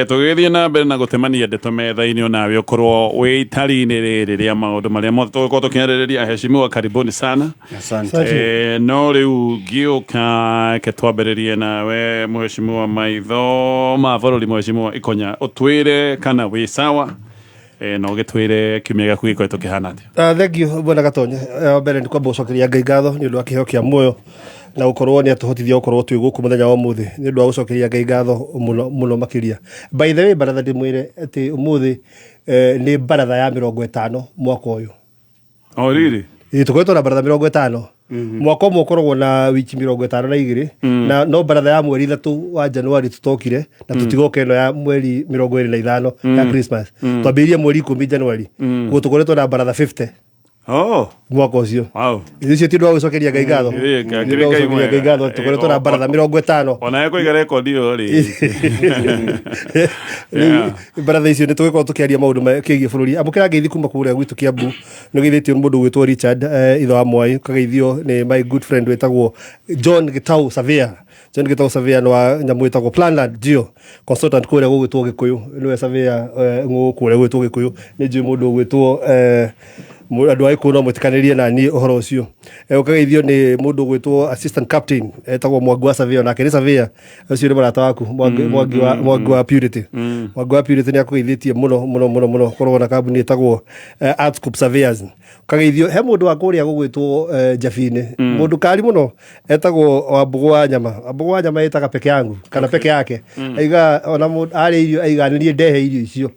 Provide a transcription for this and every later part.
Tugithie na mbere na gutemania ndeto metha-ini onawe ukorwo wi itari-ini riri ria maundu maria mothe tugukorwo tukiaririria. Heshimiwa, karibuni sana. Asante. No riu ngiuka ke twambiririe nawe mheshimiwa maitho ma bururi mheshimiwa Ikonya, utwire kana wi sawa no gitwire kiumia giaku gikoretwo kihana atia? Thank you bwana Gatonye. Mbere ni kwamba ucokeria Ngai ngatho ni undu wa kiheo kia muoyo na ukorwo ni atuhotithia ukorwo twi guku muthenya wa umuthi ni undu wa gucokeria Ngai ngatho muno makiria. By the way, baratha ndimwire ati umuthi ni baratha ya 50 mwaka uyu. Oh really? Tukoretwo na baratha 50 mwaka umwe ukoragwo na wiki 52 na no baratha ya mweri 3 wa Januari tutokire na tutigoka ino ya mweri 25 ya Christmas. Twambirie mweri 10 Januari kuo tukoretwo na baratha 50 mwaka ucio. Wow. Icio ti ndwa gucokeria Ngai ngatho. Ngai ngatho tukoretwo na baratha 50 ona yako iga record iyo ri baratha icio ni tugikorwo tukiaria maundu megiĩ bururi. Amukira ngeithi kuma kuria gwitu Kiambu no geithĩtio mundu gwitwo Richard itho wa Mwai, kageithio ni my good friend wetagwo John Gitau Savia. John Gitau Savia no nyamu wetagwo Planland Geo consultant kuria gwitwo Gikuyu. Niwe Savia kuria gwitwo Gikuyu ni njui mundu gwitwo andu ai kuno mutikanirie na ni uhoro ucio. Ukageithio ni mundu gwitwo assistant captain etagwo Mwangi wa Savia, na kene Savia ucio ni barata waku Mwangi wa Purity. Mwangi wa Purity ni akugeithĩtie muno korwo na kambuni etagwo Artscope Surveyors. Ukageithio he mundu wa kuria gwitwo Jafine, mundu kari muno etagwo Wambugu wa Nyama. Wambugu wa Nyama etaga peke yangu kana peke yake aiga ona ari irio aiganirie ndehe irio icio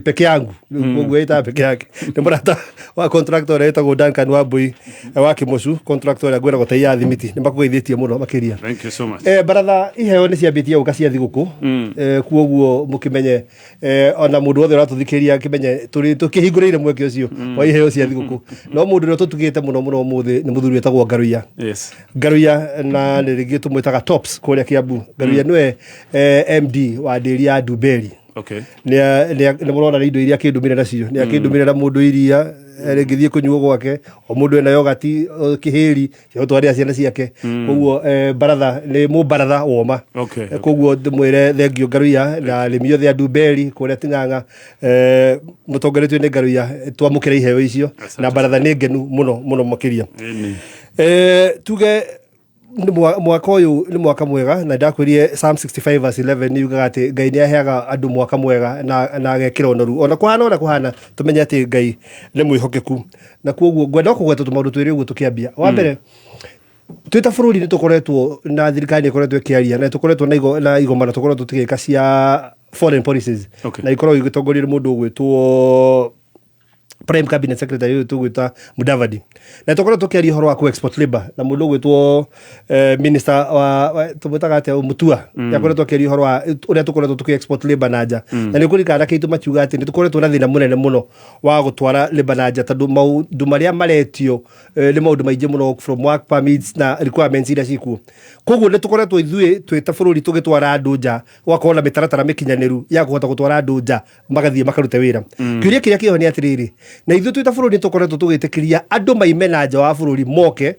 peke yangu koguo etaga peke yake. Ni barata wa contractor etagwo Duncan Wambui wa Kimucu, contractor agwera goteia thimiti. Ni makugeithĩtie muno makiria. Thank you so much. Baratha iheo ni ciambitie guka cia thiguku kuoguo mukimenye ona mundu wothe uratuthikiria kimenye turi tukihingurire mweke ucio wa iheo cia thiguku. No mundu ro tutugite muno muthi ni muthuri etagwo Ngaruia. Yes. Ngaruia na nirigi tumwitaga Tops kuria Kiambu. Ngaruia niwe MD wa ndĩri ya Nduberi. Okay. Ni murona indo iria kindumire nacio. Ni akindumire na mundu iria ngithie kunyuo gwake o mundu ena yogati kihiri cia gutwaria ciana ciake. Koguo baratha ni mu baratha woma. Koguo ndimwire thengio Ngaruia na arimi othe a Nduberi kuria Ting'ang'a mutongoretio ni Ngaruia twamukira iheo icio na baratha ni ngenu muno makiria. Tuge mwaka uyu ni mwaka mwega na ndakwirie Psalm 65:11 ni yugaga ati Ngai ni aheaga andu mwaka mwega na agekira onoru ona kuhana tumenye ati Ngai ni mwihokeku. Na kuoguo ngwenda kugweta tumaundu twiri uguo tukiambia. Wa mbere twita bururi ni tukoretwo na thirikari ikoretwo ikiaria na tukoretwo na igomana tukoretwo tukika cia foreign policies na ikorwo igitongoria mundu gwitwo Prime Cabinet Secretary tugwita Mudavadi na tukoretwo tukiaria horo wa ku export labor na mundu gwitwo minister wa tumutaga ate Mutua yakoretwo tukiaria horo wa uria tukoretwo tuki export labor nanja na ni kurikana kitu makiuga ati ni tukoretwo na thina munene muno wa gutwara labor nanja tondu maundu maria maretio ni maundu maingi muno from work permits na requirements iria ciku. Koguo ni tukoretwo ithui twita bururi tugitwara andu nja wakona mitaratara mikinyaniru ya kuhota gutwara andu nja magathie makarute wira. Kiuria kiria kiho ni atiriri na ithu twita bururi tukoretwo tugitikiria andu maimena nja wa bururi moke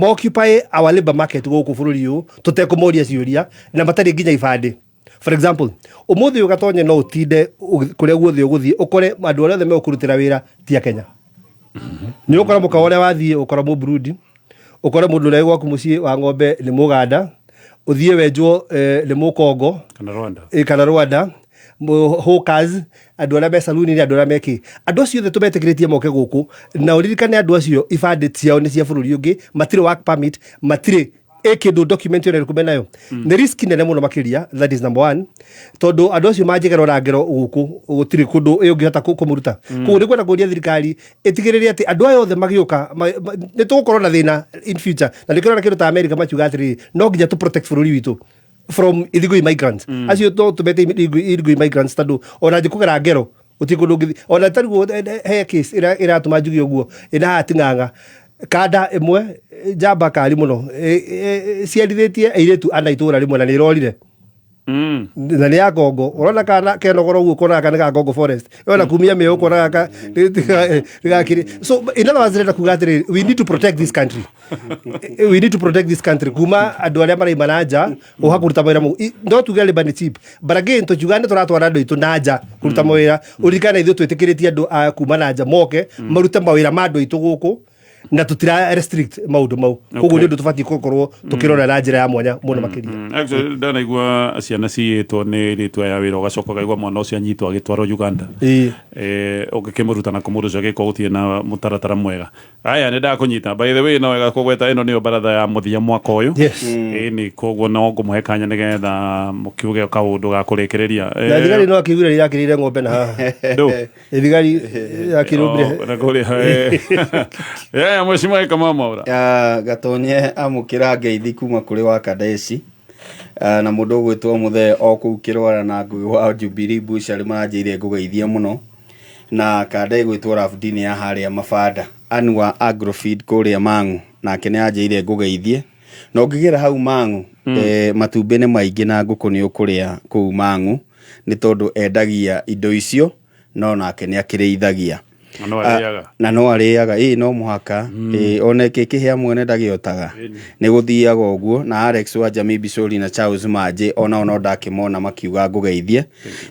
occupy our labor market guku bururi uyu tutekumoria ciuria na matari nginya ibande. For example, umuthi ugatonye no utinde kuria guothe uguthie ukore andu othe me ukurutira wira ti Kenya. Ni ukora mukawore wathie ukora mu Burundi, ukora mundu na gwaku mucii wa ng'ombe ni Muganda, uthie wenjwo ni Mukongo kana Rwanda. Hawkers andu ara me saluni ni andu ara meki andu acio the tumetikiritie moke guku na uririkane andu acio ibande ciao ni cia bururi ungi matire work permit matire ekindu document yone kumena nayo ni risk nene muno makiria. That is number 1 tondu andu acio manjigero na ngero guku gutiri kundu ungihota kumuruta kuo ni kwenda kuria thirikari itigiririe ati andu ayo othe magiuka ni tugukorwo na thina in future na ndikirona kindu ta America makiuga atiri no nginya tu protect bururi witu from illegal immigrants. As you know, to be illegal immigrants tadu ona jikugera ngero utikundu ona tarugo he case ira tumajugi uguo ina Ting'ang'a kada imwe jamba kali muno ciarithitie airetu ana itura rimwe na ni rorire na nĩ ya Ngong urona kana kenogoro guo kona kana ka Ngong Forest yona kumia me ukona ka rigakiri. So in other words renda kuga atiri we need to protect this country. We need to protect this country kuma andu aria mari manaja uha kuruta mawira mu no tuge labor ni cheap but again to jugane turatwara andu itu nanja kuruta mawira urikana ithu twitikiretie andu kuma nanja moke maruta mawira ma andu itu guku na tutira restrict maundu mau koguo ni ndu tubati gukorwo tukirora na njira ya mwanya muno makiria. Actually ndana igua ciana ciitwo ni ritwa ya wira ugacoka igua mwana ucio anyitwo agitwarwo Uganda ugikimuruta na kumuruca giko gutie na mutaratara mwega. Aya ni ndakunyita by the way no wega kugweta ino niyo baratha ya muthia mwaka uyu ni koguo no ngumuhe kanya nigetha mukiuge kaundu ga kurikireria na thigari no akigure yakirire ng'ombe na haha ndo thigari yakirubire na kuri mheshimiwa kama Mwaura gatonye amukira ngeithi kuma kuri wa Kadesi na mundu gwitwo muthe oku kirwara na ngui wa Jubilee Bush ari maranjire ngugeithia muno na kande gwitwo Rafdini ya haria Mabanda Anua Agrofeed kuria Mang'u nake ni anjire ngugeithie no ngigera hau Mang'u matumbi ni maingi na nguku ni ukuria kuu Mang'u ni tondu endagia indo icio no nake ni akiriithagia na no ariaga no muhaka oneke kihia mwene ndagiotaga ni guthiaga uguo na Alex wa Jamii Bicori na Charles Manje ona ndakimona makiuga ngugeithie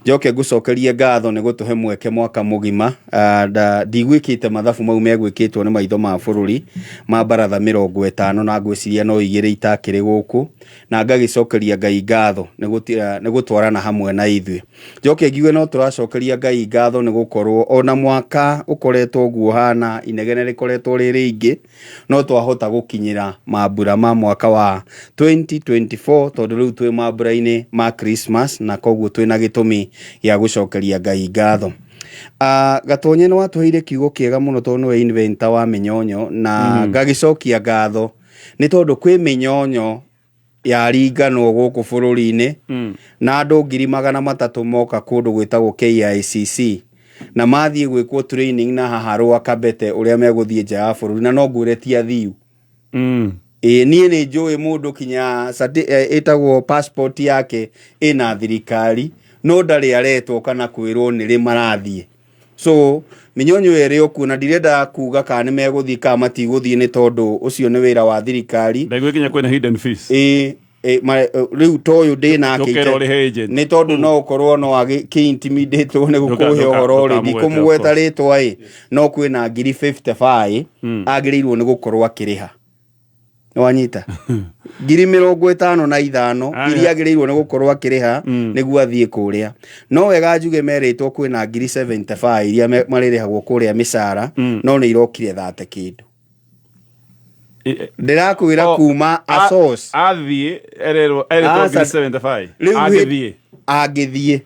njoke ngucokerie ngatho ni gutuhe mweke mwaka mugima ndigwikite mathabu mau megwikitwo ni maitho ma bururi ma baratha 50 na ngwiciria no igire itakiri guku na ngagicokeria Ngai ngatho ni gutwarana hamwe na ithuĩ njoke ngiwe no turacokeria Ngai ngatho ni gukorwo ona mwaka ukoretwo guo hana inegene rikoretwo riri ingi no twahota gukinyira mambura ma mwaka wa 2024 tondu riu twi mambura-ini ma Christmas na koguo twina gitumi ya gucokeria Ngai ngatho. Gatonye no watuheire kiugo kiega muno tondu we inventor wa minyonyo na ngagicokia ngatho ni tondu kwi minyonyo ya ringano guku bururi-ini na andu 300,000 moka kundu gwitagwo KICC na mathie gwikwo training na haharwa Kabete uria meguthie nja ya bururi na no nguretia thiu nie ni njui mundu kinya etagwo passport yake ina thirikari no ndari aretwo kana kwirwo ni ri marathie. So minyonyo ere okuna ndirenda kuga kana meguthie ka matiguthie ni tondu ucio ni wira wa thirikari ndagwikinya kwena hidden fees riu toyo ndina akite ni tondu no ukorwo no agi intimidate ne gukuhe uhoro ri ndikumugweta ritwa no kwina 55 agirirwo ni gukorwo akiriha wanyita 55,000 iria agirirwo ni gukorwo akiriha niguo athie kuria no wega njuge meritwo kwina 75 iria maririhagwo kuria misara no ni irokire 30 kindu ndirakwira kuma a source athie ererwo 75 agithie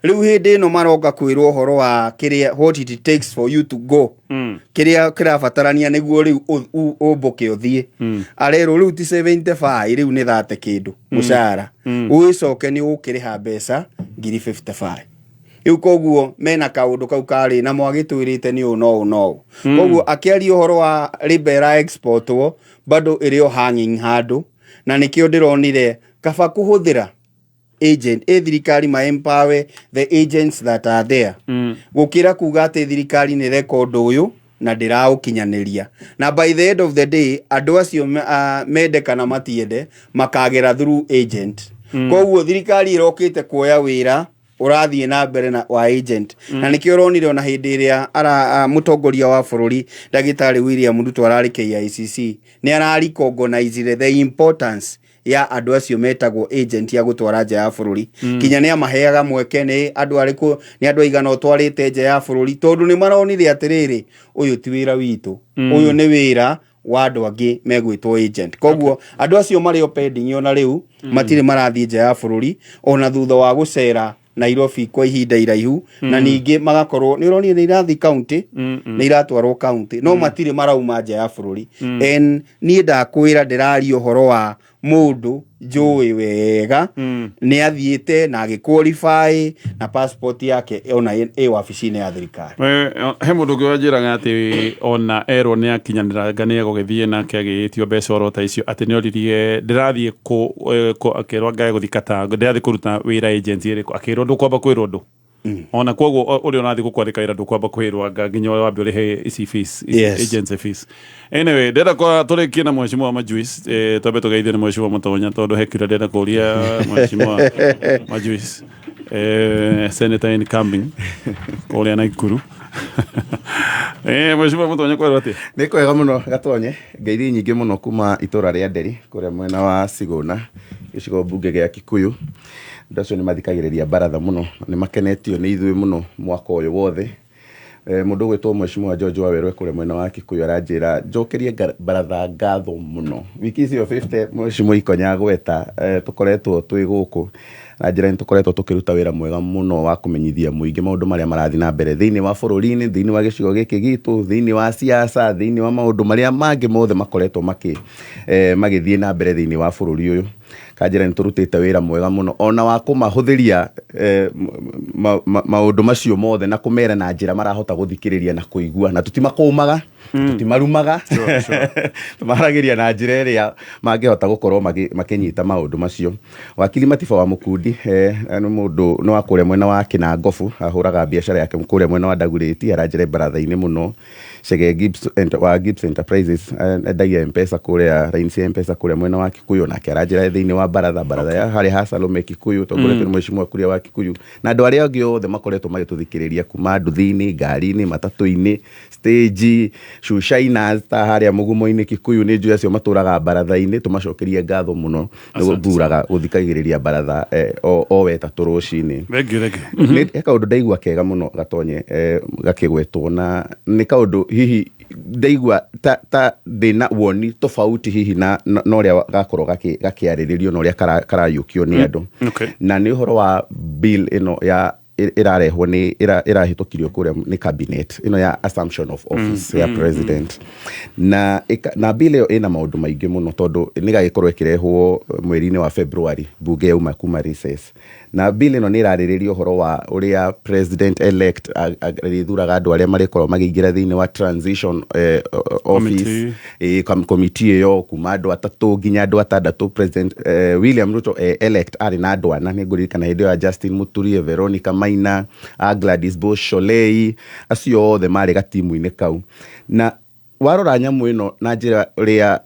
riu hindi no maroka kwirwo horo wa kiria what it takes for you to go kiria kirabatarania niguo riu umbuke uthie arero riu ti 75 riu ni 30 kindu mushara uicoke ni ukiriha mbeca 55 iu koguo mena kaundu kau kari na mwagitwirite ni no koguo akiari uhoro wa libera export wo bado irio hanging handu na nikio ndironire kaba kuhuthira agent thirikari ma empower the agents that are there gukira kuga ati thirikari ni record uyu na ndiraukinyaniria na by the end of the day andu acio mende kana matiende makagera through agent koguo thirikari irokite kuoya wira urathie na mbere na wa agent na nikio ronire ona hindi iria mutongoria wa bururi Ndagitari William Ruto arari KICC ni arari recognize the importance ya andu acio metagwo agent ya gutwara nja ya bururi kinya ni amaheaga mweke ni andu ariku ni andu aigana otwarite nja ya bururi tondu ni maronire atiriri uyu ti wira witu uyu ni wira wa andu angi megwitwo agent koguo andu acio mari pending ona riu matire marathie nja ya bururi ona thutha wa gucera Nairobi kwa ihinda iraihu na ningi magakorwo ni uroni ni irathi county ni iratwarwo county no matire marauma nja ya bururi en ni ndakwira ndirari uhoro wa mundu njui wega ni athiite na agiqualify na passport yake ona wabici-inĩ ya thirikari. He mundu ũngĩ wanjĩraga atĩ ona erwo nĩ akinyanĩra ngania gũgĩthiĩ nake agĩĩtio mbeca oro ta icio atĩ nĩ oririe ndĩrathiĩ akĩrwo ngae gũthikata ndĩrathiĩ kũruta wĩra agency ĩrĩkũ akĩrwo ndũkwamba kwĩrwo ndũ ona koguo ũrĩa ũrathiĩ gũkwandĩka wĩra ndũkwamba kwĩrwo anga nginya wambe ũrĩhe ici fees agency fees. Anyway ndĩrenda tũrĩkie na mheshimiwa Majuice twambe tũgeithie nĩ mheshimiwa Mũtonya tondũ he kĩrĩa ndĩrenda kũria mheshimiwa Majuice senator incoming kũrĩa Naikuru. Mheshimiwa Mũtonya kwĩrwo atĩ nĩ kwega mũno Gatonye, ngeithi nyingĩ mũno kuma itũra rĩa Nderi kũrĩa mwena wa Sigũna gĩcigo mbunge gĩa Kikuyu. Andũ acio nĩ mathikagĩrĩria baratha mũno, nĩ makenetio nĩ ithuĩ mũno mwaka ũyũ wothe. Mũndũ ũgwĩtwo mheshimiwa George Wawerũ kũrĩa mwena wa Kikuyu aranjĩra njokerie baratha ngatho mũno. Wiki icio 50 mheshimiwa Ikonya gweta tũkoretwo twĩ gũkũ na njĩra nĩ tũkoretwo tũkĩruta wĩra mwega mũno wa kũmenyithia mũingĩ maũndũ marĩa marathiĩ na mbere thĩinĩ wa bũrũri-inĩ, thĩinĩ wa gĩcigo gĩkĩ gitũ, thĩinĩ wa siasa, thĩinĩ wa maũndũ marĩa mangĩ mothe makoretwo magĩthiĩ na mbere thĩinĩ wa bũrũri ũyũ. Kanjĩra nĩ tũrutĩte wĩra mwega mũno ona wa kũmahũthĩria maũndũ macio mothe na kũmera na njĩra marahota gũthikĩrĩria na kũigua na tũtimakũmaga tũtimarumaga tũmaragĩria na njĩra ĩrĩa mangĩhota gũkorwo makĩnyita maũndũ macio. Wakili Matiba wa Mũkundi nĩ mũndũ nĩ wa kũrĩa mwena wa Kinangofu, ahũraga biacara yake kũrĩa mwena wa Ndagurĩti, aranjĩra baratha-inĩ mũno. Chege Gibbs Enterprises endagia M-Pesa kũrĩa raini ya M-Pesa kũrĩa mwena wa Kikuyu nake aranjĩra thĩinĩ wa baratha ya harĩ ha Salome Kikuyu tũkoretwo nĩ mheshimiwa Kuria wa Kikuyu na andũ arĩa angĩ othe makoretwo magĩtũthikĩrĩria kuma nduthi-inĩ, ngari-inĩ, matatũ-inĩ, stage, shushaina ta harĩa mũgumo-inĩ Kikuyu. Nĩ njũĩ acio matũraga baratha-inĩ, tũmacokerie ngatho mũno nĩ gũthuraga gũthikagĩrĩria baratha o weta tũrũcinĩ. Nĩ kaũndũ ndaigua kega mũno Gatonye gakĩgwetwo na nĩ kaũndũ hihi ndaigua ta ndĩna woni tofauti hihi na ũrĩa gakorwo gakĩarĩrĩrio na ũrĩa karayũkio nĩ andũ. Na nĩ ũhoro wa bill ĩno ya ĩrarehwo ĩrahĩtũkirio kũrĩa nĩ cabinet ĩno ya assumption of office ya president na bill ĩyo ĩna maũndũ maingĩ mũno tondũ nĩ gagĩkorwo ĩkĩrehwo mweri-inĩ wa February bunge yauma kuma recess. Na bill ĩno nĩ ĩrarĩrĩria ũhoro wa ũrĩa president elect arĩthuraga andũ arĩa marĩkorwo magĩingĩra thĩinĩ wa transition office committee ĩyo kuma andũ 3 nginya andũ 6. President William Ruto elect arĩ na andũ 4. Nĩ ngũririkana hĩndĩ ĩyo ya Justin Muturi, Veronica Maina, Gladys Bush Sholei, acio othe marĩ gatimu-inĩ kau. Na warora nyamũ ĩno na njĩra ũrĩa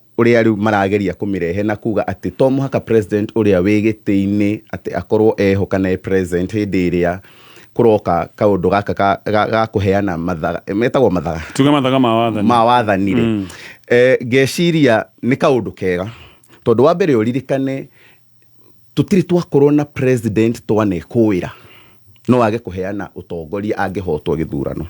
rĩu marageria kũmĩrehe na kuga atĩ to mũhaka president ũrĩa wĩ gĩtĩ-inĩ atĩ akorwo eho kana present hĩndĩ ĩrĩa kũroka kaũndũ gaka ga kũheana mathaga metagwo mathaga tuge mathaga ma wathani. Ngeciria nĩ kaũndũ kega tondũ wa mbere ũririkane tũtirĩ twakorwo na president twanekũĩra no age kũheana ũtongoria angĩhotwo gĩthurano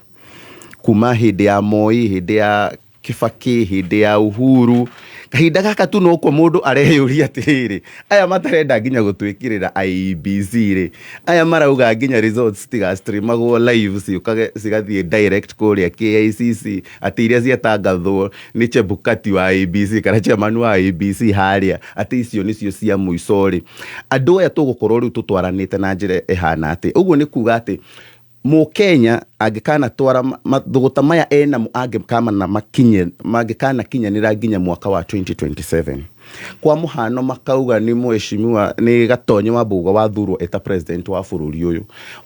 kuma hĩndĩ ya Moi, hĩndĩ ya Kibaki, hĩndĩ ya Uhuru. Kahinda gaka tu no kwa mũndũ areyũria atĩrĩrĩ, aya matarenda nginya gũtwĩkĩrĩra IEBC rĩ, aya marauga nginya results tigastreamagwo live cigathiĩ direct kũrĩa KICC atĩ iria ciatangathwo nĩ Chebukati wa IEBC kana chairman wa IEBC harĩa atĩ icio nĩcio cia mũico rĩ. Andũ aya tũgũkorwo rĩu tũtwaranĩte na njĩra ĩhana atĩ ũguo nĩ kuga atĩ Mũkenya angĩkana twara mathugũta maya enamo angĩkamana makinye mangĩkana kinyanĩra nginya mwaka wa 2027. Kwa mũhano makauga nĩ mheshimiwa nĩ Gatonye Wambũgua wathurwo eta president wa bũrũri ũyũ.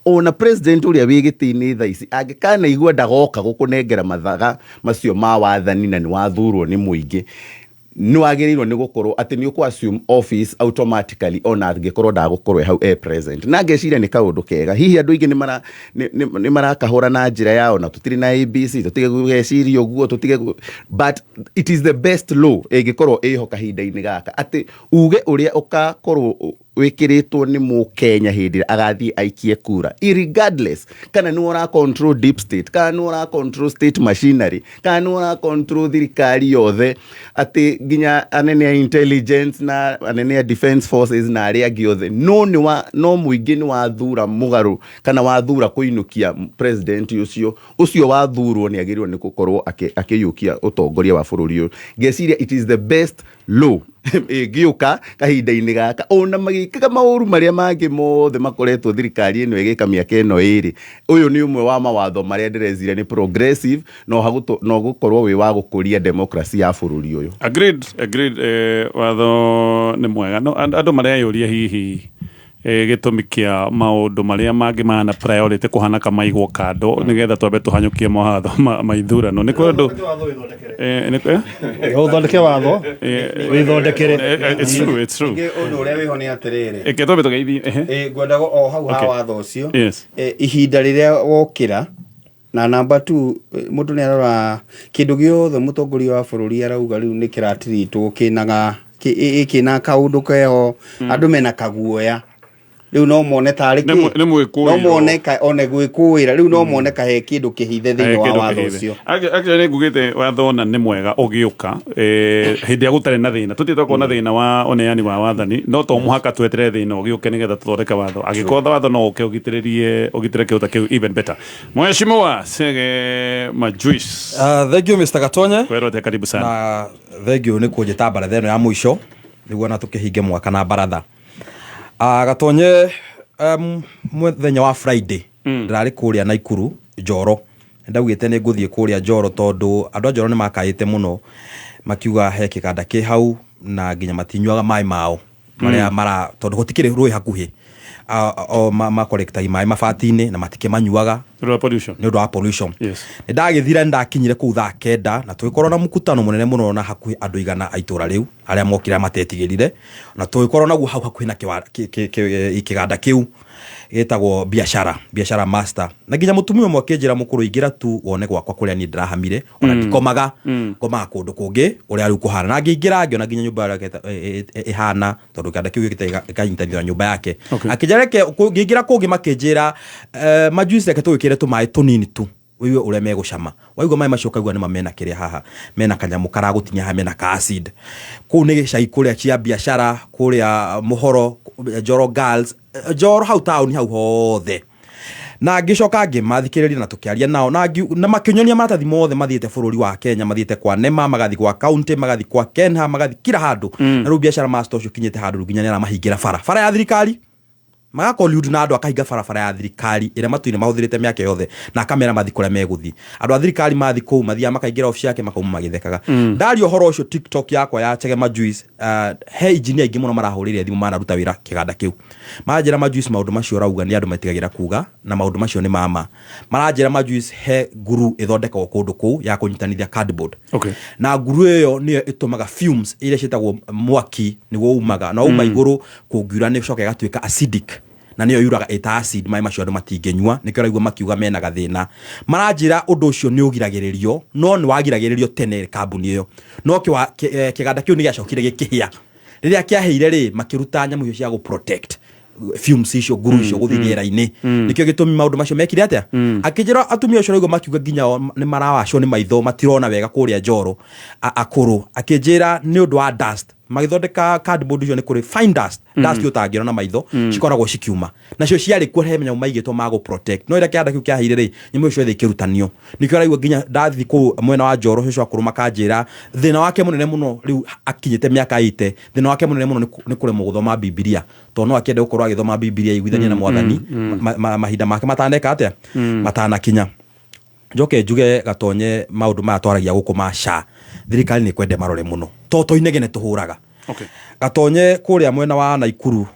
Ona president ũrĩa wĩ gĩtĩ-inĩ thaa ici angĩkana igua ndagoka gũkũnengera mathaga macio ma wathani na nĩ wathurwo nĩ mũingĩ, nĩ wagĩrĩirwo nĩ gũkorwo atĩ nĩ ũkũ assume office automatically ona angĩkorwo ndagũkorwo hau president. Na ngeciria nĩ kaũndũ kega. Hihi andũ aingĩ nĩ marakahũra na njĩra yao na tũtirĩ na ABC tũtige gũgeciria ũguo tũtige but it is the best law ĩngĩkorwo ĩho kahinda-inĩ gaka atĩ uge ũrĩa ũkakorwo wĩkĩrĩtwo nĩ Mũkenya hĩndĩ agathiĩ aikie kura irregardless kana nĩ ũra control deep state kana nĩ ũra control state machinery kana nĩ ũra control thirikari yothe atĩ nginya anene ya intelligence na anene ya defense forces na arĩa angĩ othe no mũingĩ nĩ wathura mũgarũ kana wathura kũinũkia president ũcio wathurwo nĩ agĩrĩirwo nĩ gũkorwo akĩyũkia ũtongoria wa bũrũri ũyũ. Ngeciria it is the best low giuka kahinda-inĩ gaka ona magĩkaga maũru marĩa mangĩ mothe makoretwo thirikari ĩno ĩgĩka mĩaka ĩno ĩrĩ, ũyũ nĩ ũmwe wa mawatho marĩa ndĩrecire nĩ progressive no gũkorwo wĩ wa gũkũria democracy ya bũrũri ũyũ. Agreed. Watho nĩ mwega no andũ mareyũria hihi gĩtũmi kĩa maũndũ marĩa mangĩ mahana priority kũhana kamaigwo kando nĩgetha twambe tũhanyũkie mawatho ma ithurano. Nĩ kũrĩ andũ ũthondeke watho wĩthondekere. It's true. Ũndũ ũrĩa wĩho nĩ atĩrĩrĩ, twambe tũgeithie ngwenda o hau ha watho ũcio ihinda rĩrĩa wokĩra na number 2 mũndũ nĩ arora kĩndũ gĩothe mũtongoria wa bũrũri arauga rĩu nĩ kĩratiritwo kĩna kaũndũ keho andũ mena kaguoya rĩu no mone tarĩ no mone one gwĩkũĩra rĩu no mone kahe kĩndũ kĩhithe thĩinĩ wa watho ũcio. Actually ngugĩte watho na nĩ mwega ũgĩũka hĩndĩ ya gũtarĩ na thĩna tũtitũkorwo na thĩna wa oneani wa wathani no to mũhaka twetere thĩna ũgĩũke nĩgetha tũthondeke watho angĩkorwo watho no ũke ũgitĩre kĩũta kĩu even better. Mheshimiwa Sege Majuice. Thank you Mr. Gatonye. Kwerote karibu sana. Na thank you nĩ kũnjĩta baratha ĩno ya mũico nĩguo na tũkĩhinge mwaka na baratha. Gatonye mũthenya wa Friday ndarĩ kũrĩa Naikuru Njoro, ndaugĩte nĩ ngũthiĩ kũrĩa Njoro tondũ andũ a Njoro nĩ makaĩte mũno makiuga he kĩganda kĩ hau na nginya matinyuaga maĩ mao marĩa tondũ gũtikĩrĩ rũĩ hakuhĩ makorektaga maĩ mabati-inĩ na matikĩmanyuaga nĩ ũndũ wa pollution. Nĩ ndagĩthira ndakinyire kũu thaa 9 na tũgĩkorwo na mũkutano mũnene mũno na hakuhĩ andũ igana a itũra rĩu arĩa mokire matetigĩrire na tũgĩkorwo naguo hau hakuhĩ na kĩganda kĩu gĩtagwo biashara master na nginya mũtumia ũmwe akĩnjĩra mũkũrũ ingĩra tu wone gwakwa kũrĩa niĩ ndĩrahamire ona ndikomaga ngomaga kũndũ kũngĩ ũrĩa rĩu kũhana na ngĩingĩra ngĩona nginya nyũmba yake ĩhana tondũ kĩganda kĩu gĩkanyitithanio nyũmba yake akĩnjĩra reke ngĩingĩra kũngĩ makĩnjĩra Majuice reke tũgĩkĩre tũmaĩ tũnini tu wĩwe ũrĩa megũcama waigua maĩ macio kaigua nĩma mena kĩrĩa haha mena kanyamũ karagũtinya haha mena ka acid kũu nĩ gĩcagi kũrĩa cia biashara kũrĩa Mũhoro Njoro Girls Njoro hau taũni hau hothe na ngĩcoka ngĩmathikĩrĩria na tũkĩaria nao na makĩnyonia maratathi mothe mathiĩte bũrũri wa Kenya mathiĩte kwa NEMA magathi kwa county magathi kwa KENHA magathi kila handũ na rĩu biashara master ũcio kinyĩte handũ nginya nĩaramahingĩra bara ya thirikari magakollude na andũ akahinga barabara ya thirikari ĩrĩa matuire mahũthĩrĩte mĩaka yothe na akamera mathi kũrĩa megũthi andũ a thirikari mathi kũu mathiaga makaingĩra ofici yake makauma magĩthekaga ndario horo ũcio TikTok yakwa ya Sege Majuice he engineer aingĩ mũno marahũrĩire thimũ manaruta wĩra kĩganda kĩu maranjĩra Majuice maũndũ macio rauga nĩ andũ matigagĩra kuga na maũndũ macio nĩ mama maranjĩra Majuice he guru ĩthondekagwo kũndũ kũu ya kũnyitanithia cardboard na guru ĩyo nĩyo ĩtũmaga fumes iria ciĩtagwo mwaki nĩguo umaga na uma igũrũ kũngiura nĩ coka ĩgatuĩka acidic na niyo yuraga eta acid maĩ macio andũ matingĩnyua nĩkĩo raigua makiuga mena gathĩna maranjĩra ũndũ ũcio nĩ ũgiragĩrĩrio no nĩ wagiragĩrĩrio tene kambuni ĩyo no kĩganda kĩu nĩ gĩacokire gĩkĩhĩa rĩrĩa kĩahĩire rĩ makĩruta nyamũ icio cia gũ protect fumes icio guru icio gũthiĩ rĩera-inĩ nĩkĩo gĩtũmi maũndũ macio mekire atĩa akĩnjĩra atumia acio raigua makiuga nginya nĩ marawacwo nĩ maitho matirona wega kũrĩa Njoro akũrũ akĩnjĩra nĩ ũndũ wa dust magĩthondeka cardboard icio nĩ kũrĩ fine dust ũtangĩona na maitho cikoragwo cikiuma nacio ciarĩ kuo he nyamũ maigĩtwo ma gũ protect no ĩrĩa kĩganda kĩu kĩahĩire rĩ nyamũ icio thĩ ikĩrutanio nĩkĩo raigua nginya ndathi kũu mwena wa Njoro ũcio akũrũ makanjĩra thĩna wake mũnene mũno rĩu akinyĩte mĩaka 80 thĩna wake mũnene mũno nĩ kũremwo gũthoma Biblia tondũ no akĩenda gũkorwo agĩthoma Biblia iguithania na Mwathani mahinda make mataneka atĩa matanakinya njoke njuge Gatonye maũndũ maya twaragia gũkũ ma SHA thirikari nĩ kwende marore mũno toto inegene tũhũraga Gatonye kũrĩa mwena wa Naikuru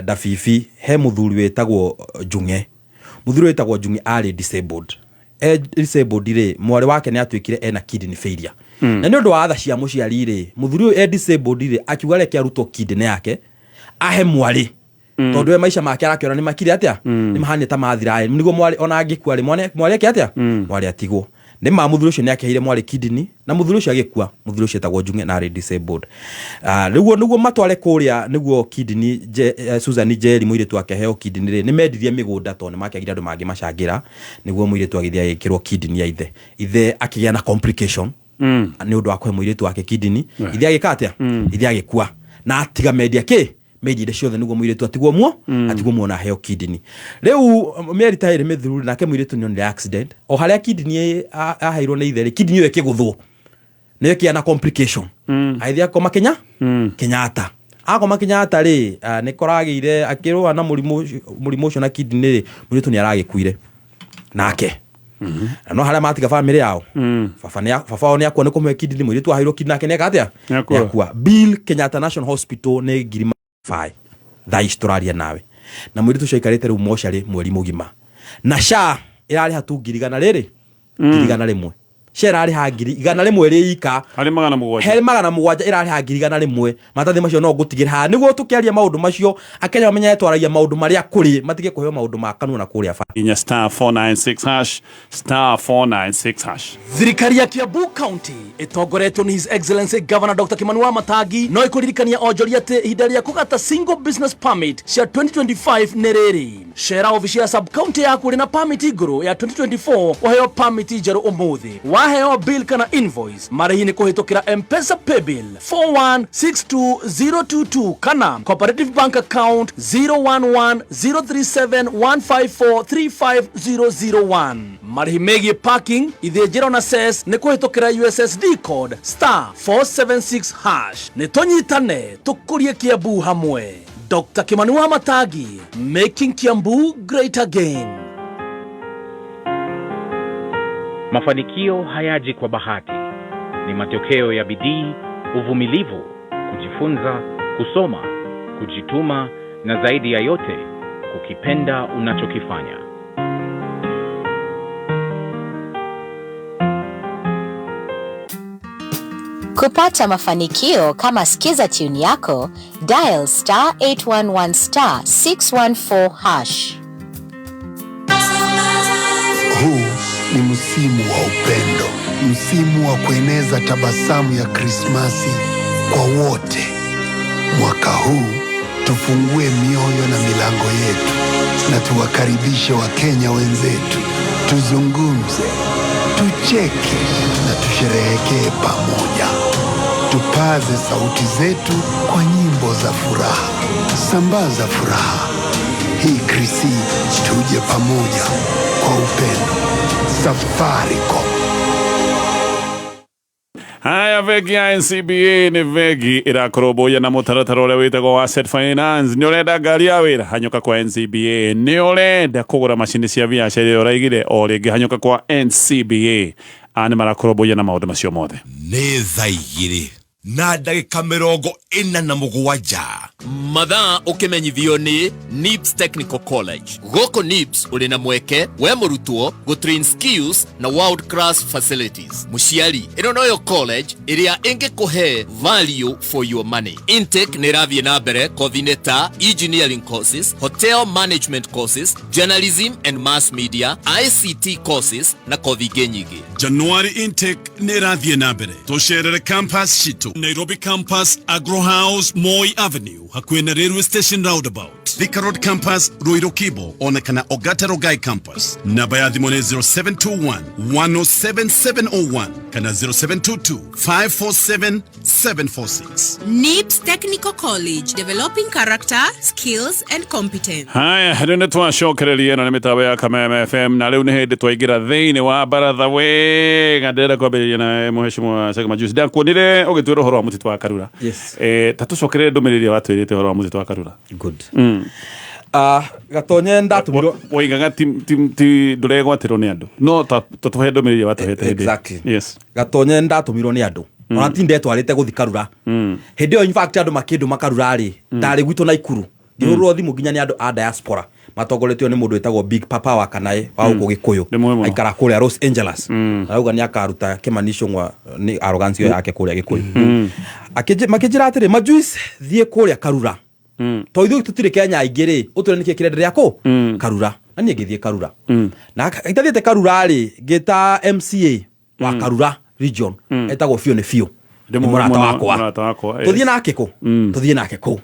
Dafifi he mũthuri wĩtagwo Njung'e mũthuri wĩtagwo Njung'e arĩ disabled rĩ mwarĩ wake nĩ atuĩkire ena kidney failure na nĩ ũndũ wa atha cia mũciari rĩ mũthuri ũyũ disabled rĩ akiuga reke arutwo kidney yake ahe mwarĩ tondũ we maisha make arakĩona nĩ makire atĩa nĩ mahane ta mathira nĩguo mwarĩ ona angĩkua rĩ mwarĩ ake atĩa mwarĩ atigwo nĩ mũthuri ũcio nĩ akĩheire mwarĩ kidney na mũthuri ũcio agĩkua mũthuri ũcio etagwo Njung'e na arĩ disabled nĩguo matware kũrĩa nĩguo kidney Susan Njeri mũirĩtu wake heo kidney rĩ nĩ mendirie mĩgũnda tondũ nĩ makĩagire andũ mangĩ macangĩra nĩguo mũirĩtu agĩthiĩ agĩkĩrwo kidney ya ithe akĩgĩa na complication nĩ ũndũ wa kũhe mũirĩtu wake kidney ithe agĩka atĩa ithe agĩkua na atiga mendia meidire ciothe nĩguo mũirĩtu atigwo muo na heo kidney rĩu mĩerita ĩrĩ mĩthuru nake mũirĩtu nĩ accident o harĩa kidney aheirwo nĩ ithe kidney ĩyo ĩkĩgũthwo nä kä na complication aithia koma Kenyatta akoma Kenyatta rä nä koragä ire akä rå na må rimå å cio na kidney rä må rä tå nä aragä kuire nake no harä a matiga bamä yao baba nä akua nä kå mhe kidney må rä tu aheirwo kidney nake nä ekatä akua Bill Kenyatta National Hospital nä ngiri thaici tå raria nawe na må rä tå cio aikarä te rä u mocarä mweri må gima na SHA ä rarä ha tu ngiri igana rä rä Shera ari ha ngiri igana rimwe ri ika hari magana mugwanja irari ha ngiri igana rimwe matathi macio no ngutigire ha niguo tukiaria maundu macio akenya bamenye twaragia maundu maria kuri matige kuheo maundu ma kanuna kuria fa inya *496# *496#. Thirikari ya Kiambu County itongoretwo ni His Excellency Governor Dr. Kimani Wamatangi no ikuririkania onjoria ati ihinda ria kugata single business permit cia 2025 ni riri shera ofisi ya sub county yaku na permit iguru ya 2024 waheo permit njeru umuthi waheo bill kana invoice marĩhi nĩ kũhĩtũkĩra M-Pesa paybill 4162022 kana cooperative bank account 011037154350001 marĩhi megiĩ parking ithĩnjĩro na cess nĩ kũhĩtũkĩra USSD code *476# nĩ tũnyitane tũkũrie Kiambu hamwe. Dr. Kimani Wamatangi, making Kiambu great again. Mafanikio hayaji kwa bahati, ni matokeo ya bidii, uvumilivu, kujifunza, kusoma, kujituma na zaidi ya yote, kukipenda unachokifanya. Kupata mafanikio kama skiza tune yako, dial *811 *614#. Huu ni msimu wa upendo, msimu wa kueneza tabasamu ya Krismasi kwa wote. Mwaka huu tufungue mioyo na milango yetu na tuwakaribishe Wakenya wenzetu, tuzungumze, tucheke na tusherehekee pamoja. Tupaze sauti zetu kwa nyimbo za furaha. Sambaza furaha hii Krisi, tuje pamoja kwa upendo. Safaricom. Haya, vegi ya NCBA ni vegi irakorobũya na mũtaratara ũrĩa wĩtagwo wa Asset Finance. Nĩ ũrenda ngari ya wĩra, hanyũka kwa NCBA. Nĩ ũrenda kũgũra macini cia biacara iria ũraigire, o rĩngĩ hanyũka kwa NCBA. Nĩ marakorobũya na maũndũ macio mothe. Nĩ thaa igĩrĩ na ndagĩka 47 mathaa ũkĩmenyithio nĩ NIPS Technical College. Gũkũ NIPS ũrĩ na mweke we mũrutwo gũtrain skills na world class facilities. Mũciari, ĩno noyo college ĩrĩa ĩngĩkũhe value for your money. Intake nĩ ĩrathiĩ na mbere kothi-inĩ ta engineering courses, hotel management courses, journalism and mass media, ICT courses na kothi ingĩ nyingĩ. January intake nĩ ĩrathiĩ na mbere. Tũcerere campus citũ Nairobi campus, Agro House, Moi Avenue, hakuhĩ na railway station roundabout. Thika Road campus, Ruiru Kibo, ona kana Ogata Rogai campus. Namba ya thimũ nĩ 0721-107-701 kana 0722-547-746. NIPS Technical College, developing character, skills and competence. Haya, rĩu nĩ twacokereria ĩno nĩ mĩtambo ya Kameme FM, na rĩu nĩ hĩndĩ twaingĩra thĩinĩ wa baratha wega. Ndĩrenda kwambĩrĩria na Mheshimiwa Sega Majusi. Ndakuonire ũgĩtwĩra ũhoro wa mũtitũ wa Karura. Yes. Ta tũcokerere ndũmĩrĩri watwĩrĩte ũhoro wa mũtitũ wa Karura. Good. Gatonye ndatumirwo woigaga ti ndũregwatĩrwo nĩ andũ, no tũtũhe ndũmĩrĩri watũhete hĩndĩ. Exactly. Yes. Gatonye ndatumirwo nĩ andũ ona ti ndetwarĩte gũthi Karura. Hĩndĩ ĩyo in fact andũ makĩndũ makarura rĩ ndarĩ gwitũ Naikuru ngĩhũrwo thimũ nginya nĩ andũ a diaspora matongoretio nĩ mũndũ wĩtagwo Big Papa wa Kanae wa gũkũ Gĩkũyũ aikara kũrĩa Los Angeles. Arauga nĩ akaruta Kimani Ichung'wa nĩ arrogance yake kũrĩa Gĩkũyũ. Makĩnjĩra atĩrĩ Majusi thiĩ kũrĩa Karura. To ithuĩ tũtirĩ Kenya aingĩ rĩ ũtwĩre nĩkĩ kĩrenderea kũ Karura. Na niĩ ngĩthiĩ Karura. Na itathiĩte Karura rĩ ngĩta MCA wa Karura region etagwo Fiona Fio. Nĩ mũrata wakwa. Tũthiĩ nake kũ? Tũthiĩ nake kũ?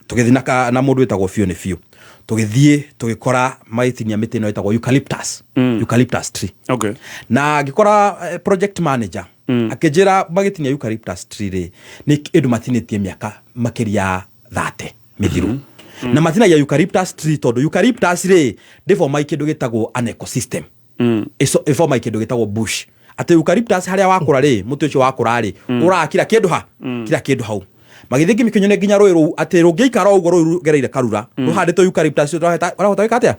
Tũgĩthiĩ na mũndũ wĩtagwo Fiona Fio. Tũgĩthiĩ tũgĩkora maitinia mĩtĩ ĩno ĩtagwo eucalyptus tree. Okay. Na ngĩkora project manager akĩnjĩra magĩtinia eucalyptus tree rĩ nĩ ĩndũ matinĩtie mĩaka makĩria 30 mithiru. Na matina ya eucalyptus tree tondũ eucalyptus rĩ ndĩforma kĩndũ gĩtagwo an ecosystem. Ĩforma kĩndũ gĩtagwo bush. ate eucalyptus haria wakura ri muti ucio wakura ri urakira kindu kira kindu hau magithiki mikinyone ginya roi ru ate rungiikara uguo roi gereire karura ruhandite eucalyptus urahota wika atia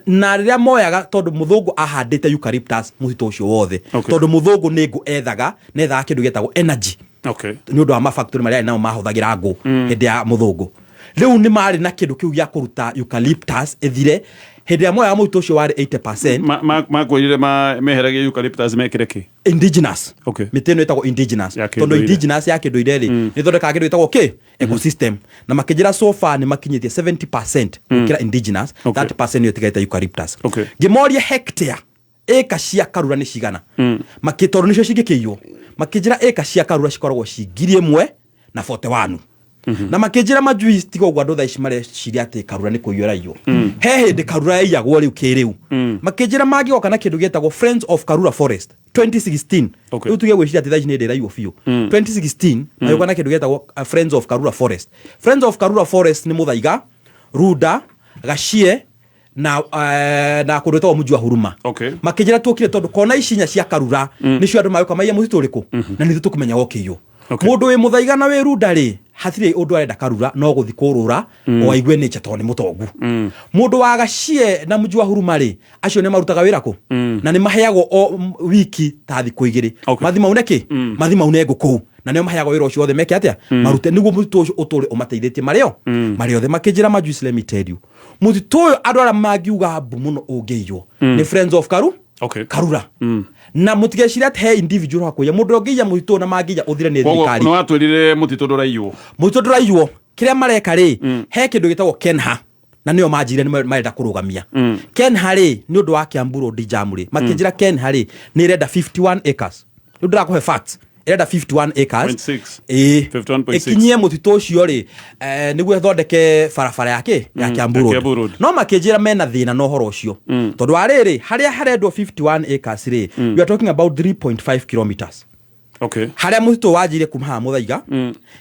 na riria moyaga tondu muthungu ahandite eucalyptus mutito ucio wothe tondu muthungu ni ngu ethaga nethaga kindu getagwo energy ni undu wa mafactory maria nao mahuthagira ngu hindi ya muthungu riu ni mari na kindu kiu gya kuruta eucalyptus ethire hindi ya moya mutu ucio wari 80% makwirire meheragia eucalyptus mekireki indigenous miteno itagwo indigenous tondu indigenous ya kindu ireri ni thondeka kindu itagwo ecosystem na makijira so far ni makinyitie 70% kira indigenous 30% yo tigaita eucalyptus ngimoria hectare eka cia karura ni cigana makitoru nicio cingikiywo makijira eka cia karura cikoragwo cingiri 1 na 41 na makijira majuice tigo gwa ndotha ici mare ciria ati karura ni kuiyora iyo he hindi karura yaiyagwo riu kiriu makijira magi okana kindu getagwo Friends of Karura Forest 2016 riu tuge gwiciria ati thaici ni ndira iyo fiu 2016 na yokana kindu getagwo Friends of Karura Forest. Friends of Karura Forest ni muthaiga Ruda Gashie na kundu tawo muji wa Huruma makijira tukire tondu kona icinya cia karura nicio andu mayoka maiya mutito uriku na ni tukumenya gokiyo mundu wi muthaiga na wi Ruda ri hathire undu arenda karura no guthi kurura o aigwe ni chato ni mutongu mundu wa Gashie na muji wa Huruma ri acio ni marutaga wira ku na ni maheagwo o wiki ta thiku igiri mathima uneki mathima unengu ku na nio maheagwo wira ucio othe meke atia marute niguo mutito ucio uturi umateithĩtie mario othe makijira majuice let me tell you mutito uyu andu ara magiuga mbu muno ungiyo ni Friends of Karura na mutigeciria ati he individual hakuya mundu ungiya mutito na magiya uthire ni thirikari no atwirire mutito nduraiywo kiria mareka ri he kindu gitagwo Kenha na nio majire ni marenda kurugamia Kenha ri ni undu wa Kiambu Road Jam ri makijira Kenha ri ni renda 51 acres ni ndirakuhe facts ereda 51 acres 51.6 ekinyie mutito ucio ri niguo thondeke barabara yake ya Kiambu Road no makijira mena thina no horo ucio tondu ariri haria harendwo 51 acres ri we are talking about 3.5 kilometers haria mutito wajire kuma ha muthaiga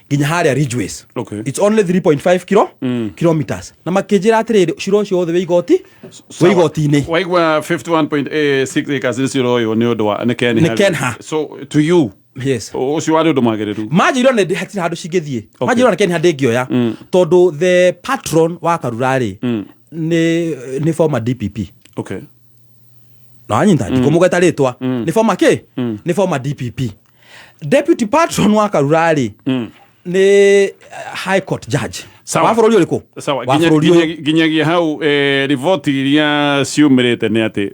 ginya haria Ridgeways it's only 3.5 kilometers na makijira atiriri ciro cio othe we igoti-ini waigwa 51.6 acres niciro ni undu wa ni Kenha so to you yes ucio wari undu magiriru majiro ne hatira handu cingithie majiro na Kenha ndingioya tondu the patron wa Karura ri ni former DPP no anyinta ndikumugeta ritwa ni former ni former DPP deputy patron wa Karura ri ni high court judge wa bururi uriku ginyagia hau report iria ciumirite ni ati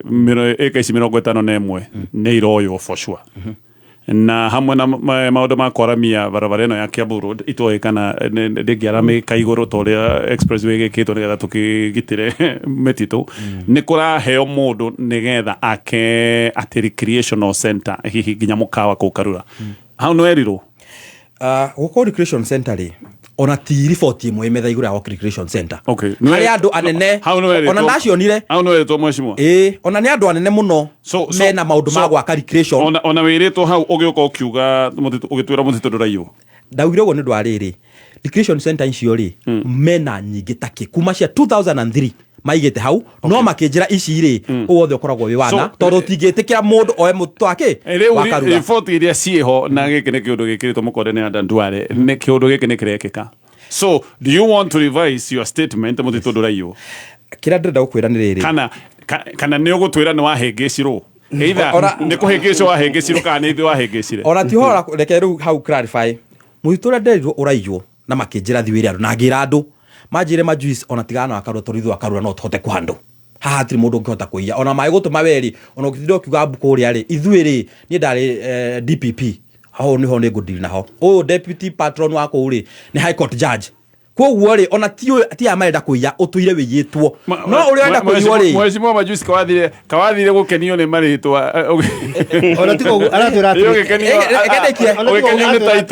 eka ici 51 ni iroyo for sure na hamwe na maundu ma kwaramia barabara ino ya Kiambu Road itoikana ndingiarame kaiguru toria expressway gikitwo nigetha tukigitire metitu ni kuraheo mundu nigetha ake ati recreational center hihi ginya mukawa ku Karura hau no erirwo guko recreation center ri ona ti report imwe metha igura ya recreation center hari andu anene ona ndacionire hau no eritwo mweshimwa ona ni andu anene muno mena maundu ma gwaka recreation ona wiritwo hau ugiuka ukiuga ugitwira mutito nduraiywo ndawire uguo ni ndu ariri recreation center icio ri mena nyingi take kuma cia 2003 maigete hau no makijira ici ri uothe ukoragwo wi wana tondu tingitikira mundu oe mutu wake wakarura report iria cieho na giki ni kiundu gikiritwo mukorene ya Ndandware ni kiundu giki ni kirekeka so do you want to revise your statement mutito nduraiywo kira ndenda gukwira ni riri kana ni ugutwira ni wahengecirwo either ni kuhengecwo wahengecirwo kana ni ithu wahengecire ona ti hora reke ru hau clarify mutito nderirwo uraiywo na makijira thiwiri andu na ngira andu majire majuice ona tigana akarwa torithu akarura no tote kwandu haha atiri mundu ngihota kuiya ona mai gutuma weri ona ukithiro kiuga mbuko uri ari ithuiri ni ndari DPP ho niho ni good deal naho deputy patron wako uri ni high court judge koguo ri ona ti amarenda kuiya utuire wiyitwo no uri enda kuiyo ri mweshimwa majuice kawathire gukenio ni maritwa ona tiko aratwira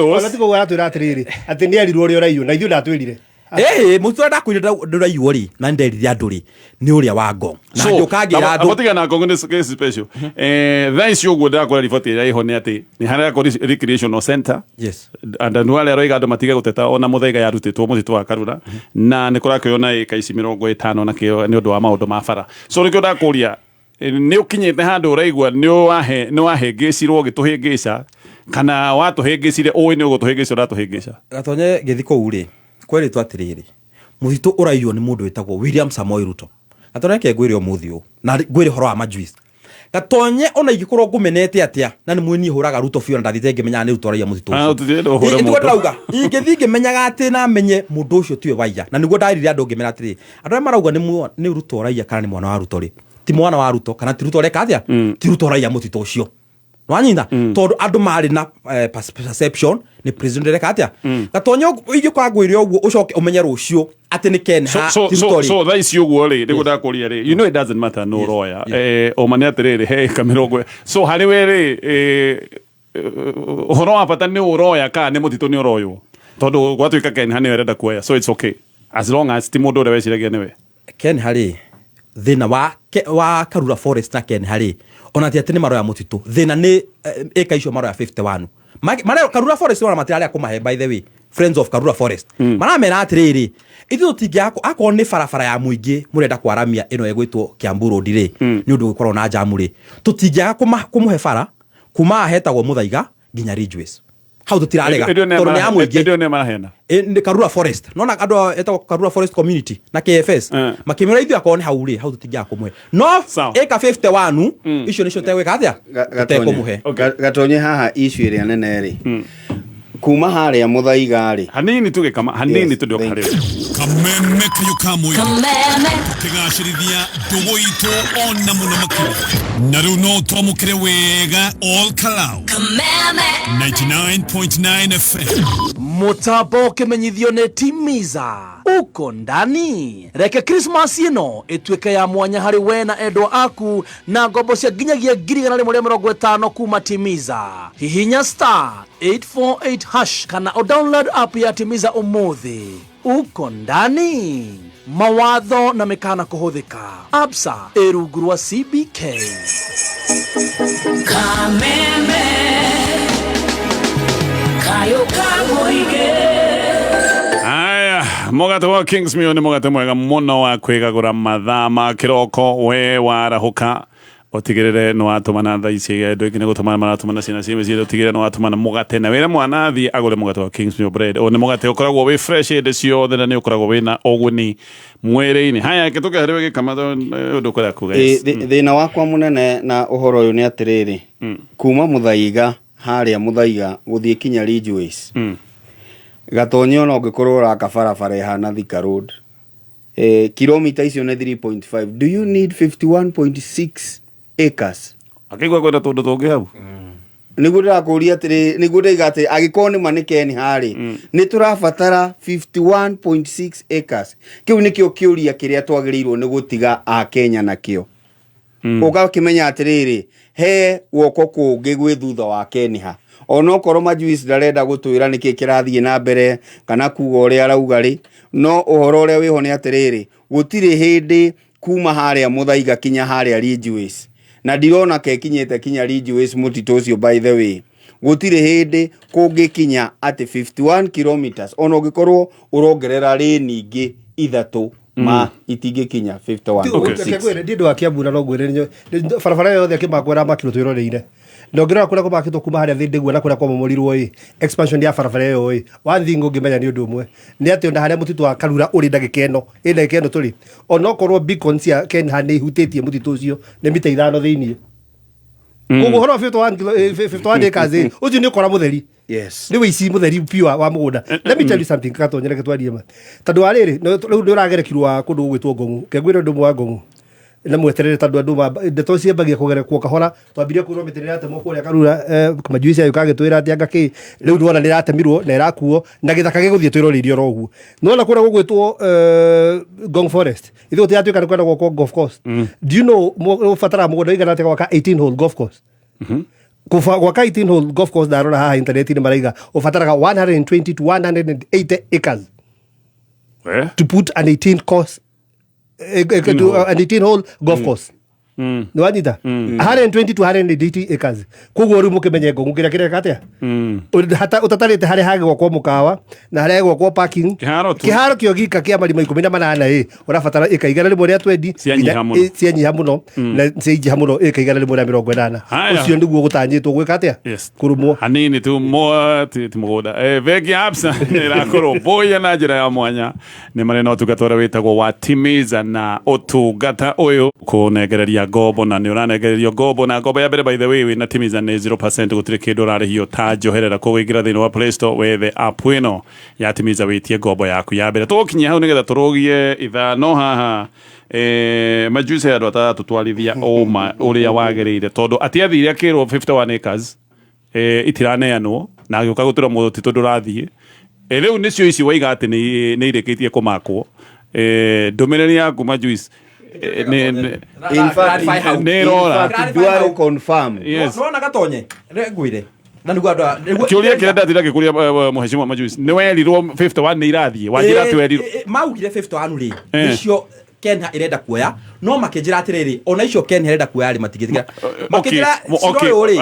ona tiko aratwira atiriri ati ni erirwo uri uraiyo na ithu ndatwirire mutu ndakwira nduraiywo ri na nderithia andu ri ni uria wa Ngong na njukagira andu abotiga na Ngong ni special thanks you goda kwa report ira iho ni ati ni hara ko recreational center yes and nduale roiga andu matiga guteta ona muthaiga yarutitwo mutito wa Karura na ni kurakiyona eka ici 50 na kio ni undu wa maundu ma bara so ni kio ndakuria nä å kinyä te handå å raigua nä wahä ngä cirwo gä tå hä ngä ca kana watå hä ngä cire å ä nä å gå tå hä ngä ca å ratå hä ngä ca Gatonye ngä thiä kå u rä kwä two atä rä rä må thitå å raiywo nä må ndå wä tagwo William Samoei Ruto. Gatonye ke ngwä re å må thä å na ngwä re horo wa majuice. Gatonye ona ingä korwo ngå menete atä a na nä mwä niä hå raga Ruto biå na ndathite ngä menyaga nä Ruto raia må thitå rauga ingä thiä ngä menyaga atä na menye må ndå å cio tiwe waiya na nä guo ndarire andå ngä mena atä rä andå arä marauga nä Ruto raia kana nä mwana wa Ruto rä ti mwana wa Ruto kana ti Ruto reka atä a ti Ruto raia må thitå å cio nwanyinda tondå andå marä na perception nä president reka atä a Gatonye ingä kwa ngwä re å guo å coke å menye rå cio atä nä Ken ha so tha ici å guo rä nä gå ndakå ria rä you know it doesn't matter no roya o mane atä rä rä he kamera ngwe so harä we rä å horo wa bata nä å roya kana nä må titå nä å roywo tondå gwatuä ka Ken ha nä werenda kuoya so it's okay as long as ti må ndå å rä a weciragia nä we Ken harä thä na wa Karura Forest na Ken harä ona ti atä nä maroya må titå thä na nä eka icio maroya 51 marä Karura Forest ona matä arä a kå mahe by the way Friends of Karura Forest maramera atä rä rä ithu tå tingä akorwo nä barabara ya må ingä må renda kwaramia ä no ä gwä two Kiambu Road rä nä å ndå gå korwo na jamu rä tå tingä kå må he bara kuma hetagwo må thaiga nginya Ridgeways hau tå tirarega tondå nä ya må ingä Karura Forest nona andå etagwo Karura Forest Community na KFS makä mä ra ithuä akorwo nä hau rä hau tå tingä kå må he no ĩka 51 icio nä cio tegwä ka atä a tekå må he Gatonye haha issue ĩrĩa nene rĩ kuma harĩa mũthaiga rĩ hanini tå gä kama hanini tå ndä å karä kameme kayo kamwe tigacirithia ndũgũ itũ ona mũno makĩria na rĩu no twamũkĩre wega all kalau 99.9 FM Mutambo kimenyithio nĩ Timiza uko ndani reke Christmas ino ituĩke ya mwanya harĩ we na endwa aku na ngombo cia nginyagia 150 kuma Timiza hihinya star 848 hash kana o download app ya Timiza ũmũthĩ uko ndani mawatho na mekana kuhuthika Absa rungu rwa CBK Kameme kayo kamuige aya mogate wa Kingsmill nĩ mogate mwega mũno wa kwĩgagũra mathaa ma kĩroko we warahuka otigirire no atumana tha ici ndo ikine gutumana maratumana cina cime cio otigirire no atumana mugate na wira mwana thi agure mugate wa Kingsmill bread o ni mugate ukoragwo wi fresh inde cio thena ni ukoragwo wina oguni mwere-ini haya kituke hariwe gikama undu kora ku guys thina wakwa munene na uhoro uyu ni atiriri kuma muthaiga haria muthaiga guthie kinya Ridgeways Gatonye no ngikorwo raka barabara ihana Thika Road kilomita icio ni 3.5 do you need 51.6 acres akigwa kwenda tondu tungi hau niguo ndirakuria atiri niguo ndaiga ati agikorwo ni manike hari ni turabatara 51.6 acres kiu nikio kiuria kiria twagirirwo ni gutiga a Kenya nakio ugakimenya atiriri he woko kungi gwi thutha wa Kenya ono korwo majuice ndarenda gutwira niki kirathie na mbere kana kuga uria arauga ri no uhoro uria wiho ni atiriri gutire hindi kuma haria muthaiga kinya haria Ridgeways na ndirona kekinyete kinya Ridgeways mutito ucio by the way gutire hindi kungikinya ati 51 kilometers ono gikorwo urongerera ri ningi ithatu ma itingi kinya 51 ndindo akiambura no gwire barabara yothe akimakwera makiro twiroreire ndongerera kura kumakitwo kuma haria thindi guona kura kwa momorirwo expansion ya barabara yo one thing ngimenya ni undu umwe ni ati onda haria mutitu wa Karura uri ndagika ino turi ono korwo beacons ya Kenya ni hutitie mutitu ucio ni mita 5 thiini koguo horo 51 acres ucio ni ukora mutheri yes ni wici mutheri piwa wa mugunda let me tell you something Gatonye ketwarie ma tondu wariri riu nduragerekirwa kundu gwitwo Ngongu kegwire ndu mwa Ngongu na mweterere tondu andu ndeto ciambagia kugerekwo kahora twambirie kuirwo miterere atemwo kuria Karura majuice ayo kagitwira ati anga ki riu ndwona ni ratemirwo na irakuo na githaka giguthie twiroririo ro uguo nona kuria gugwitwo Ngong Forest ithu tiatuika ni kwenda gwako golf course do you know ufatara mugunda igana ati gwaka 18 hole golf course gwaka 18 hole golf course darona haha internet ni maraiga ufataraga 120 to 180 acres to put an 18 course an 18 hole golf course Nĩ wanyita 120 to 180 acres koguo rĩu mũkĩmenye ngũngũ kĩrĩa kĩreka atĩa hata ũtatarĩte harĩa hagĩgwakwo mũkawa na harĩa hagĩgwakwo parking kĩharo kĩo gika kĩa marima 18 ũrabatara ĩka igana rĩmwe rĩa 20 cianyiha mũno na cianyiha mũno ĩka igana rĩmwe rĩa 80 ũcio nĩguo gũtanyĩtwo gwĩka atĩa kũrũmwo hanini tu ti mũgũnda vengi absa ĩrakorwo boya na njĩra ya mwanya nĩ marĩ na ũtungata ũrĩa wĩtagwo wa Timiza na ũtungata ũyũ kũnengereria ngombo na nĩ ũranengererio ngombo na ngombo ya mbere by the way wĩna Timiza nĩ 0% gũtirĩ kĩndũ ũrarĩhio ta njoherera kũingĩra thĩinĩ wa Play Store wethe app ĩno ya Timiza wĩtie ngombo yaku ya mbere tũkinyia hau nĩgetha tũrũgie ithano haha majuice andũ atatũtwarithia ũma ũrĩa wagĩrĩire tondũ atiathire akĩrwo 51 acres itiraneanwo na agĩũka gũtura mũtitũ ndũrathiĩ rĩu nĩcio ici waiga atĩ nĩ irĩkĩtie kũmakwo ndũmĩrĩri yaku majuice in fact dual confirm no gatonye ngwire na nĩguo andũ kĩũria kĩrĩa ndatira gĩkũria mũheshimiwa majuice nĩ werirwo 51 nĩ irathiĩ wanjĩra atĩ werirwo maugire 51 rĩ icio Kenha irenda kuoya no makĩnjĩra atĩrĩrĩ ona icio Kenha irenda kuoya rĩ matingĩtiga makĩnjĩra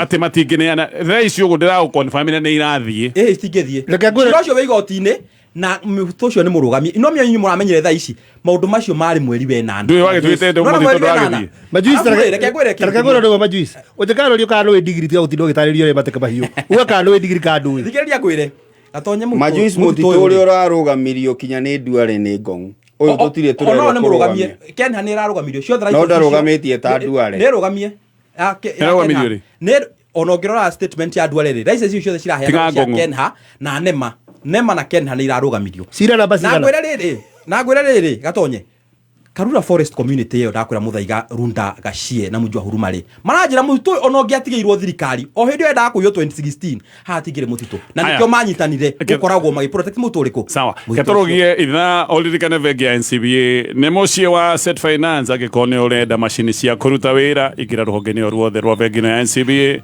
atĩ matingĩneana thaa icio ũguo ndĩraũconfirm nĩ irathiĩ itingĩthiĩ cira ũcio wĩ igoti-inĩ na mũtũ ũcio nĩ mũrũgamie no mĩonyi mũramenyere thaa ici maũndũ macio marĩ mweri wenana ndũĩ wagĩtwĩte ndũ mũthitũ ndũragĩthiĩ majuice reke ngwĩre ndũgwo majuice ũnjĩkarĩrio kana nĩ degree tiga gũtinda ũgĩtarĩrio ũrĩa mateke mahiũ uga kana nĩ degree kana ndũĩ thikĩrĩria ngwĩre gatonye majuice mũtitũ ũrĩa ũrarũgamirio kinya nĩ Duale nĩ Ngong ũyũ tũtirĩ tũrerwo nĩ mũrũgamie Kenha nĩ ĩrarũgamirio cio thrai no ndarũgamĩtie ta Duale nĩ ĩrũgamie nĩ ona ũngĩrora statement ya Duale rĩ license icio ciothe ciraheana cia Kenha na Nema na Kenha nĩ irarũgamirio cira namba cigana na ngwĩra rĩrĩ gatonye Karura Forest Community ĩyo ndakwĩra Muthaiga Runda Gachie na Munjwa Hurumari maranjĩra mũtitũ ona ũngĩatigĩirwo thirikari o hĩndĩ ĩyo ndakũiywo 2016 hatigire mũtitũ na nĩkĩo manyitanire gũkoragwo magĩprotect mũtũ ũrĩkũ sawa ketũrũgie itha ũririkane vengi ya NCBA nĩ mũciĩ wa Set Finance angĩkorwo nĩ ũrenda macini cia kũruta wĩra ingĩra rũhonge-inĩ ruothe rwa vengi ya NCBA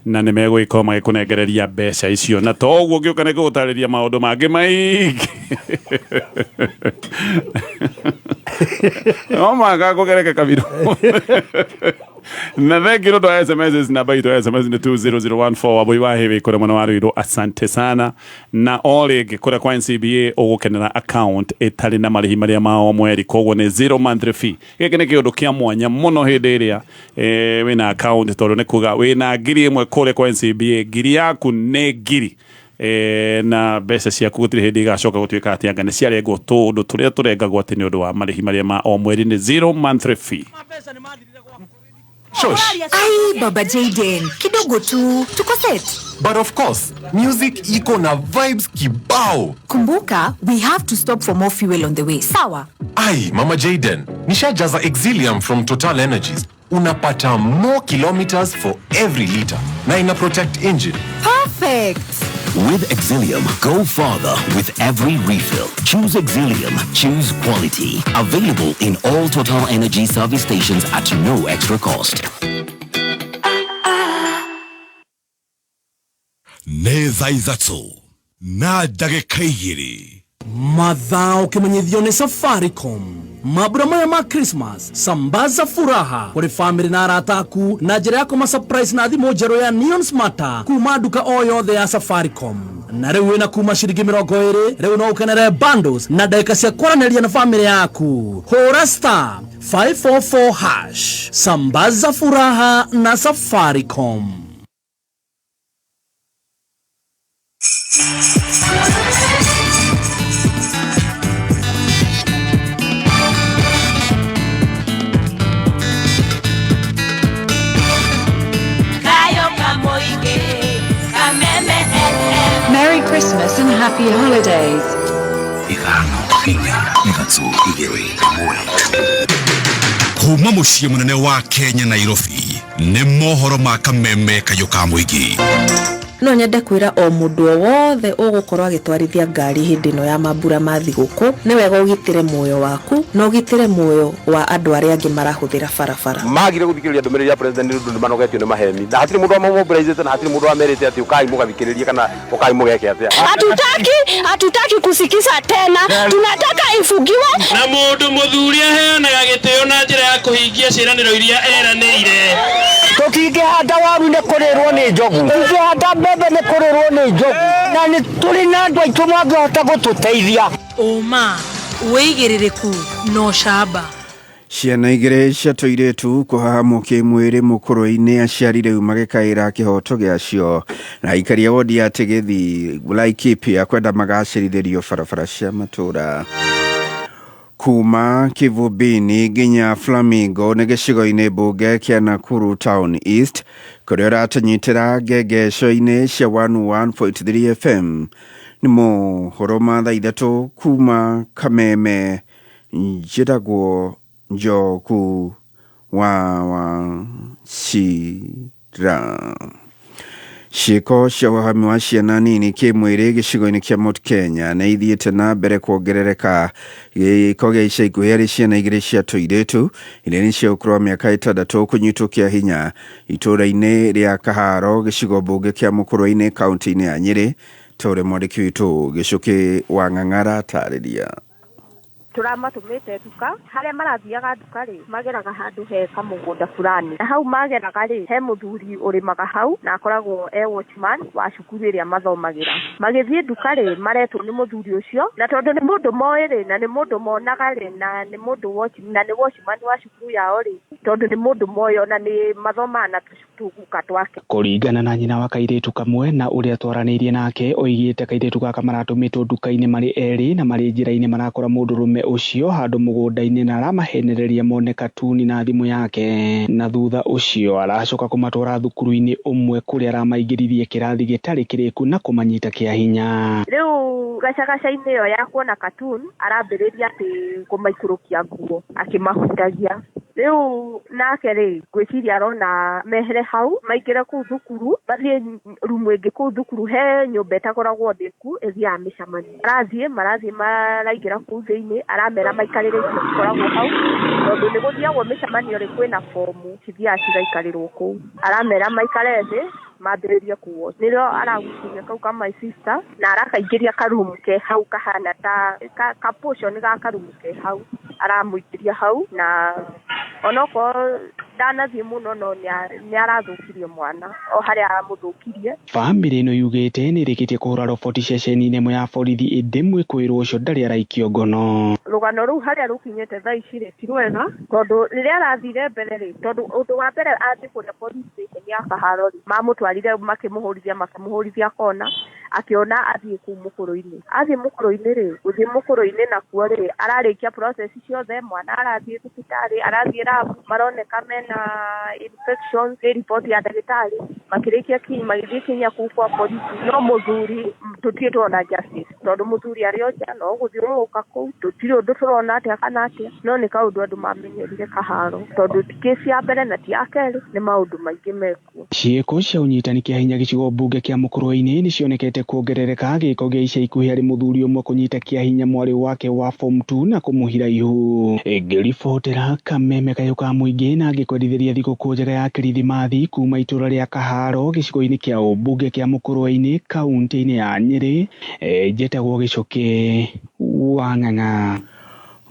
na nĩ megũgĩkorwo magĩkũnengereria mbeca icio na to ũguo ngĩũka nĩ gũgũtarĩria maũndũ mangĩ maingĩ no maga kũgereka kabiro na thank you to SMS namba itu SMS ni 20014 waboi wa hewe kore mwana wa Ruiru asante sana na ole ngĩkora kwa NCBA ũgũkenera account ĩtarĩ na marĩhi marĩa mao mweri koguo nĩ 0 monthly fee gĩkĩ nĩ kĩũndũ kĩa mwanya mũno hĩndĩ ĩrĩa wĩna account tondũ nĩ kuga wĩna ngiri ĩmwe kũrĩa kwa NCBA ngiri yaku nĩ ngiri na mbeca ciaku gũtirĩ hĩndĩ igacoka gũtuĩka atĩ anga nĩ ciarengwo tũndũ tũrĩa tũrengagwo atĩ nĩ ũndũ wa marĩhi marĩa ma o mweri nĩ 0 monthly fee. Shush. Ai, Baba Jayden, kidogo tu, tuko set. But of course, music iko na vibes kibao. Kumbuka, we have to stop for more fuel on the way. Sawa. Ai, Mama Jayden, nishajaza Exilium from Total Energies. Unapata more kilometers for every liter. Na ina protect engine. Perfect. With Exilium, go farther with every refill. Choose Exilium, choose quality. Available in all Total Energy service stations at no extra cost. Neza izatso na ndagĩka igĩrĩ Madhao kimenyithio ni Safaricom. Mabura maya ma Christmas sambaza furaha kuri family na arata aku na njĩra ya kuma surprise na thimũ njerũ ya Neon Smarta kuma nduka o yothe ya Safaricom. Na rĩu wĩna kuma ciringi 20 rĩu no ũkenere bundles na ndagĩka cia kwaranĩria na family yaku. Hũra star 544 hash. Sambaza furaha na Safaricom. Merry Christmas and happy holidays. kuma mũciĩ mũnene wa Kenya Nairobi nĩ mohoro ma kameme kayo ka mũingĩ no nyende kwira o mundu wothe ugukorwa agitwarithia ngari hindi no ya mambura ma thiguku ni wega ugitire muoyo waku no ugitire muoyo wa andu aria angi marahuthira barabara magire guthikiriria ndumiriri ya president ndu manogetio ni maheni na hatiri mundu amobilizate na hatiri mundu amerite ati ukai mugathikiriria kana ukai mugeke atia hatutaki kusikiza tena tunataka ifugiwe na mundu muthuri aheanaga gitio na njira ya kuhingia ciraniro iria eranĩire tukingihanda waru ni kurirwo ni njogu tukingihanda mbembe ni kurirwo ni njogu na ni turi na andu aitu mangihota gututeithia Oma uigiririku no shaba ciana igire cia tuiretu kuhahamwo kimwiri mukuru-ini aciari riu magikaira kihoto giacio na ikaria wodi ya Tegethi Laikipia kwenda magacirithirio barabara cia matura kuma Kivubini nginya Flamingo ni gicigo-ini mbunge kia Nakuru Town East kuria ratanyitira ngengeco-ini cia 101.3 FM ni mohoro ma thaa ithatu kuma Kameme njiragwo Njoku wa Shira ciiko cia wahami wa ciana nini kimwiri gicigo-ini kia Mount Kenya na ithiite na mbere kuongerereka giiko gia ica ikuhi hari ciana igiri cia tuiretu iria ni cia ukuru wa miaka 6 kunyitwo kia hinya itura-ini ria Kaharo gicigo mbunge kia Mukuru-ini kaunti-ini ya Nyeri tore mwandiki witu Gicuki wa Ng'ang'ara tariria turamatumite duka haria marathiaga duka ri mageraga handu he kamugunda fulani na hau mageraga ri he muthuri urimaga hau na akoragwo watchman wa cukuru iria mathomagira magithie duka ri maretwo ni muthuri ucio na tondu ni mundu moiri na ni mundu monaga ri na ni mundu watchman wa cukuru yao ri tondu ni mundu moyo na ni mathoma na tuguka twake kuringana na nyina wa kairetu kamwe na uria twaranirie nake oigite kairetu gaka maratumitwo duka-ini mari eri na mari njira-ini marakora mundu rume ucio handu mugunda-ini na aramahenereria mone katuni na thimu yake na thutha ucio aracoka kumatwara thukuru-ini umwe kuria aramaingiririe kirathi gitari kiriku na kumanyita kia hinya riu gacagaca-ini yo ya kuona katuni arambiriria ati kumaikurukia nguo akimahutagia riu nake ri gwiciria arona mehere hau maingire ku thukuru bathie rumu ingi ku thukuru he nyumba itakoragwo ndiku ithia micamani marathie maraingira ku thiini aramera maikarire ikoragwo hau tondu ni guthiagwo micamanio ri kwina fomu cithia cigaikarĩrwo kuu aramera maikare thi mambiririe kuwo nirio araguciria kau ka my sister na arakaingĩria karumu ke hau kahana ta ka portion ga karumu ke hau aramuikiria hau na onoko ndanathie muno no ni arathukirie mwana o haria aramuthukirie family ino yugite ni rikitie kuhura roboti ceceni-ini imwe ya borithi indimwe kwirwo ucio ndari araikio ngono rugano ruu haria rukinyete thaa ici ri ti rwega tondu riria arathire mbere ri tondu undu wa mbere athi kuria police station ya Kaharo ri mamutwarire makimuhurithia kona akiona athie ku mukuru-ini ri uthie mukuru-ini na kuo ri ararikia process ciothe mwana arathie thibitari arathie lab maroneka mena infections report ya ndagitari makirikia magithie kinya ku kwa polisi no muthuri tutie tuona justice tondu muthuri arioja no guthiuruka ku tutire undu turona atia kana atia no ni kaundu andu mamenyerire Kaharo tondu kesi ya mbere na ti ya keri ni maundu maingi meku ciiko cia unyitani kia hinya gicigo mbunge kia Mukuru-ini ni cionekete kuongerereka giko gia ica ikuhi hari muthuri umwe kunyita kia hinya mwari wake wa form 2 na kumuhira ihu ngiribotera Kameme kayuka muingi na ngikwerithiria thiguku njega ya kirithimathi kuma itura ria Kaharo gicigo-ini kia mbunge kia Mukuru-ini kaunti-ini ya Nyeri njetagwo Gicuki wa Ng'ang'a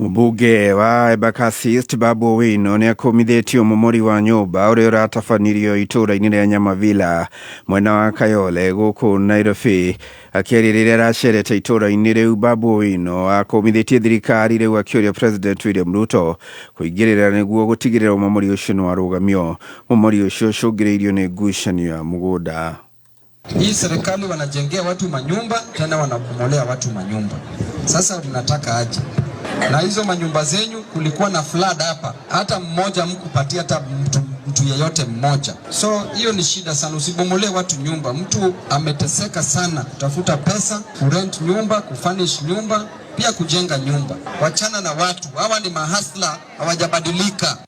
Mbunge wa Embakasi East Babu Owino ni akumithitio mumori wa nyumba uria uratafanirio itura-ini ria Nyamavila mwena wa Kayole guku Nairobi akiririria aracerete itura-ini riu. Babu Owino akumithitie thirikari riu akiuria President William Ruto kuingirira niguo gutigirira mumori ucio ni warugamio. Mumori ucio ucungiriirio ni ngucanio ya mugunda. Hii serikali wanajengea watu manyumba tena wanakumolea watu manyumba. Sasa mnataka aje? Na hizo manyumba zenyu kulikuwa na flood hapa. Hata mmoja mkupatia hata mtu yeyote mmoja. So hiyo ni shida sana, usibomolee watu nyumba. Mtu ameteseka sana kutafuta pesa, kurent nyumba, kufurnish nyumba, pia kujenga nyumba. Wachana na watu. Hawa ni mahasla, hawajabadilika.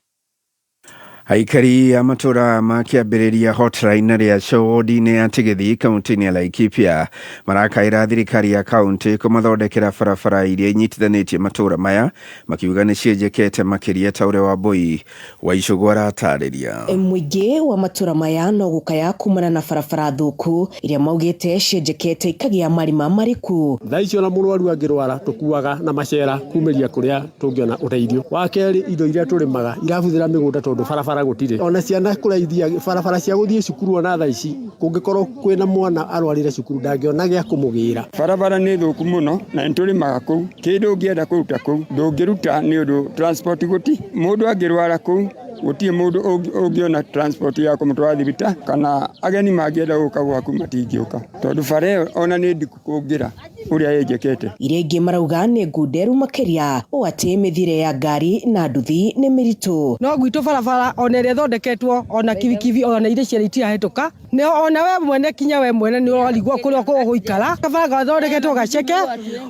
Aikari a matura ma kĩambĩrĩria hotline rĩa Shawodi-inĩ ya Tigithi kaunti-inĩ ya Laikipia marakaĩra thirikari ya kaunti kũmathondekera barabara iria inyitithanĩtie matura maya makiuga nĩ cienjekete makĩria ta ũrĩa Wambui wa Icũgũ aratarĩria. Mũingĩ wa matura maya no gũkaya kumana na barabara thũku iria maugĩte cienjekete ikagĩa marima mariku. Thaa icio na mũrwaru angĩrwara tũkuaga na macera kumĩria kũrĩa tũngĩona ũteithio. Wa kerĩ indo iria tũrĩmaga irabũthĩra mĩgũnda tondũ barabara gũtirĩ. Ona ciana kũraithia barabara cia gũthiĩ cukuru ona thaa ici kũngĩkorwo kwĩna mwana arwarire cukuru ndangĩona gĩa kũmũgĩra. Barabara nĩ thũku mũno na nĩtũrĩmaga kũu. Kĩndũ ũngĩenda kũruta kũu ndũngĩruta nĩ ũndũ transport gũti. Mũndũ angĩrwara kũu gũtirĩ mũndũ ũngĩona transport ya kũmũtwara thibita kana ageni mangĩenda gũka gwaku matingĩũka tondũ bara ĩyo ona nĩ ndiku kũngĩra ũrĩa yenjekete. Iria ingĩ marauga nĩ ngunderu makĩria ũũ atĩ mĩthire ya ngari na nduthi nĩ mĩritũ. No gwitũ barabara ona ĩrĩa ĩthondeketwo ona kibikibi ona iria ciarĩ itirahĩtũka ona we mwene kinya we mwene nĩ ũrarigwo kũrĩa gũikara. Kabara gathondeketwo gaceke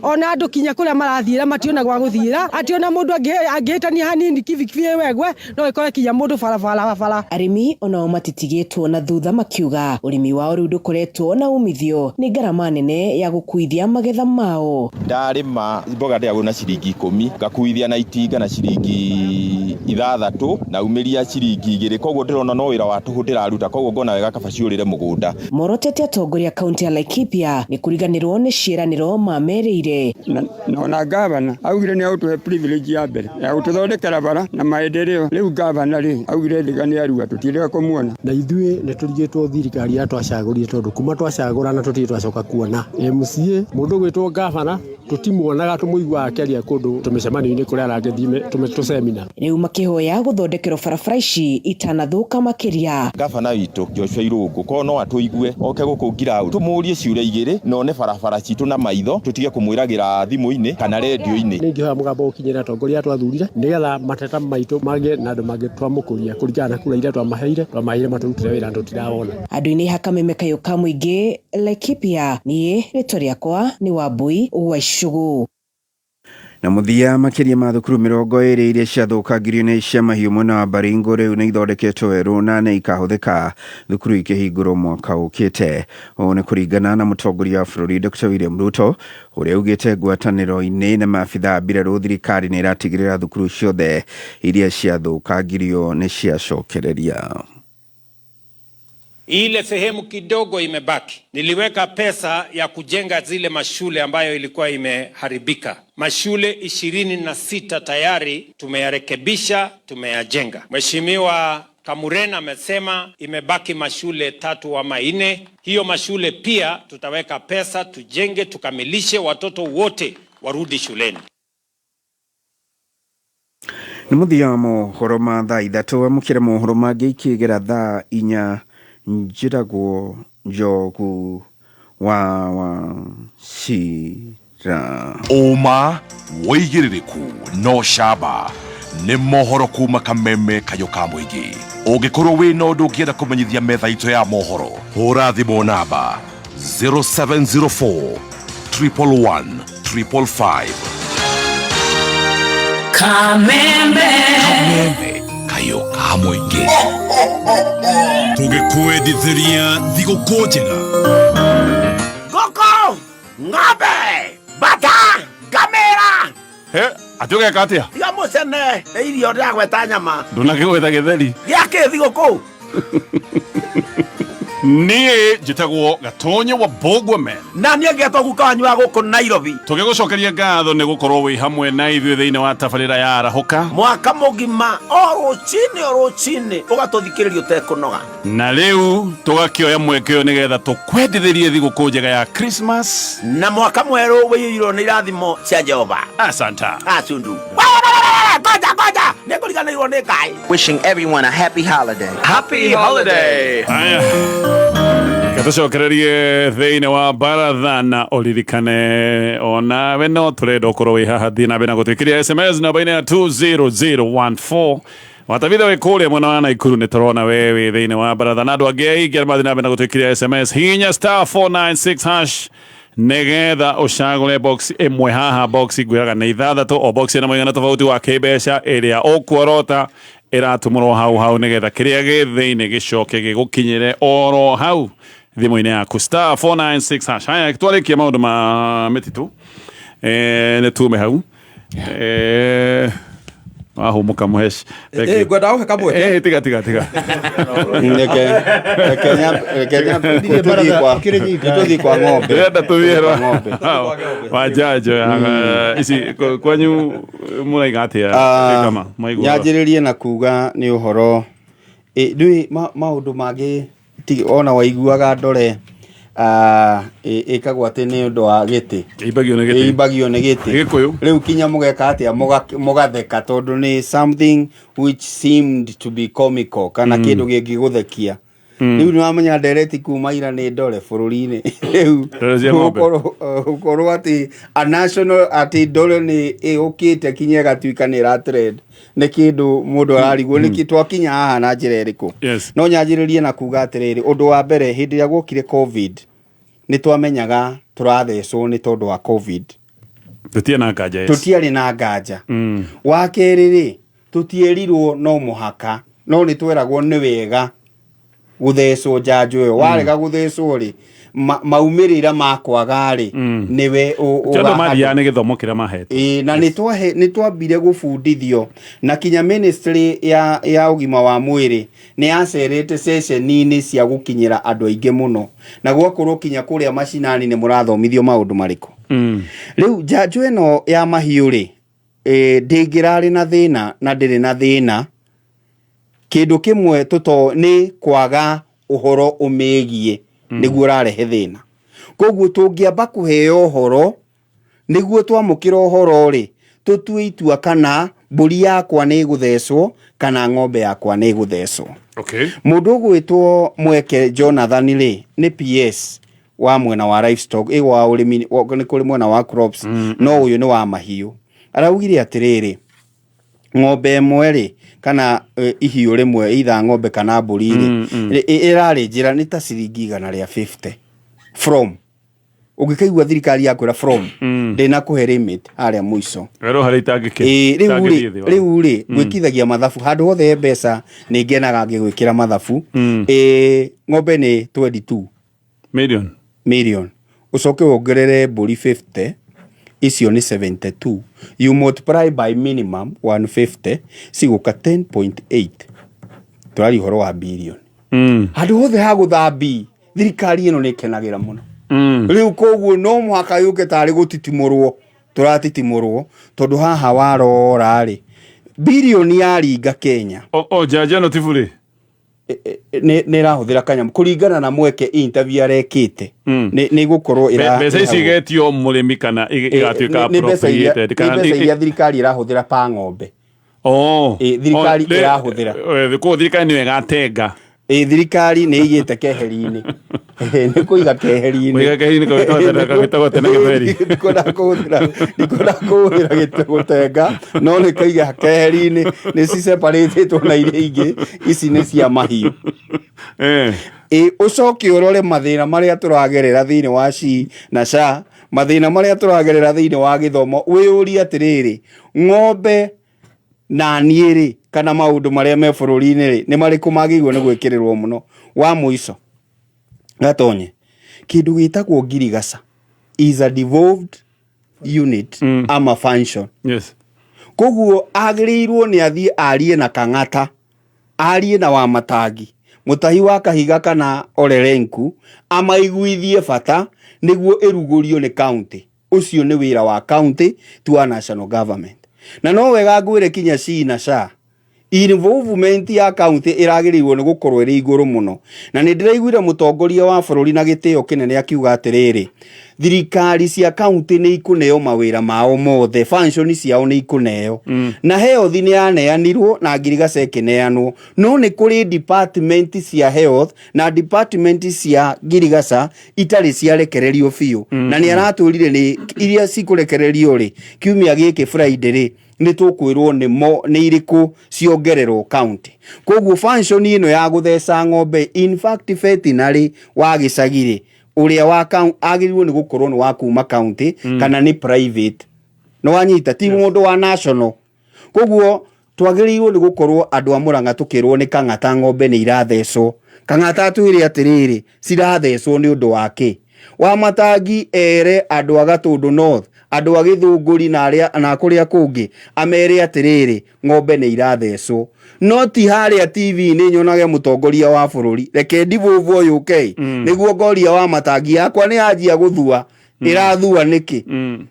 ona andũ kinya kũrĩa marathiĩra mationa gwa gũthiĩra atĩ ona mũndũ angĩhĩtania hanini kibikibi wegwe no ĩkore kinya mũndũ barabara. Arĩmi onao matitigĩtwo na thutha makiuga ũrĩmi wao rĩu ndũkoretwo na umithio nĩ ngarama nene ya gũkuithia magetha mao. Ndarĩma mboga ndĩagwo na ciringi 10 ngakuithia na itinga na ciringi 6 na umĩria ciringi 2 koguo ndĩrona no wĩra wa tũhũ ndĩraruta koguo ngona wega kaba ciũrĩre mũgũnda. Morotete atongoria kaunti ya Laikipia nĩ kuriganĩrwo nĩ ciĩranĩro mamerĩire. Na gavana augire nĩ agũtũhe privilege ya mbere ya gũtũthondekera bara na maendeleo. Rĩu gavana augire ndiga nĩ arua tũtirĩga kũmuona. Na ithuĩ nĩ tũrigĩtwo thirikari ya twacagũrire tondũ kuma twacagũra na tũtirĩ twacoka kuona. MCA mũndũ gwĩtwo gavana tũtimuonaga tũmũiguaga akĩaria kũndũ tũmĩcemanio-inĩ kũrĩa arangĩthiĩ tũsemina. Rĩu makĩhoya gũthondekerwo barabara ici itanathũka makĩria. Gavana witũ Joshua Irũngũ korwo no atũigue oke gũkũ Ngiraũ tũmũrie ciũria igĩrĩ none barabara citũ na maitho tũtige kũmwĩragĩra thimũ-inĩ kana redio-inĩ. Nĩ ingĩhoya mũgambo ũkinyĩra atongoria twathurire nĩgetha mateta maitũ magĩe na andũ mangĩtwamũkũria kũringana na kura iria twamaheire matũrutĩre wĩra tũtirawona. Andũ-inĩ hakame kayũka mũingĩ Laikipia niĩ rĩtwa rĩakwa nĩ Wambui wa Icũgũ. Na mũthia makĩria ma thukuru 20 iria ciathũkangirio nĩ cia mahiũ mwena wa Baringo rĩu nĩ ithondeketwo werũ na nĩ ikahũthĩka thukuru ikĩhingũrwo mwaka ũkĩte. Ũũ nĩ kũringana na mũtongoria wa bũrũri Dr. William Ruto ũrĩa augĩte ngwatanĩro-inĩ na maabitha mbirarũ thirikari nĩ ĩratigĩrĩra thukuru ciothe iria ciathũkangirio nĩ ciacokereria. Ile sehemu kidogo imebaki. Niliweka pesa ya kujenga zile mashule ambayo ilikuwa imeharibika. Mashule 26 tayari tumeyarekebisha, tumeyajenga. Mheshimiwa Kamurena amesema imebaki mashule 3 ama 4. Hiyo mashule pia tutaweka pesa tujenge, tukamilishe, watoto wote warudi shuleni. Nĩ mũthia wa mohoro ma thaa 3 amũkĩra mohoro mangĩ ikĩgera thaa 4 njĩragwo Njogu wa Cira. Ũma wĩigĩrĩrĩku no camba nĩ mohoro kuma Kameme kayũka mũingĩ. Ũngĩkorwo wĩna ũndũ ũngĩenda kũmenyithia metha itũ ya mohoro hũra thimũ namba 0704 111 555. Kameme kayũka mũingĩ. Tũgĩkwendithĩria thigũkũ njega. Ngoko, ng'ombe, bata, ngamĩra. Atĩ ũgeka atĩa? Tiga mũcene, nĩ irio ndĩragweta nyama. Ndũnakĩgwetha gĩtheri. Gĩakĩ thigũkũ. Niĩ njĩtagwo Gatonye wa Bogwomen. Na niĩ ngetwo guka wanyu wa gũkũ Nairobi. Tũgĩgũcokeria ngatho nĩ gũkorwo wĩ hamwe na ithuĩ thĩinĩ wa tabarĩra ya Arahũka. Mwaka mũgima o rũcinĩ ũgatũthikĩrĩria ũtekũnoga. Na rĩu tũgakĩoya mweke ũyũ nĩgetha tũkwendithĩrie thigũkũ njega ya Christmas. Na mwaka mwerũ wĩiyũirwo nĩ irathimo cia Jehova. Asanta. Asundu. Goja, nĩngũriganĩirwo nĩ Ngai. Wishing everyone a happy holiday. Happy holiday. Gatucokererie thĩinĩ wa baratha na ũririkane onawe no tũrenda ũkorwo wĩ haha thiĩ na mbere na gũtwĩkĩria SMS namba-inĩ ya 20014. Watavitha wĩ kũrĩa mwena wa Naikuru nĩ tũrona we wĩ thĩinĩ wa baratha na andũ angĩ aingĩ arĩa mathiĩ na mbere na gũtwĩkĩria SMS hihinya *496# nĩgetha ũcagũre box ĩmwe haha. Box ngwĩraga nĩ 6 o box ĩna mũigana tofauti wa kĩmbeca ĩrĩa ũkuorota iratumurwo hau nigetha kiria githiini gicoke gigukinyire oro hau thimu-ini yaku star 496 # haya twarikia maundu ma mititu ni tume hau ahumuka muhesh gwenda uhe kamwe tiga tuthi kwa ng'ombe ndenda tuthierwa wajanjo ici kwanyu muraiga atia kama nyanjiririe na kuga ni uhoro ndui maundu mangi ona waiguaga ndore ikagwa ati ni undu wa giti ibagio ni giti riu kinya mugeka atia mugatheka tondu ni something which seemed to be comical kana kindu gingiguthekia riu ni wamenya ndereti kuma ira ni ndore bururi-ini riu ukorwo ati a national ati ndore ni ukite kinya gatuika ni ra trend ni kindu mundu ararigwo ni kitwakinya haha na njira iriku no nyanjiririe na kuga atiriri undu wa mbere hindi ya gukire covid ni twamenyaga turathecwo ni tondu wa covid tutiari na nganja wa keriri tutierirwo no muhaka no ni tweragwo ni wega guthecwo njanjo yo warega guthecwo ri maumirira makwaga ri niwe ndo maria ni githomo kiria mahete na ni twambire gubundithio na kinya ministry ya ugima wa mwiri ni acerete session-ini cia gukinyira andu aingi muno na gwakorwo kinya kuria mashinani ni murathomithio maundu mariku riu njanjo eno ya mahiu ri ndingirari na thina na ndiri na thina kindu kimwe tuto ni kwaga uhoro umegie niguo rarehe thina koguo tungiamba kuheo uhoro niguo twamukira uhoro ri tutue itua kana mburi yakwa ni guthecwo kana ng'ombe yakwa ni guthecwo mundu gwitwo Mweke Jonathan ri ni PS wa mwena wa livestock wa urimi ni kuri mwena wa crops no uyu ni wa mahiu araugire atiriri ng'ombe imwe ri kana ihiu rimwe itha ng'ombe kana mburi ri irari njira ni ta ciringi 150 from ugikaigua thirikari yakwira from ndina kuhe limit aria muico ero hari tangike riu ri gwikithagia mathabu handu hothe mbeca ni ngenaga ngigwikira mathabu ng'ombe ni 22 million ucoke wongerere mburi 50 icio ni 72 you multiply by minimum 150 ciguka 10.8 turari horo wa billion handu hothe ha guthambi thirikari ino ni kenagira muno riu koguo no muhaka yuke tari gutitimurwo turatitimurwo tondu haha warora ri billion ya ringa Kenya jaja no tifuri ni rahuthira kanyam kuringana na Mweke interview arekite ni gukorwo ira mbeca ici getio murimi kana igatuika appropriated kana ni thirikari irahuthira pa ng'ombe thirikari irahuthira ko thirikari ni igatenga thirikari ni igite keheri-ini ni kuiga keheri-ini gitagwo tena githeri nikona kuhira gitugutenga no ni kuiga keheri-ini ni separated na iria ingi ici ni cia mahiu ucoke urore mathina maria turagerera thiini wa SHI na SHA mathina maria turagerera thiini wa githomo wiyuri atiriri ng'ombe na niiri kana maundu maria me bururi-ini ri ni mariku magirwo ni gwikirirwo muno wa muico gatonye kindu gitagwo ngirigaca is a devolved unit ama function koguo agirirwo ni athie arie na Kang'ata arie na Wamatangi mutahi wa Kahiga kana Olerenku amaiguithie bata niguo irugurio ni county ucio ni wira wa county to national government na no wega ngwire kinya SHI na SHA involvement ya county iragirirwo ni gukorwo iri iguru muno na ni ndiraiguire mutongoria wa bururi na gitio kinene akiuga atiriri thirikari cia county ni ikuneo mawira mao mothe function ciao ni ikuneo na health ni yaneanirwo na ngirigaca ikineanwo no ni kuri department cia health na department cia ngirigaca itari ciarekererio biu na ni araturire ni iria cikurekererio ri kiumia giki Friday ri ni tukwirwo ni iriku ciongererwo county koguo function ino ya gutheca ng'ombe in fact veterinary wa gicagire uria wa agirirwo ni gukorwo ni wa kuma county kana ni private no wanyita ti mundu wa national koguo twagĩrĩirwo nĩ gũkorwo andũ a Mũrang'a tũkĩrwo nĩ Kang'ata ng'ombe nĩ irathecwo. Kang'ata atwĩre atĩrĩrĩ cirathecwo nĩ ũndũ wake. Wamatangi ere andũ a Gatũndũ North, andũ a Gĩthũngũri na kũrĩa kũngĩ amere atĩrĩrĩ ng'ombe nĩ irathecwo. No ti harĩa TV-inĩ nyonage mũtongoria wa bũrũri. Reke ndivũvũ yũke nĩguo ngoria Wamatangi yakwa nĩ yanjia gũthua. Irathua niki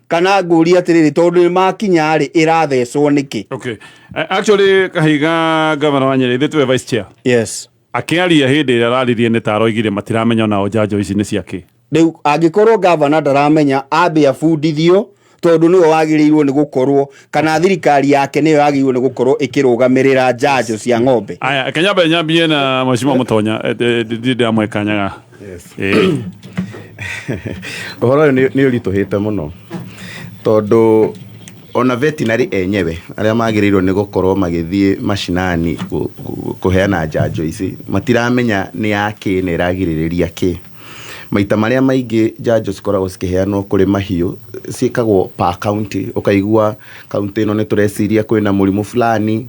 kana ngũria atĩrĩrĩ tondũ nĩ makinya rĩ irathecwo niki. Okay, actually Kahiga governor wa Nyeri thitwe vice chair. Yes. Akiaria hĩndĩ ĩrĩa araririe nĩ ta aroigire matiramenya nao njanjo ici nĩ ciake. Rĩu angĩkorwo governor ndaramenya ambe abundithio tondũ nĩwe wagĩrĩirwo nĩ gũkorwo kana thirikari yake nĩyo yagĩrĩirwo nĩ gũkorwo ĩkĩrũgamĩrĩra njanjo cia ng'ombe. Aya Kenyamba nyambie na Mheshimiwa Mutonya ndĩ amwekanyaga. Yes. Ũhoro nĩ ũritũhĩte mũno tondũ ona veterinary enyewe arĩa magĩrĩirwo nĩ gũkorwo magĩthiĩ mashinani kũheana njanjo ici matiramenya nĩ yake nĩ ĩragirĩrĩria kĩ. Maita marĩa maingĩ njanjo cikoragwo cikĩheanwo kũrĩ mahiũ ciĩkagwo pa county, ũkaigua county ĩno nĩ tũreciria kwĩna mũrimũ fulani,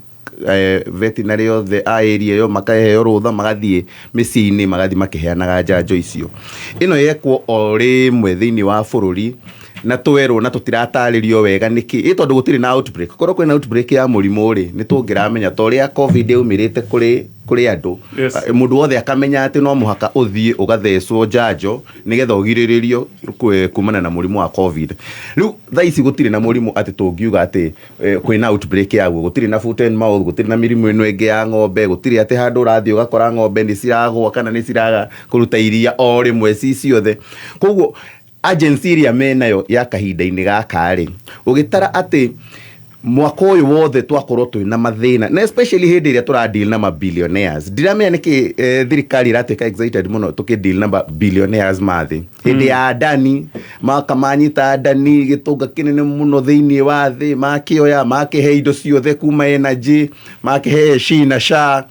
veterinary othe a area yo makaheo rũtha magathiĩ mĩciĩ-inĩ magathiĩ makĩheanaga njanjo icio. Ĩno yekwo o rĩmwe thĩinĩ wa bũrũri na twerwo na tũtiratarĩrio wega nĩkĩ tondũ gũtirĩ na outbreak. Korwo kwĩna outbreak ya mũrimũ rĩ nĩ tũngĩramenya ta ũrĩa COVID yaumĩrĩte kũrĩ andũ. Mũndũ wothe akamenya atĩ no mũhaka ũthiĩ ũgathecwo njanjo nĩgetha ũgirĩrĩrio kumana na mũrimũ wa COVID. Rĩu thaa ici gũtirĩ na mũrimũ atĩ tũngiuga atĩ kwĩna outbreak yaguo, gũtirĩ na foot and mouth, gũtirĩ na mĩrimũ ĩno ĩngĩ ya ng'ombe, gũtirĩ atĩ handũ ũrathiĩ ũgakora ng'ombe nĩ ciragwa kana nĩ ciraga kũruta iria o rĩmwe ciothe. Koguo agency ĩrĩa menayo ya kahinda-inĩ gaka rĩ ũgĩtara atĩ mwaka ũyũ wothe twakorwo twĩna mathĩna na especially hĩndĩ ĩrĩa tũradeal na billionaires. Ndiramenya nĩkĩ thirikari irateka excited mũno tũkĩdeal na billionaires mathĩ. Hĩndĩ ya Adani makamanyita Adani gĩtũnga kĩnene mũno thĩinĩ wa thĩ, makĩoya makĩhe indo ciothe kuma energy, makĩhe China SHA,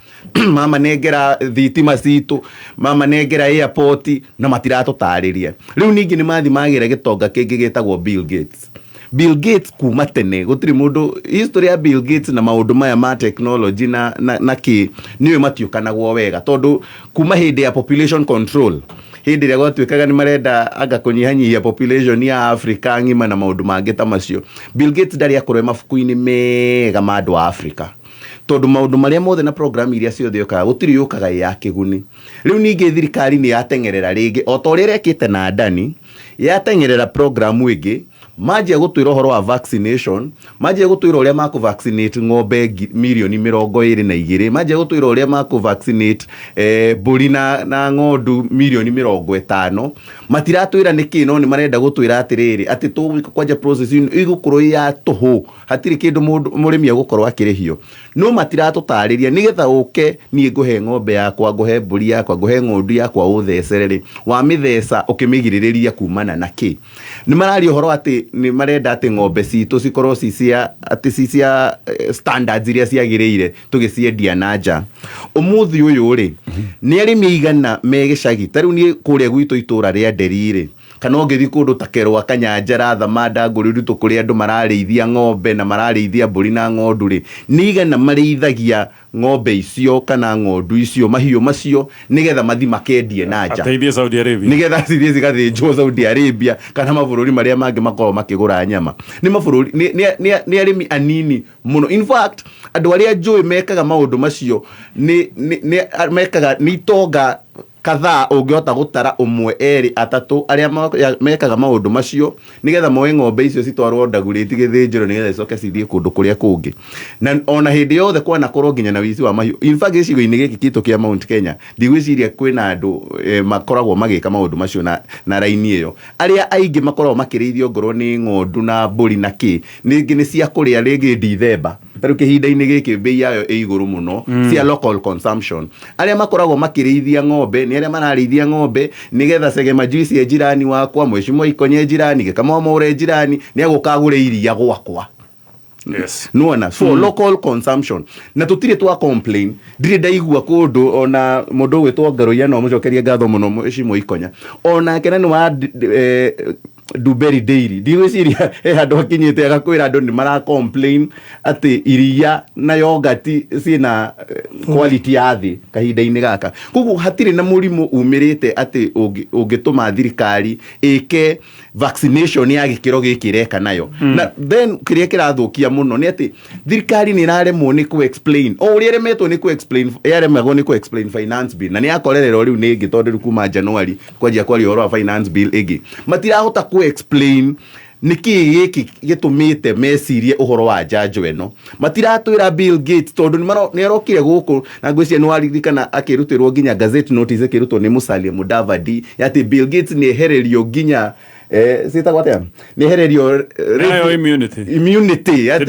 mama nengera thitima citũ, mama nengera airport na matiratũtarĩria. Rĩu ningĩ nĩ mathi magĩra gĩtonga kĩngĩ gĩtagwo Bill Gates. Bill Gates kuma tene gũtirĩ mũndũ history ya Bill Gates na maũndũ maya ma technology na kĩ niwe matiũkanagwo wega tondũ kuma hĩndĩ ya population control, hĩndĩ ĩrĩa gwatuĩkaga nĩ marenda anga kũnyihanyihia population ya Africa ng'ima na maũndũ mangĩ ta macio, Bill Gates ndarĩ akorwo mabuku-inĩ mega ma andũ a Africa tondũ maũndũ marĩa mothe na program iria ciothe yokaga gũtirĩ yokaga ya kĩguni. Rĩu ningĩ thirikari nĩ yatengerera rĩngĩ o ta ũrĩa ĩrekĩte na Adani, yatengerera program ĩngĩ manjia gũtwĩra ũhoro wa vaccination, manjia gũtwĩra ũrĩa makũvaccinate ng'ombe 22,000, manjia gũtwĩra ũrĩa makũvaccinate mbũri na ng'ondu 50,000. Matiratwĩra nĩkĩ no nĩ marenda gũtwĩra atĩrĩrĩ atĩ tũgwĩka kwanja process ĩgũkorwo ya tũhũ, hatirĩ kĩndũ mũrĩmi agũkorwo akĩrĩhio. No matiratũtarĩria nĩgetha ũke niĩ ngũhe ng'ombe yakwa, ngũhe mbũri yakwa, ngũhe ng'ondu yakwa ũthecerere, wamĩtheca ũkĩmĩgirĩrĩria kumana na kĩ. Nĩ mararia ũhoro atĩ nĩ marenda atĩ ng'ombe citũ cikorwo cia standards iria ciagĩrĩire tũgĩciendia na nja. Ũmũthĩ ũyũ rĩ nĩ arĩmi aigana me gĩcagi, ta rĩu niĩ kũrĩa gwitũ itũra rĩa Nderi rĩ kana ũngĩthiĩ kũndũ ta Kerwa, Kanyanjara, Thamanda, Ngũrĩndũ kũrĩa andũ mararĩithia ng'ombe na mararĩithia mbũri na ng'ondu rĩ nĩ igana marĩithagia ng'ombe icio kana ng'ondu icio mahiũ macio nĩgetha mathi makendie na nja, ateithie Saudi Arabia, nĩgetha cithiĩ cigathĩnjwo Saudi Arabia kana mabũrũri marĩa mangĩ makorwo makĩgũra nyama. Nĩ mabũrũri nĩ arĩmi anini mũno. In fact andũ arĩa njũĩ mekaga maũndũ macio mekaga nĩ itonga kadhaa ũngĩhota gũtara ũmwe erĩ atatũ arĩa mekaga maũndũ macio nĩgetha moe ng'ombe icio citwarwo Ndagurĩti gĩthĩnjĩro nĩgetha icoke cithiĩ kũndũ kũrĩa kũngĩ. Na ona hĩndĩ yothe kwanakorwo nginya na wici wa mahiũ. In fact gĩcigo-inĩ gĩkĩ gitũ kĩa Mount Kenya ndigwĩciria kwĩna andũ makoragwo magĩka maũndũ macio na raini ĩyo. Arĩa aingĩ makoragwo makĩrĩithio ngorwo nĩ ng'ondu na mbũri na kĩ ningĩ nĩ cia kũrĩa rĩngĩ Dithemba, tarĩu kĩhinda-inĩ gĩkĩ bei yayo ĩ igũrũ mũno cia local consumption. Arĩa makoragwo makĩrĩithia ng'ombe nĩ arĩa mararĩithia ng'ombe nĩgetha Sege Majuici e jirani wakwa, Mheshimiwa Ikonye jirani, Gĩkamau Mwaũre jirani nĩ agũka agũre iria gwakwa. Yes. Nuona for local consumption na tutire twa complain ndire ndaigua kũndũ ona mũndũ gwĩtwo Ngaruiya no mũcokerie ngatho mũno Mheshimiwa Ikonya ona kena nĩ wa Duberi Dairy ndigwiciria handu akinyite agakwira andu ni mara complain ati iria na yogurt cina quality ya thi kahinda-ini gaka koguo hatire na murimu umirite ati ungituma thirikari ike vaccination ya gikiro gikireka nayo na then kiria kirathukia muno ni ati thirikari ni iraremwo ni ku explain o uri remetwo ni ku explain yaremagwo ni ku explain finance bill na ni akorerero riu ni ngitonderu kuma January kwajia kwari oro finance bill igi matirahota ku explain niki giki gitumite mecirie uhoro wa njanjo eno matiratwira Bill Gates tondu ni arokire guku na ngwiciria ni waririkana akirutirwo ginya gazette notice kirutwo ni Musalia Mudavadi ati Bill Gates ni hererio ginya sita gwate ni hererio immunity ati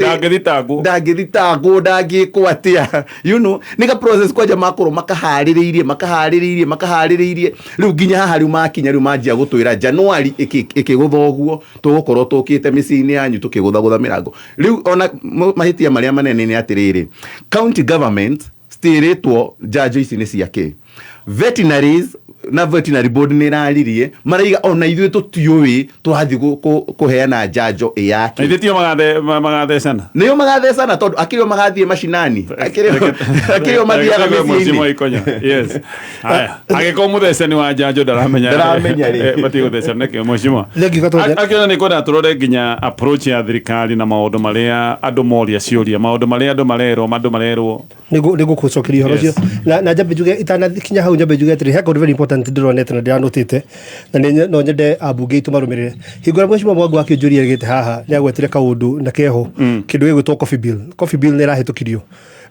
ndagithitago ndagikwatia you know nika process kwaja makoro makahariririe riu ginya haha riu makinya riu manjia gutwira January ikiguthoguo tugukorwo tukite micini yanyu tukiguthagutha mirango riu ona mahitia maria manene ni atiriri county government stiritwo njanjo ici ni ciake veterinaries na veterinary board ni raririe maraiga ona ithuĩ tutiũĩ twathi kuheana njanjo yake ithiĩtio magathecana nĩo magathecana tondu akĩrĩo magathiĩ macinani akĩrĩo mathiaga mĩciĩ-inĩ yes haya agĩkorwo mũthecani wa njanjo ndaramenya batie gũthecana nĩkĩo mheshimiwa akĩona nĩ kwenda tũrore nginya approach ya thirikari na maũndũ marĩa andũ moria ciũria maũndũ marĩa andũ marerwo nĩngũkũcokeria ũhoro ũcio na njambe njuge itanakinya hau njambe njuge atĩrĩ he kaũndũ very important ndironete na ndiranotete na no nyende abunge itu marumirire hingura mheshimiwa Mwangi akĩnjũria gĩte haha nĩ agwetire kaũndũ na keho kĩndũ gĩgwĩtwo coffee bill nĩ ĩrahĩtũkirio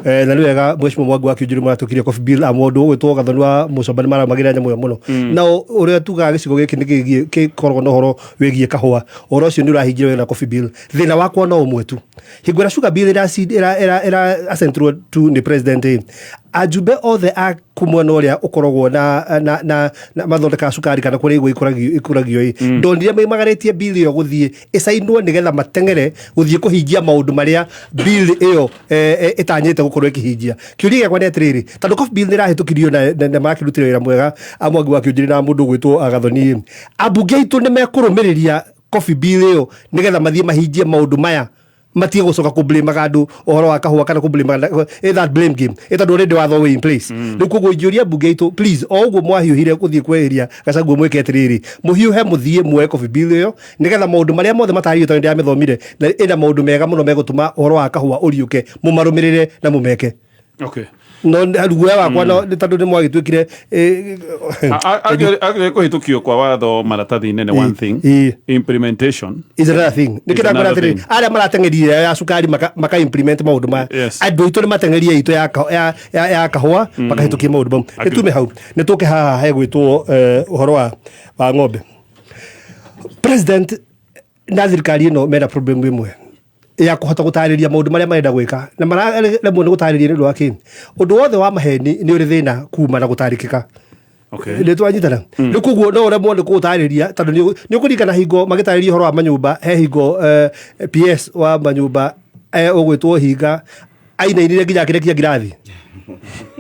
na nĩ wega mheshimiwa Mwangi akĩnjũria marahĩtũkirie coffee bill amũndũ ũgwĩtwo gathoni wa Mũcomba nĩ maramagĩrĩra nyamũ ĩyo mũno na ũrĩa tugaga gĩcigo gĩkĩ nĩ gĩkoragwo na ũhoro wĩgiĩ kahũa ũhoro ũcio nĩ ũrahingire wega coffee bill thĩna wakwa no ũmwe tu hingura sugar bill ĩra accentual tu nĩ president ajumbe othe a kumwena ũrĩa ũkoragwo na mathondeka cukari kana kũrĩa igũ ikũragio ndonire maimagarĩtie bill ĩyo gũthiĩ ĩcainwo nĩgetha matengere gũthiĩ kũhingia maũndũ marĩa bill ĩyo ĩtanyĩte gũkorwo ĩkĩhingia kĩũria gĩakwa nĩ atĩrĩrĩ tondũ coffee bill nĩ ĩrahĩtũkirio na makĩrutĩra wĩra mwega Mwangi wakĩnjũria na mũndũ ũgwĩtwo Agathoni ambunge aitũ nĩ mekũrũmĩrĩria coffee bill ĩyo nĩgetha mathiĩ mahingie maũndũ maya matie gucoka ku blame magandu ohoro wa kahua kana ku blame that blame game ita do ready watho in place riu kugo injuria bunge itu please oguo mwahiuhire kuthie kweheria gacaguo mweke atiriri muhiuhe muthie mwe coffee bill yo nigetha maundu maria mothe matari to ndia mithomire na ina maundu mega muno megutuma ohoro wa kahua uriuke mumarumirire na mumeke okay no aruwa wakwa no tondu ni mwagitwikire kuhitukio kwa watho maratathi-inĩ nĩ one thing implementation is another thing nikira kwa atiri aria maratengerire ya sukari maka implement maundu ma andu itu ni matengerie itu ya kahua makahitukia maundu mau nitume hau nituke haha hegwitwo uhoro wa ng'ombe president na thirikari ino mena problem imwe ya kuhota gutariria maundu maria marenda gwika na maremwo ni gutariria ndu wake undu wothe wa maheni ni uri thina kuma na gutarikika okay ni twanyitana ni kuguo no uremwo ni gutariria tondu ni kuringana hingo magitariria horo wa manyumba he hingo PS wa manyumba ugwitwo hinga aina inire nginya kire kia ngirathi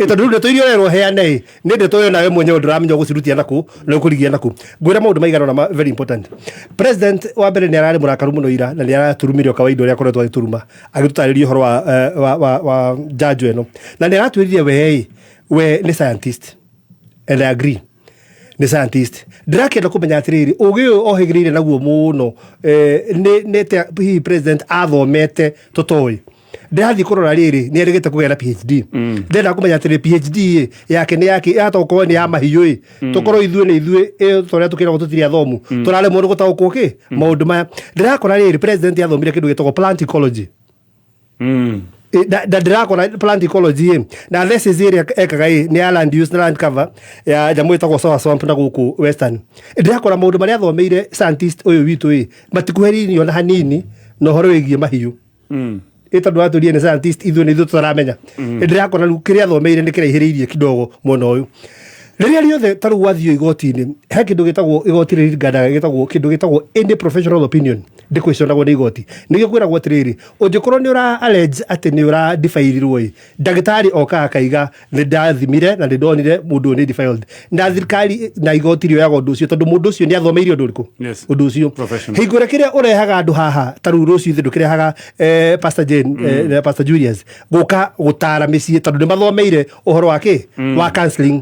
tondu ndeto irio rero heane ni ndeto yo nawe mwenyewe ndiramenya gucirutia naku na kurigia naku ngwira maundu maigana na very important president wa mbere ni arari murakaru muno ira na ni araturumirio kawaida uria akoretwo agituruma agitutariria horo wa judge eno na ni aratwiririe we ni scientist and I agree ni scientist ndrakenda kumenya atiriri ugi ohigirire naguo muno ni president athomete tutoi ndathi kurora riri ni erigite kugera PhD ndenda kumenya atiri PhD yake ni yake atoko ni ya mahiyu tukorwo ithuĩ toria tukira gututiria thomu turale mundu gutaukwo ki maundu maya ndirakora riri president athomire kindu gitagwo plant ecology ndirakora plant ecology na this is area ekaga ni land use na land cover ya jamu itagwo sawa swamp na guku western ndirakora maundu maria athomeire scientist uyu witu matikuheri ona hanini no horo wigie mahiyu tondu aturie ni scientist ithuĩ nĩ ithuĩ tutaramenya ndirakora kiria athomeire ni kiraihĩrĩirie kidogo muno uyu riria riothe taru wathio igoti-ini he kindu gitagwo igoti ringana gitagwo kindu gitagwo any professional opinion ndikwicondagwo ni igoti nigio kwiragwo atiriri ungikorwo ni ura allege ati ni ura defilirwo ndagitari oka akaiga ni ndathimire na ni ndonire mundu ni defiled na thirikari na igoti rioyaga undu ucio tondu mundu ucio ni athomeirio undu riku undu ucio hingura kiria urehaga andu haha taru rucio ithe ndukirehaga Pastor Jane Pastor Julius guka gutara micii tondu ni mathomeire uhoro wake wa counseling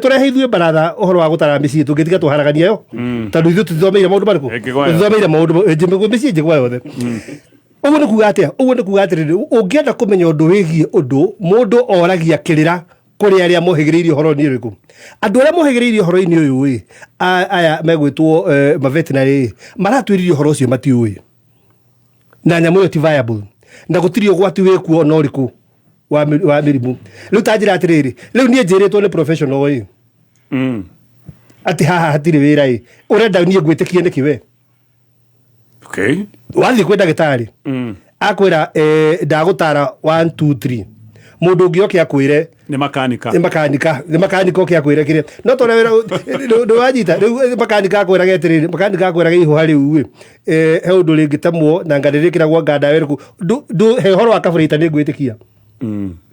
turehe ithuĩ baratha uhoro wa gutara mĩciĩ tũngĩtiga tũharagania yo tondũ ithuĩ tuthomeire maũndũ marĩkũ tuthomeire maũndũ mĩciĩ njĩgwa yothe ũguo nĩ kuga atĩa ũguo nĩ kuga atĩrĩrĩ ũngĩenda kũmenya ũndũ wĩgiĩ ũndũ mũndũ oragia kĩrĩra kũrĩ arĩa mohĩgĩrĩirie ũhoro-inĩ ũrĩkũ andũ arĩa mohĩgĩrĩirie ũhoro-inĩ ũyũ aya megwĩtwo mavetinary maratwĩririe ũhoro ũcio matiũĩ na nyamũ ĩyo ti viable na gũtirĩ ũgwati wĩkuo ona ũrĩkũ wa mĩrimũ rĩu ta njĩra atĩrĩrĩ rĩu niĩ njĩrĩtwo nĩ professional ati haha hatirĩ wĩra ũrenda niĩ ngwĩtĩkie nĩkĩ we wathiĩ kwĩ ndagĩtarĩ akwĩra ndagũtara 1 2 3 mundu ũngĩ oke akwĩre nĩ makanika oke akwĩre kĩrĩa no tona wĩra ndwanyita rĩu makanika akwĩraga atĩrĩrĩ makanika akwĩraga ihũha rĩu he ũndũ rĩngĩtemwo na ngarĩrĩkĩragwo nganda wĩrĩkũ he ũhoro wa kaburĩta nĩ ngwĩtĩkia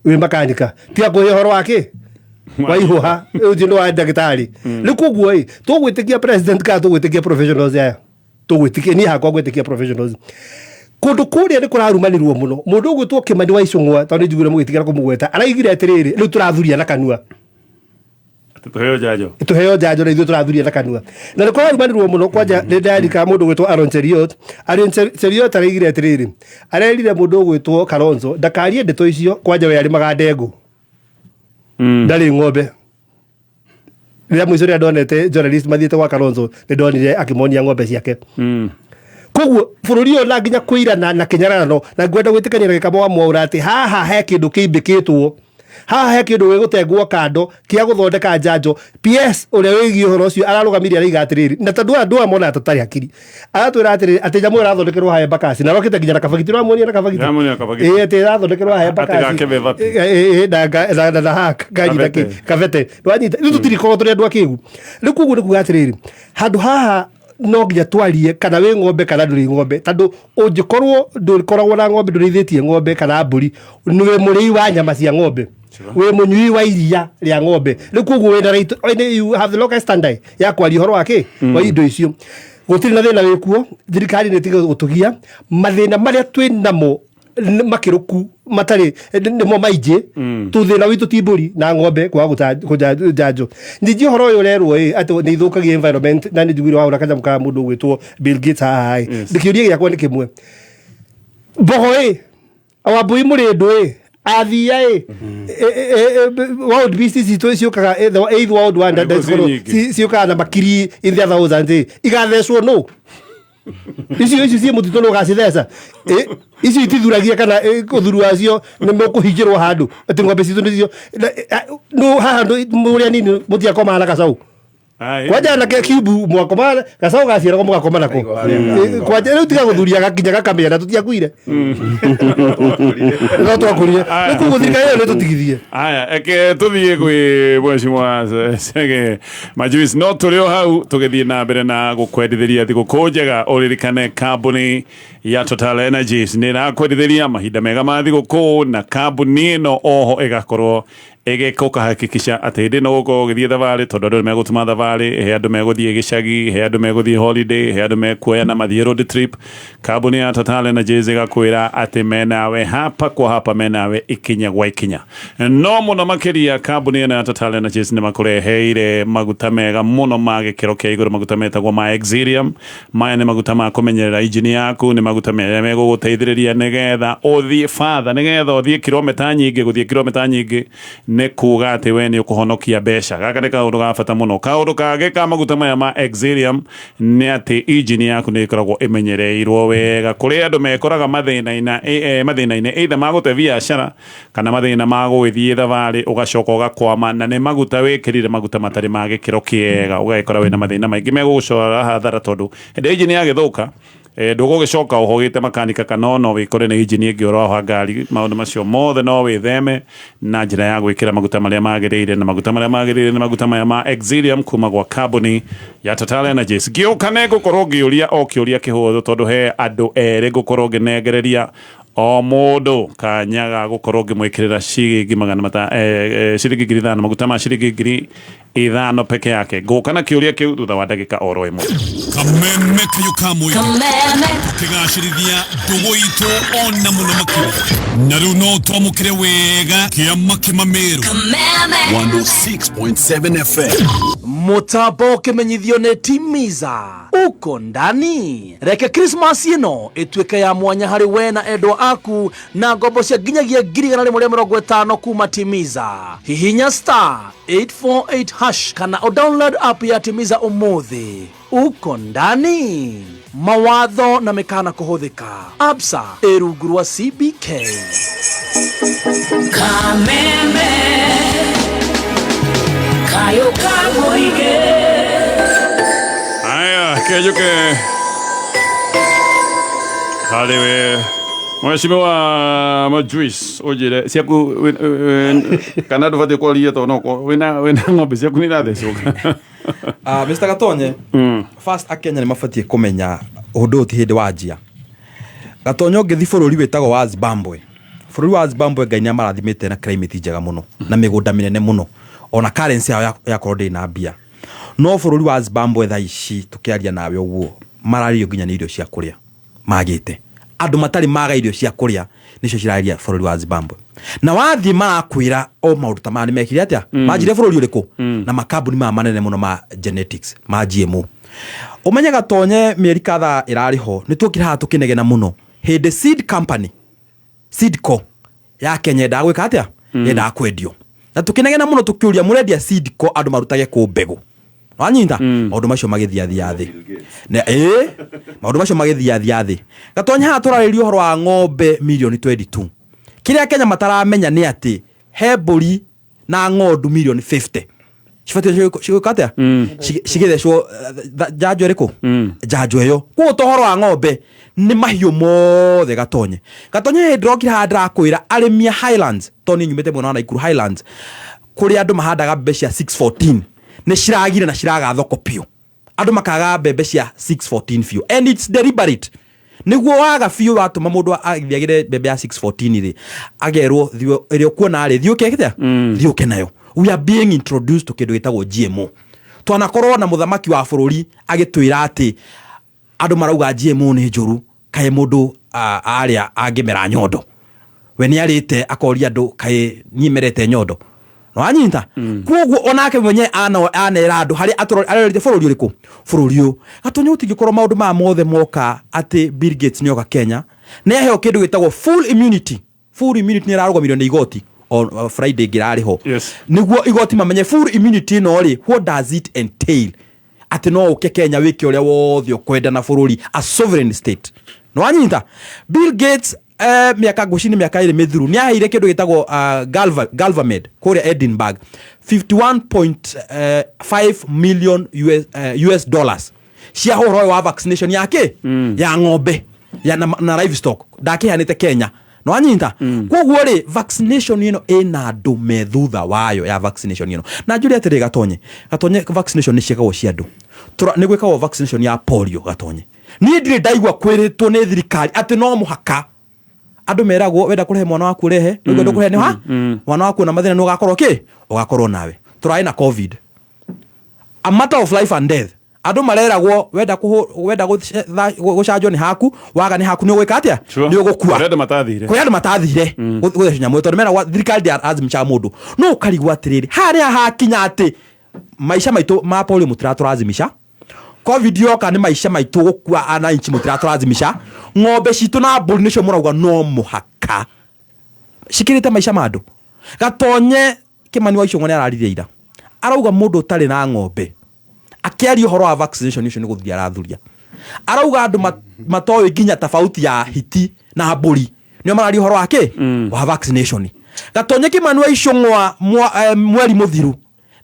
wĩ makanika tiga kũhe ũhoro wake wa ihũha ũcio nĩ wa ndagĩtarĩ rĩu koguo tũgwĩtĩkia president kana tũgwĩtĩkia professionals aya tũgwĩtĩkia niĩ hakwa ngwĩtĩkia professionals kundu kuria ni kurarumanirwo muno mundu ugwitwo Kimani wa Icũng'wa tondu njugire mugitigara kumugweta araigire atiriri riu turathuria na kanua tuheo njanjo na ithuĩ turathuria na kanua na ni kurarumanirwo muno kwanja ni ndandika mundu ugwitwo Aaron Cheriot araigire atiriri arerire mundu ugwitwo Kalonzo ndakarie ndeto icio kwanja we ari magandengu ndari ng'ombe rĩrĩa mũico rĩrĩa ndonete journalist mathiĩte gwa Kalonzo nĩ ndonire akimonia ng'ombe ciake koguo bũrũri ũyũ na nginya kũirana na kĩnyararano na ngwenda gwĩtĩkania na gĩkamo wa Mwaũra atĩ haha he kĩndũ kĩimbĩkĩtwo haha he kĩndũ gĩgũtengwo kando kĩa gũthondeka njanjo PS ũrĩa wĩgiĩ ũhoro ũcio ararũgamirie araiga atĩrĩrĩ na tondũ andũ amona tũtarĩ hakiri aratwĩra atĩrĩrĩ atĩ nyamũ ĩrathondekerwo ha Embakasi na rokĩte nginya na kabagiti nĩwamuonia na kabagiti atĩ ĩrathondekerwo ha Embakasi na haka nganyita kabete nĩwanyita rĩu tũtirikorwo tũrĩ andũ akĩgu rĩu koguo nĩ kuga atĩrĩrĩ handũ haha no nginya twarie kana wĩ ng'ombe kana ndũrĩ ng'ombe tondũ ũngĩkorwo ndũkoragwo na ng'ombe ndũrĩithĩtie ng'ombe kana mbũri nĩwe mũrĩi wa nyama cia ng'ombe wĩ mũnyui wa iria rĩa ng'ombe rĩu koguo wĩna right you have the local standard ya kwaria ũhoro wake wa indo icio gũtirĩ na thĩna wĩkuo thirikari nĩ ĩtige gũtũgia mathĩna marĩa twĩ namo makĩrũku matarĩ nĩmo maingĩ tũthĩna witũ ti mbũri na ng'ombe kwaga njanjo ningĩ ũhoro ũyũ ũrerwo atĩ nĩ ithũkagia environment na nĩ njugire waũra kanyamũ ka mũndũ ũgwĩtwo Bill Gates haha ndĩkĩũria gĩakwa nĩ kĩmwe mbogo Wambui mũrĩndũ athia world beast citũ ciũkaga eighth world wonder ciũkaga na makiri in the thousands igathecwo no icio ciĩ mũtitũ no gacitheca icio itithuragia kana ũthuru wacio nĩ mũkũhingĩrwo handũ atĩ ng'ombe citũ nĩcio no haha mũrĩa nini mũtiakomaga na gacaũ kwanja na kibu mwakoma gacaũ gaciaragwo mũgakoma nako kwanja rĩu tiga gũthuria gakinya gakamĩa na tũtiakuire no twakũrire rĩu koguo thirikari ĩyo nĩ tũtigithie aya eke tũthiĩ gwĩ mheshimiwa Chege Majuice no tũrĩ o hau tũgĩthiĩ na mbere na gũkwendithĩria thigũkũ njega ũririkane kambuni ya Total Energies nĩ ĩrakwendithĩria mahinda mega ma thigũkũ na kambuni ĩno oho ĩgakorwo ĩgĩka hakikisha atĩ ndĩ no gũkorwo gĩthiĩ thabarĩ tondũ andũ megũtuma thabarĩ he andũ megũthiĩ gĩcagi he andũ megũthiĩ holiday he andũ mekuoya na mathiĩ road trip kambuni ya Total Energies ĩgakwĩra atĩ menawe hapa kwa hapa menawe ikinya gwa ikinya no mũno makĩria kambuni ĩno ya Total Energies nĩ makũreheire maguta mega mũno ma gĩkĩro kĩa igũrũ maguta metagwo ma Exilium maya nĩ maguta ma kũmenyerera injini yaku nĩ maguta megũgũteithĩrĩria nĩgetha ũthiĩ father nĩgetha ũthiĩ kilomita nyingĩ gũthiĩ kilomita nyingĩ nĩ kuga atĩ we nĩ ũkũhonokia mbeca gaka nĩ kaũndũ ga bata mũno kaũndũ kangĩ ka maguta maya ma Exilium nĩ atĩ injini yaku nĩ ĩkoragwo ĩmenyereirwo wega kũrĩ andũ mekoraga mathĩna-inĩ either magũte biacara kana mathĩna ma gũgĩthiĩ thabarĩ ũgacoka ũgakwama na nĩ maguta wĩkĩrire maguta matarĩ ma gĩkĩro kĩega ũgagĩkora wĩna mathĩna maingĩ megũgũcora hathara tondũ hĩndĩ injini yagĩthũka ndugo gicoka uhogite makanika kana no wikore na engineer ngioroha ngari maundu macio mothe no witheme na njira ya gwikira maguta maria magirire na maguta maria magirire na maguta maya ma Exilium kuma gwa kambuni ya Total Energies giukane gukorwo ngiuria o kiuria kihuthu tondu he andu eri gukorwo nginegereria o mundu kanyaga gukorwo ngimwikirira ciringi magana mata ciringi ngiri ithano maguta ma ciringi ngiri ithano peke yake gukana kiuria kiu thutha wa ndagika oro imwe kameme kayo kamwe kigashirithia ndugu itu ona muno makiri na riu no twamukire wega kiama kimameru 106.7 FM mutambo kimenyithio ni Timiza uko ndani reke Christmas ino itwike ya mwanya hari we na endwa aku na ngombo cia nginyagia 150 kuma Timiza hihinya star 848 hash kana o download app ya Timiza umuthi uko ndani mawatho na mekana kuhuthika Absa erungu rwa CBK Kameme kayo kamuige aya kejuke halewe Mheshimiwa Majuice ujire siaku kana nduvate kwaria to no wina ng'ombe siaku ni rathecuka Mr. Gatonye first akenya ni mafatie kumenya undu ti hindi wajia Gatonye ngithi bururi witagwo wa Zimbabwe bururi wa Zimbabwe ngai ni amarathimite na climate njega muno na migunda minene muno ona currency ya korodi na bia no bururi wa Zimbabwe tha ici tukiaria nawe uguo marario nginya ni irio cia kuria magite andu matari maga irio cia kuria nicio ciraria bururi wa Zimbabwe na wathi marakwira o maundu ta mani mekire atia majire bururi uriku na makambuni ma manene muno ma genetics ma GMO umenya Gatonye mieri kadha irariho nitukira tukinegena muno hindi seed company Seedco ya Kenya ndagwika atia yenda kwendio na tukinegena muno tukiuria murendia Seedco andu marutage ku mbegu wanyinda maundu macio magithia thi na maundu macio magithia thi Gatonye ha turaririo horo wa ng'ombe milioni 22 kiria Kenya mataramenya ni ati heburi na ng'ondu milioni 50 Shifatio shikatia shigethecwo jajo eriko jajo eyo ku tohoro wa ng'ombe ni mahiu mothe Gatonye ndrokira handra kwira arimia Highlands toni nyumete mwana na Ikuru Highlands kuri andu mahandaga mbembe cia 614 ni ciragire na ciraga thoko pio andu makaga mbembe cia 614 fio and it's deliberate niguo waga fio watuma mundu agithiagire mbembe ya 614 ri agerwo irio kuona ari thiuke kitia thiuke nayo we are being introduced to kindu gitagwo GMO twanakorwo na muthamaki wa bururi agitwira ati andu marauga GMO ni njuru kae mundu aria angimera nyondo we ni arite akoria andu kae nyimerete nyondo no anyinta kwoguo onake mwenye anera andu hari arorite bururi uriku bururi u Gatonye utingikorwo maundu ma mothe moka ati Bill Gates nyoka Kenya ne heo kindu gitagwo full immunity ni rarugamirwo ni igoti on Friday girariho niguo igoti mamenye full immunity no ri what does it entail ati no uke Kenya wiki uria wothe ukwenda na bururi a sovereign state no anyinta Bill Gates miaka ngucini miaka iri mithuru ni aheire kindu gitagwo Galvamed kuria Edinburgh 51.5 million US dollars cia horo wa vaccination yake ya ng'ombe ya na livestock ndakihanite Kenya no anyinta kwoguo ri vaccination ino ina andu methutha wayo ya vaccination ino na njuri atiri Gatonye vaccination ni ciekagwo cia andu ni gwikagwo vaccination ya polio Gatonye ni ndire ndaigwa kwiritwo ni thirikari ati no muhaka andu meragwo wenda kurehe mwana waku rehe niguo kurehe ni ha mwana waku na mathina no gakorwo ugakorwo nawe turai na covid a matter of life and death andu mareragwo wenda gucanjwo ni haku waga ni haku ni gwika atia ni ugukua andu matathire guthenya mwe tondu mera thirikari azimisha mundu no ukarigwa atiriri haria hakinya ati maisha maitu ma polio mutirazimisha covid yoka ni maisha maitu gukua ana inchi mutirazimisha ng'ombe citu na mburi nicio murauga no muhaka cikirite maisha mandu Gatonye Kimani wa Icũng'wa ni araririe ira arauga mundu utari na ng'ombe akiaria horo wa vaccination icio ni guthia arathuria arauga andu matowe nginya tofauti ya hiti na mburi nio mararia horo wake wa vaccination Gatonye Kimani wa Icũng'wa mweri muthiru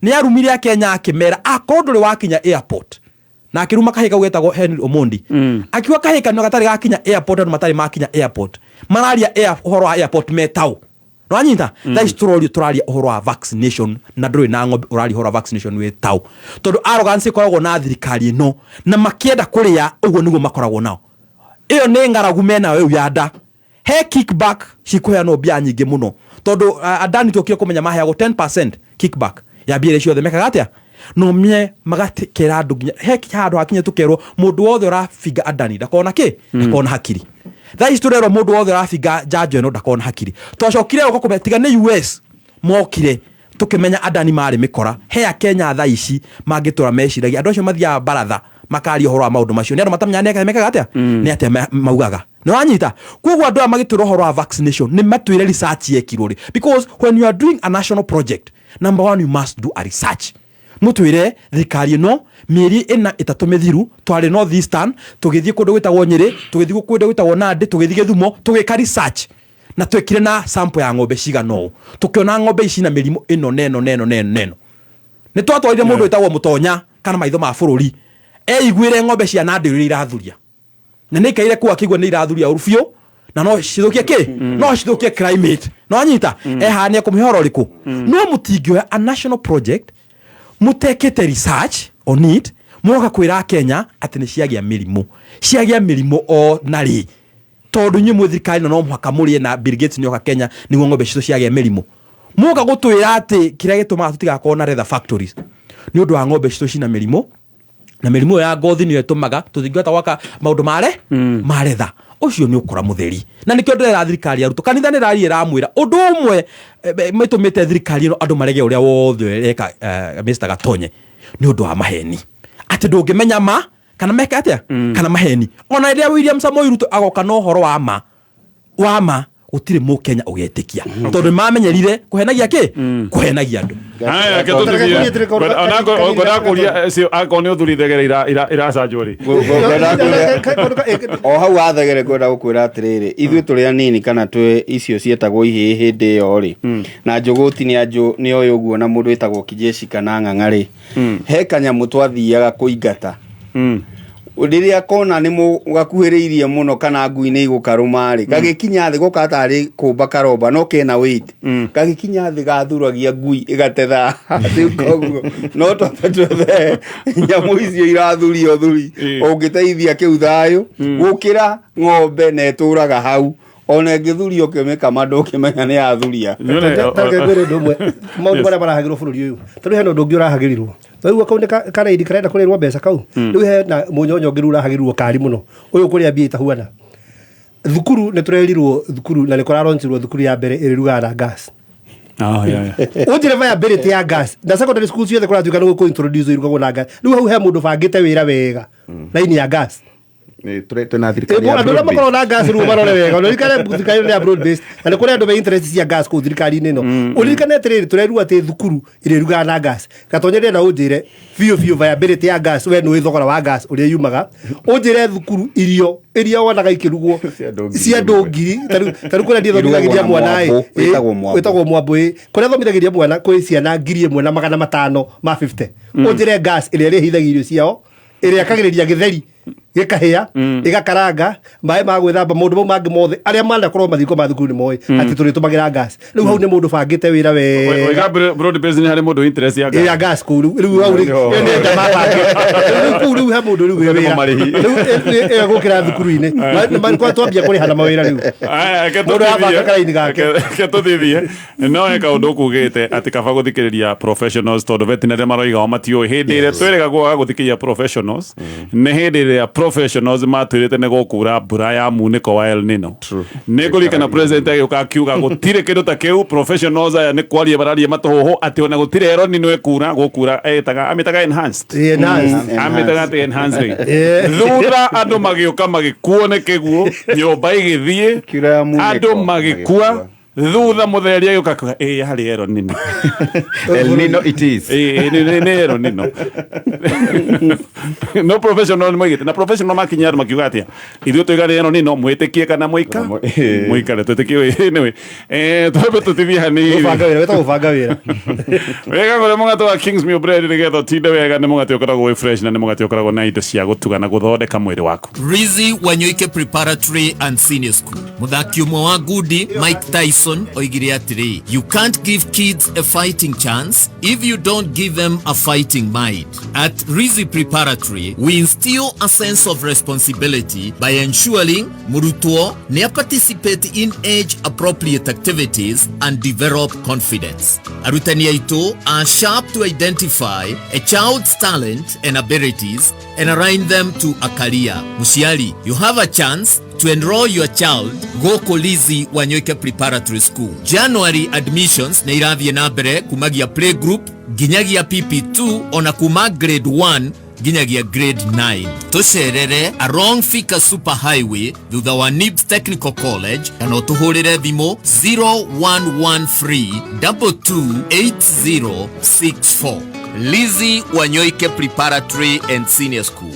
ni arumire Kenya akimera akorwo nduri wakinya airport na akiruma kahika gwetagwo Henry Omondi akiwa kahika no gatari gakinya airport no matari makinya airport malaria uhoro wa airport metao no anyita that is turaria uhoro wa vaccination na nduri na ng'ombe urari uhoro wa vaccination wetao tondu arrogance koragwo na thirikari no na makienda kuria uguo niguo makoragwo nao iyo ni ngaragu mena we yada he kickback cikuheanwo mbia nyingĩ mũno tondu Adani tokire kumenya maheagwo 10% kickback ya mbia icio mekaga atia no mie magatikera andu nginya he handu hakinye tukerwo mundu wothe urafinga Adani ndakona ndakona hakiri that is turero mundu wothe urafinga jajo no ndakona hakiri twacokire uko kumetiga ni US mokire tukimenya Adani mari mikora he Kenya tha ici mangitura meciragia andu acio mathia baratha makari horo wa maundu macio ni andu matamenya neka mekaga atia ni atia maugaga no anyita kugwa andu magitura horo wa vaccination ni matwire research yekirori because when you are doing a national project number 1 you must do a research mutwire thikari no mieri ina itatumithiru twari North Eastern tugithie kundu gwitagwo Nyeri tugithie kundu gwitagwo Nandi tugithie Githumo tugika research na twekire na sample ya ng'ombe cigano tukiona ng'ombe ici na mirimo ino neno ni twatwarire mundu witagwo Mutonya kana maitho ma bururi igwire ng'ombe cia Nandi iri irathuria na ni kaire kwa kigwa ni irathuria urufio na no cithukie no cithukie climate no anyita hania kumihoro riku no mutingio a national project mutekete research on it muroka kwira Kenya ati ni ciagia mirimo o nari tondu nyu muthirikari no muhaka murie na Bill Gates nyoka Kenya ni ng'ombe citu ciagia mirimo muka gutwira ati kiria gituma tutigakona leather factories ni undu wa ng'ombe citu cina mirimo na mirimo ya ngothi ni etumaga tuthingata waka maundu maretha ucio ni ukora mutheri na nikio ndera thirikari aruto kanitha ni rari iramwira undu umwe mitumite thirikari no andu marege uria wothe reka Mr. Gatonye ni undu wa maheni ati ndungimenya ma kana meka atia kana maheni ona iria William Samoei Ruto agoka no horo wa ma utire mu Kenya ugetikia tondu mamenyerire kuhenagia kuhenagia andu haya ketuthithie ona kuria cio akoni uthurithegere ira sanjuri o hau athegere kwenda gukwira atiriri ithuĩ tũrĩ anini kana twe icio cietagwo ihĩ hĩndĩ ĩyo ri na Njũgũti nĩ oĩ ũguo na mũndũ wĩtagwo Kijeshi kana Ng'ang'a he kanyamu twathiaga kũingata riria kona ni mugakuhiriirie muno kana ngui-inĩ igukaruma ri gagikinya thi gukatari kumba karoba no kena weight gagikinya thi gathuragia ngui igatetha koguo no twethe nyamu icio irathurio thuri ungiteithia kiu thayo gukira ng'ombe na eturaga hau ona ngithurio kimeka mandu kimenya ni athuria takegere ndumwe maundu bara barahagirwo bururi uyu tondu heno ndungi urahagirirwo Riu kaunde kana idi karenda kurerwa mbeca kau riu he na munyonyo ngiru urahagirwo kari muno uyu kuria mbia itahuana thukuru ne turerirwo thukuru na nikora ronchirwo thukuru ya mbere iriruga na gas ujire viability ya gas na secondary schools yothe kora tuka no ko introduce iruga na gas riu hau he mundu bangite wira wega line ya gas turete na thirikari ya broad based na gas ru marore wega no rikare thirikari ya broad based na kuri andu be interest ya gas ko thirikari nino urikane tiriri tureru ati thukuru iriruga na gas gatonyere na ujire fio viability ya gas we no ithogora wa gas uri yumaga ujire thukuru iria wonaga ikirugwo cia ndungiri taru kuri nditho ndugagiria mwana wetagwo mwambui kuri thomithagiria mwana kuri ciana ngiri 1,500 ma 50 ujire gas iria hithagirio ciao iria kagiriria githeri gikahia igakaranga mai ma gwithamba mundu mau mangi mothe aria manda korwo mathiko ma thukuru ni moi ati turi tumagira gas riu hau ni mundu bangite wira we oiga broad based ni hari mundu interest ya gas ya gas ku riu hau ni nda mabange riu he mundu riu wira riu gukira thukuru-ini man kwa twambia kuri hana mawira riu aya ketuthithie no eka undu kugite ati kaba guthikiriria professionals tondu veterinary maroiga o matio hindi ire twirega guthikiria professionals ne hindi ire professionals matwirite ne gukura mbura ya muniko wa El Nino ne kulikana president agiuka kiuga gutire kindu ta kiu professionals aya ne kwaria bararia matoho ati ona gutire El Nino ekura gukura etaga amitaga enhanced amitaga enhanced thura andu magiuka magikuone kiguo nyomba igithie andu magikua thutha mutheria yuka hari El Nino El Nino it is El Nino no professional mwigite na professional makinyar makiuga atia ithuĩ tũigare El Nino mwĩtĩkie kana mũikare twĩtĩkie anyway twambe tũtithie hanini gũbanga wĩra wĩtagwo gũbanga wĩra wega gore mũgate wa Kings Meal Bread nĩgetha ũtinde wega nĩ mũgate ũkoragwo wĩ fresh na nĩ mũgate ũkoragwo na indo cia gũtuga na gũthondeka mwĩrĩ waku. Rizzi Wanyoike Preparatory and Senior School. Muthaki ũmwe wa ngundi Mike Tyson oigire atĩrĩ, you can't give kids a fighting chance if you don't give them a fighting mind. At Rizzi Preparatory, we instill a sense of responsibility by ensuring murutwo ne participate in age-appropriate activities and develop confidence. Arutani aitũ are sharp to identify a child's talent and abilities and align them to a career. Mushiali, you have a chance to enroll your child gũkũ Rizzi Wanyoike Preparatory School. January admissions nĩ irathiĩ na mbere kumagia playgroup nginyagia PP2 ona kuma grade 1 nginyagia grade 9. Tucerere along Thika Super Highway thutha wa NIBS Technical College kana ũtũhũrĩre thimũ 0113228064. Rizzi Wanyoike Preparatory and Senior School,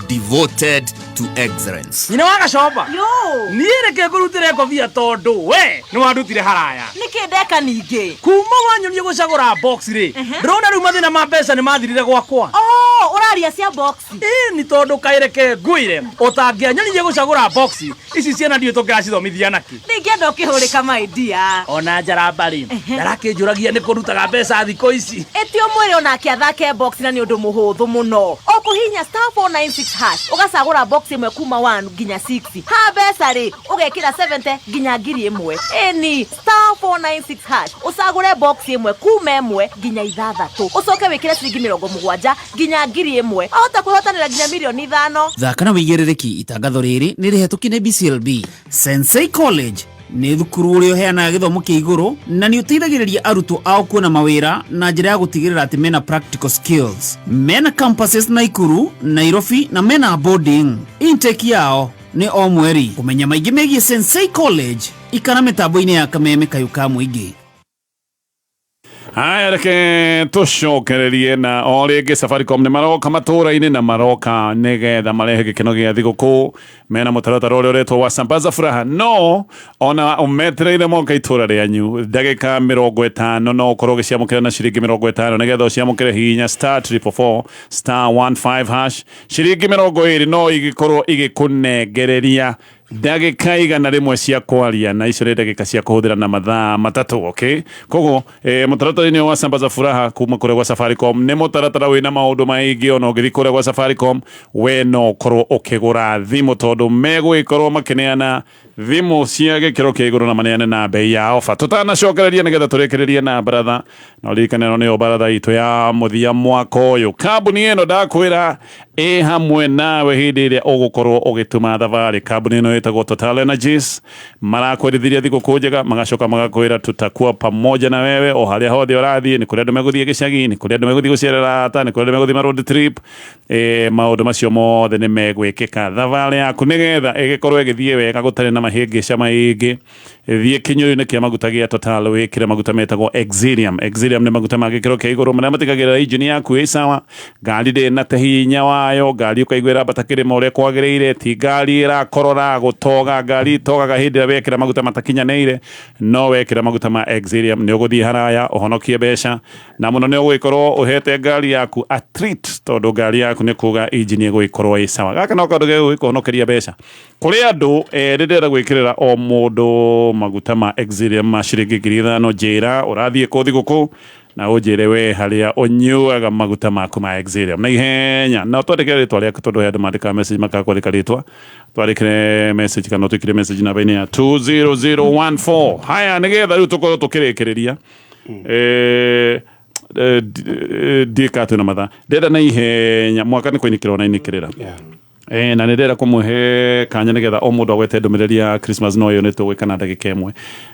devoted to excellence. Nyina wa Gacoba yo niĩ reke ngũrutĩre ngobia tondũ we nĩ wandutire haraya nĩkĩ ndeka ningĩ kuma wanyonie gũcagũra box rĩ ndĩrona rĩu mathĩna ma mbeca nĩ mathirire gwakwa ũraria cia box nĩ tondũ kaireke ngũire ũtangĩanyonirie gũcagũra box ici ciana ndiũ tũngĩracithomithia naki nĩngĩenda ũkĩhũrĩka my dear ona Njaramba rĩ ndarakĩnjũragia nĩ kũrutaga mbeca thikũ ici etio mwĩrĩ onake athake box na nĩ ũndũ mũhũthũ mũno ũkũhihinya *496# ũgacagũra box ĩmwe kuma 1 nginya 6 ha mbeca rĩ ũgekĩra 70 nginya 1000 ĩni *496# ũcagũre box ĩmwe kuma 1 nginya 6 ũcoke wĩkĩre ciringi 70 nginya 1000 ahota kwĩhotanĩra nginya milioni 5. Thaka na wĩigĩrĩrĩki itangatho rĩrĩ nĩ rĩhetũki nĩ BCLB. Sensei College nĩ thukuru ũrĩa ũheanaga gĩthomo kĩa igũrũ na nĩ ũteithagĩrĩria arutwo ao kuona mawĩra na njĩra ya gũtigĩrĩra atĩ mena practical skills. Mena campuses Naikuru, Nairobi na mena boarding. Intake yao nĩ o mweri. Kũmenya maingĩ megiĩ Sensei College ikana mĩtambo-inĩ ya Kameme Kayuka Mũingĩ. Haya reke tucokererie na o rĩngĩ Safaricom nĩ maroka matũra-inĩ na maroka nĩgetha marehe gĩkeno gĩa thigũkũ mena mũtaratara ũrĩa ũretwo wa Sambaza Furaha no ona ũmetereire moka itũra rĩanyu ndagĩka 50 no ũkorwo ũgĩciamũkĩra na ciringi 50 nĩgetha ũciamũkĩre hihinya *444 *15# ciringi 20 no igĩkorwo igĩkũnengereria ndagĩka igana rĩmwe cia kwaria na icio nĩ ndagĩka cia kũhũthĩra na mathaa matatũ okay koguo mũtaratara-inĩ wa Sambaza Furaha kuma kũrĩa gwa Safaricom nĩ mũtaratara wĩna maũndũ maingĩ ona ũgĩthiĩ kũrĩa gwa Safaricom we no ũkorwo ũkĩgũra thimũ tondũ megũgĩkorwo makĩneana thimũ cia gĩkĩro kĩa igũrũ na maneane na bei ya ofa tutanacokereria nĩgetha tũrĩkĩrĩrie na baratha na ũririkane ĩno nĩyo baratha itũ ya mũthia mwaka ũyũ kambuni ĩno ndakwĩra hamwe nawe hĩndĩ ĩrĩa ũgũkorwo ũgĩtuma thabarĩ kambuni ĩno ĩtagwo Total Energies marakwĩrithĩria thigũkũ njega magacoka magakwĩra tutakuwa pamoja na wewe o harĩa hothe ũrathiĩ nĩ kũrĩa andũ megũthiĩ gĩcagi nĩ kũrĩa andũ megũthiĩ gũcerera ata nĩ kũrĩa andũ megũthiĩ road trip maũndũ macio mothe nĩ megwĩkĩka thabarĩ yaku nĩgetha ĩgĩkorwo ĩgĩthiĩ wega gũtarĩ na mahĩngĩca maingĩ thiĩ kĩnyũrũ-inĩ kĩa maguta gĩa Total wĩkĩre maguta metagwo Exilium nĩ maguta ma gĩkĩro kĩa igũrũ marĩa matigagĩrĩra engine yaku ĩ sawa ngari ndĩ na ta hinya wayo ngari ũkaigua ĩrambata kĩrĩma ũrĩa kwagĩrĩire ti ngari ĩrakorora gũtoga ngari togaga hĩndĩ ĩrĩa wekĩra maguta matakinyanĩire no wekĩra maguta ma Exilium nĩ ũgũthiĩ haraya ũhonokie mbeca na mũno nĩ ũgũgĩkorwo ũhete ngari yaku a treat tondũ ngari yaku nĩ kuga engine ĩgũgĩkorwo ĩ sawa gaka no kaũndũ gegũgĩkũhonokeria mbeca kũrĩ andũ rĩrĩa gwĩkĩrĩra o mũndũ maguta ma Exilium ma ciringi 5,000 njĩra ũrathiĩ kũ thigũkũ na ũnjĩre we harĩa ũnyuaga maguta maku ma Exilium na ihenya na twandĩkĩre rĩtwa rĩaku tondũ andũ mandĩkaga message makakwandĩka rĩtwa twandĩkĩre message kana twĩkĩre message namba-inĩ ya 20014 haya nĩgetha rĩu tũkorwo tũkĩrĩkĩrĩria ndikatwĩna mathaa ndenda na ihenya mwaka nĩ kũinĩkĩra na inĩkĩrĩra na nĩ ndĩrenda kũmũhe kanya nĩgetha o mũndũ agwete ndũmĩrĩri ya Christmas no yo nĩ tũgwĩka na ndagĩka ĩmwe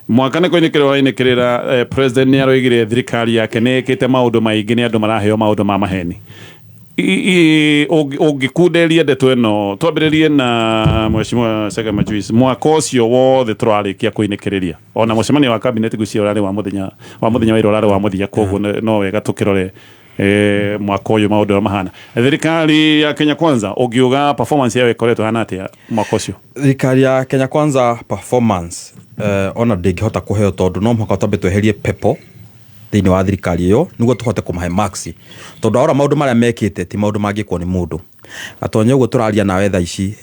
mwaka nĩ kũinĩkĩrĩra president nĩ aroigire thirikari yake nĩ ĩkĩte maũndũ maingĩ nĩ andũ maraheo maũndũ ma maheni Ũngĩkunderia ndeto ĩno twambĩrĩrie na Mheshimiwa Sagama Juice mwaka ũcio wothe tũrarĩkia kũinĩkĩrĩria ona mũcemanio wa cabinet gũcio ũrarĩ wa mũthenya wa ira ũrarĩ wa mũthia koguo no wega tũkĩrore mwaka ũyũ maũndũ mahana thirikari ya Kenya Kwanza ũngiuga performance yao ĩkoretwo hana atĩa mwaka ũcio thirikari ya Kenya Kwanza performance ona ndĩngĩhota kũheo tondũ no mũhaka twambe tweherie pepo thĩinĩ wa thirikari ĩyo nĩguo tũhote kũmahe maxi tondũ ora maũndũ marĩa mekĩte ti maũndũ mangĩkwo nĩ mũndũ gatonye ũguo tũraria nawe thaa ici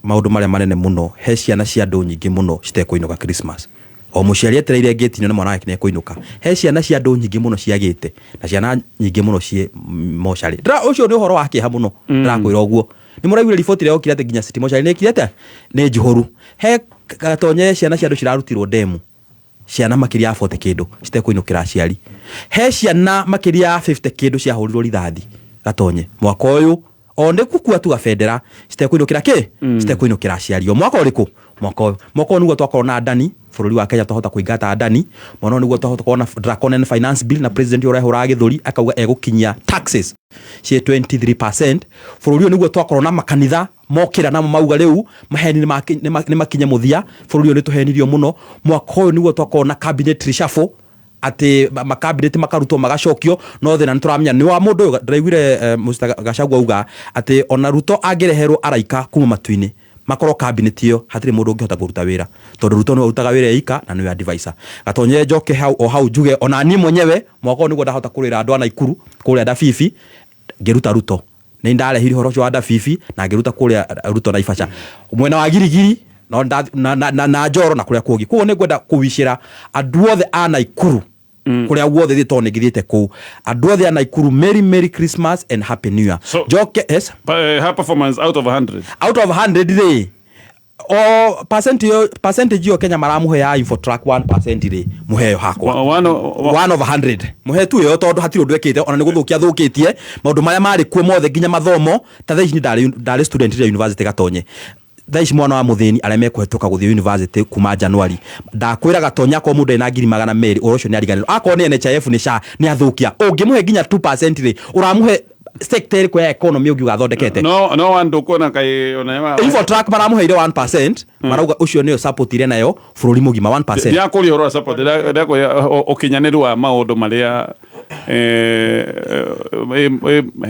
maũndũ marĩa manene mũno he ciana cia andũ nyingĩ mũno citekũinũka Christmas o mũciari etereire ngĩtinio nĩ mwana wake nĩ ekũinũka he ciana cia andũ nyingĩ mũno ciagĩte na ciana nyingĩ mũno ciĩ mocarĩ ũcio nĩ ũhoro wa kĩeha mũno ndĩrakwĩra ũguo nĩ mũraigwire riboti ĩrĩa yokire atĩ nginya city mocarĩ nĩ ĩkirĩte nĩ njihũru he gatonye ciana cia andũ cirarutirwo demu ciana makĩria 40 kĩndũ citekũinũkĩra aciari he ciana makĩria 50 kĩndũ ciahũrirwo rithathi gatonye mwaka ũyũ o nĩ gũkua tu gabendera citekũinũkĩra kĩ citekũinũkĩra aciari o mwaka ũrĩkũ mwaka ũyũ nĩguo twakorwo na Adani bũrũri wa Kenya twahota kũingata Adani mũno nĩguo twahota kuona draconian finance bill na president ũrehũra gĩthũri akauga egũkinyia taxes cie 23% bũrũri ũyũ nĩguo twakorwo na makanitha mokĩra na mauga rĩu maheni nĩ makinye mũthia bũrũri ũyũ nĩ tũhenirio mũno mwaka ũyũ nĩguo twakorwo na cabinet reshuffle atĩ makabinet makarutwo magacokio no thĩna nĩ tũramenya nĩ wa mũndũ ũyũ ndĩraiguire Mr. Gachagua auga atĩ ona Ruto angĩreherwo araika kuma matu-inĩ makorwo cabinet ĩyo hatirĩ mũndũ ũngĩhota kũruta wĩra tondũ Ruto nĩ arutaga wĩra ika na nĩ advisor gatonye njoke hau njuge ona niĩ mwenyewe mwaka ũyũ nĩguo ndahota kũrĩra andũ a Naikuru kũrĩa Dabibi ngĩruta Ruto nĩ ndarehire ũhoro ũcio wa Dabibi na ngĩruta kũrĩa Ruto Naivasha mwena wa Girigiri no na Njoro na kũrĩa kũngĩ koguo nĩ ngwenda kũwicĩra andũ othe a Naikuru kũrĩa guothe thĩ tondũ nĩngĩthiĩte kũu andũ othe a Naikuru Merry Christmas and Happy New Year njoke yes her performance out of 100 rĩ o percentage yo Kenya maramuhe ya Infotrack 1% rĩ muheo hakwa 1 of 100 muhe tu yo tondu hatirĩ ũndũ ekĩte ona nĩ gũthũkĩtie maũndũ marĩa marĩ kuo mothe nginya mathomo ta thaa ici ndarĩ student ya university gatonye thaa ici mwana wa mũthĩni arĩa mekũhetũka gũthiĩ university kuma January ndakwĩra gatonya kwa mũndũ ena 200,000 ũrũcio nĩ ariganĩrwo akorwo nĩ NHIF nĩ athũkia ũngĩmuhe nginya 2% rĩ ũramuhe sector ĩrĩkũ ya economy ũngiuga athondekete no wandu kuona kai ona Infotrack maramuheire 1% marauga ũcio nĩyo support ire nayo bũrũri mũgima 1% ya kũrĩ ũhoro wa support ndako ũkinyanĩru wa maũndũ marĩa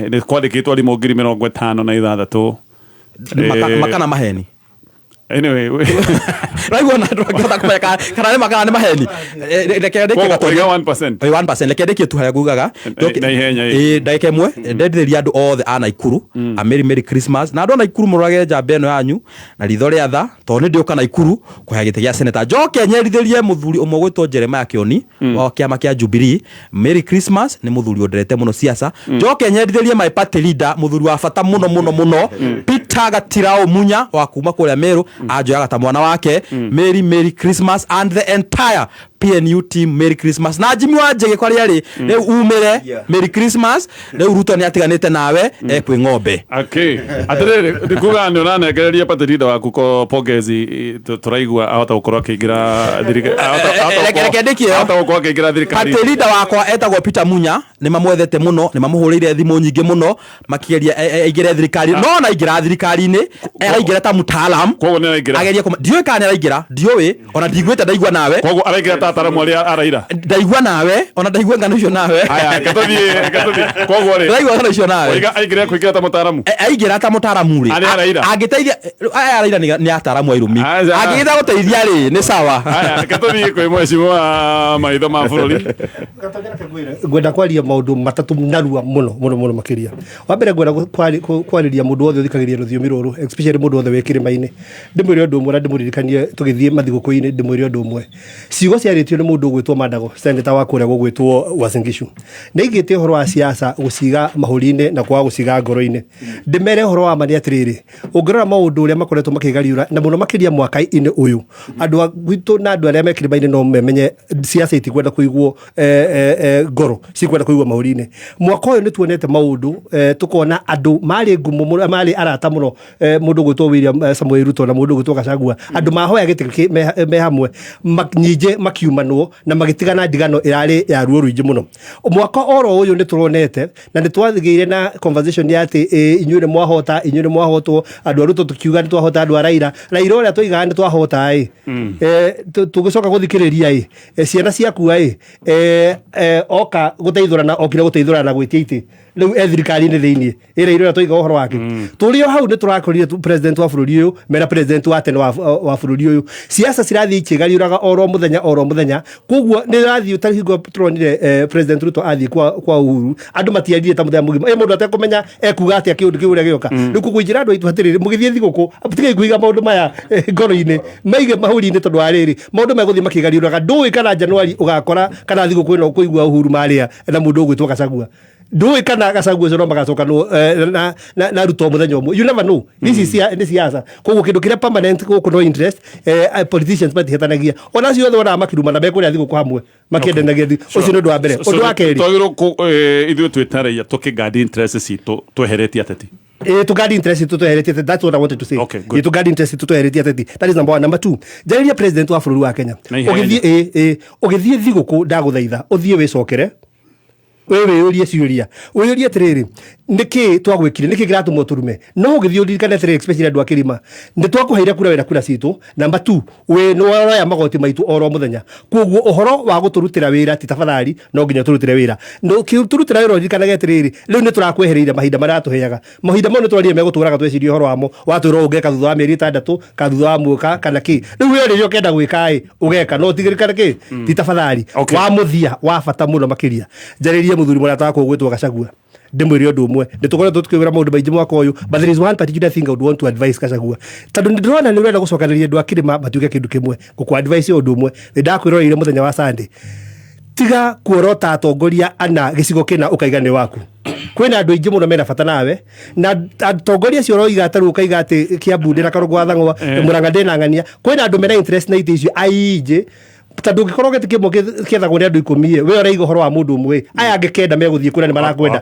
nĩ kwandĩkĩtwo arimũ 56,000 makana maheni anyway raigua na ndũngĩhota kũmenya kana nĩ makana nĩ maheni reke ndĩke gatonya 1% reke ndĩke tu harĩa ngugaga ndagĩka ĩmwe ndendithĩria andũ othe a Naikuru a Merry Christmas na andũ a Naikuru mũrage njamba ĩno yanyu na ritho rĩa tha tondũ nĩ ndĩũka Naikuru kũhea gĩtĩ gĩa senator njoke nyerithĩrie mũthuri ũmwe gwĩtwo Jeremiah Kioni wa kĩama kĩa Jubilee Merry Christmas nĩ mũthuri ũnderete mũno siasa njoke nyerithĩrie my party leader mũthuri wa bata mũno Peter Gatirao Munya wa kuma kũrĩa Meru ajoyaga ta mwana wake Merry Christmas and the entire PNU team Merry Christmas na Jimmy Wanjigi kwa rĩarĩ rĩu umĩre Merry Christmas rĩu Ruto nĩ atiganĩte nawe kwĩ ng'ombe okay atĩrĩrĩ ndikuga nĩ ũranegereria patirida waku ko pongezi tũraigua ahota gũkorwo akĩingĩra thirikari patirida wakwa etagwo Peter Munya nĩ mamwethete mũno nĩ mamũhũrĩire thimũ nyingĩ mũno makĩgeria aingĩre thirikari no na aingĩra thirikari-inĩ aingĩra ta mutaalam ageria ndiũĩ kana araingĩra ndiũĩ ona ndigwĩte ndaigua nawe koguo araingĩra ataramu arĩa araira ndaigua nawe ona ndaigua ngano icio nawe aya gatothi koguo rĩ ndaigua ngano icio nawe aingĩra kũingĩra ta mutaramu aingĩra ta mutaramu rĩ angĩteithia araira nĩ ataramu airumi angĩgeria gũteithia rĩ nĩ sawa aya gatothi kwĩ mheshimiwa maitho ma bũrũri ngwenda kwaria maũndũ matatũ narua mũno makĩria wa mbere ngwenda kwarĩria mũndũ wothe ũthikagĩria rũthiomi rũrũ especially mũndũ wothe wĩ kĩrĩma-inĩ ndĩmwĩre ũndũ ũmwe na ndĩmũririkanie tũgĩthiĩ mathigũkũ-inĩ ndĩmwĩre ũndũ ũmwe ciugo ciarĩtio nĩ mũndũ ũgwĩtwo Mandago senator wa kũrĩa gũgwĩtwo Uasin Gishu nĩ igĩte ũhoro wa siasa gũciga mahũri-inĩ na kwaga gũciga ngoro-inĩ ndĩmere ũhoro wa mani atĩrĩrĩ ũngĩrora maũndũ ũrĩa makoretwo makĩgariũra na mũno makĩria mwaka-inĩ ũyũ andũ gwitũ na andũ arĩa me kĩrĩma-inĩ no memenye siasa itikwenda kũigwo ngoro cikwenda kũigwo mahũri-inĩ mwaka ũyũ nĩ tuonete maũndũ tũkona andũ marĩ ngumo marĩ arata mũno muno mundu gwitwo William Samuel Ruto na mundu gwitwo Gachagua andu mahoya gite me hamwe nyinje makiumanwo na magitigana ndigano irari ya ruo ruingi muno mwaka oro uyu ni turonete na ni twathigeire na conversation ya ati inyuĩ nĩ mwahotwo andu Ruto tukiuga nĩ twahota andu Raila uria twigaga nĩ twahota tugicoka guthikiriria ciana ciaku oka guteithurana okire guteithurana gwitia iti riu thirikari-inĩ thĩinĩ ĩrĩa iria twiga ũhoro wake tũrĩ o hau nĩ tũrakorire president wa bũrũri ũyũ mena president wa tene wa bũrũri ũyũ siasa cirathiĩ ikĩgariũraga oro mũthenya koguo nĩ rathiĩ ũtahingo tũronire president Ruto athiĩ kwa Uhuru andũ matiarire ta mũthenya mũgima mũndũ atekũmenya ekuga atĩa kĩũndũ kĩu ũrĩa gĩoka rĩu kũgwĩnjĩra andũ aitũ hatirĩ mũgĩthiĩ thigũkũ tigai kũiga maũndũ maya ngoro-inĩ maige mahũri-inĩ tondũ wa rĩrĩ maũndũ megũthiĩ makĩgariũraga ndũĩ kana Januari ũgakora kana thigũkũ ĩno kũigua Uhuru marĩa na mũndũ ũgwĩtwo Gachagua ndũĩ kana Gachagua ũcio no magacokanwo na Ruto mũthenya ũmwe you never know this is siasa koguo kĩndũ kĩrĩa permanent gũkũ no interest politicians matihetanagia ona acio othe wona makiruma na mekũrĩa thigũkũ hamwe makĩendenagia ũcio nĩ ũndũ wa mbere ũndũ wa kerĩ twagĩrĩirwo ithuĩ twĩtaraia tũkĩgadi interest citũ tweheretie ateti to guard interest to tweheretie ateti that's what I wanted to say to guard interest to tweheretie ateti that is number 1 number 2 njariria president wa bũrũri wa Kenya ũgĩthiĩ thigũkũ ndagũthaitha ũthiĩ wĩcokere wewe urie ciuria urie atiriri niki twagwikire niki kiratuma turume no ugithio dirikana atiriri especially andu akirima ndi twakuheira kura citu number 2 we no ya magoti maitu oro muthenya koguo uhoro wa guturutira wira ti tafadhali no nginya turutire wira no turutira wira dirikana atiriri riu ni turakwehereire mahinda maratuheaga mahinda mo ni twarire meguturaga twecirie uhoro wamo watwira ugeka thutha wa mieri 6 ka thutha wa mwaka kana ki riu we ri ukenda gwika ugeka no tigirikana ki ti tafadhali wa muthia wa bata muno makiria njaririe muthuri mwana taka gwitwo Gachagua ndimwiri undu umwe nditukoretwo tukiwira maundu maingi mwaka uyu but there is one particular thing I would want to advise Gachagua tondu ndirona ni urenda gucokanĩrĩria andu akirima matuike kindu kimwe guku advise undu umwe ndakwĩroreire muthenya wa Sunday tiga kuorota atongoria ana gicigo kina ukaiga ni waku kwina andu aingi muno mena bata nawe na atongoria cio roiga ataru ukaiga ati Kiambu ndina Karũgũ Thang'wa Murang'a ndina ng'ania kwina andu mena interest na ite icio aingi tandå ngä korwo gä tä kä mwe kethagwo nä andå 10 we å raiga å horo wa må ndå å mwe aya angä kenda megå thiä kå rä a nä marakwenda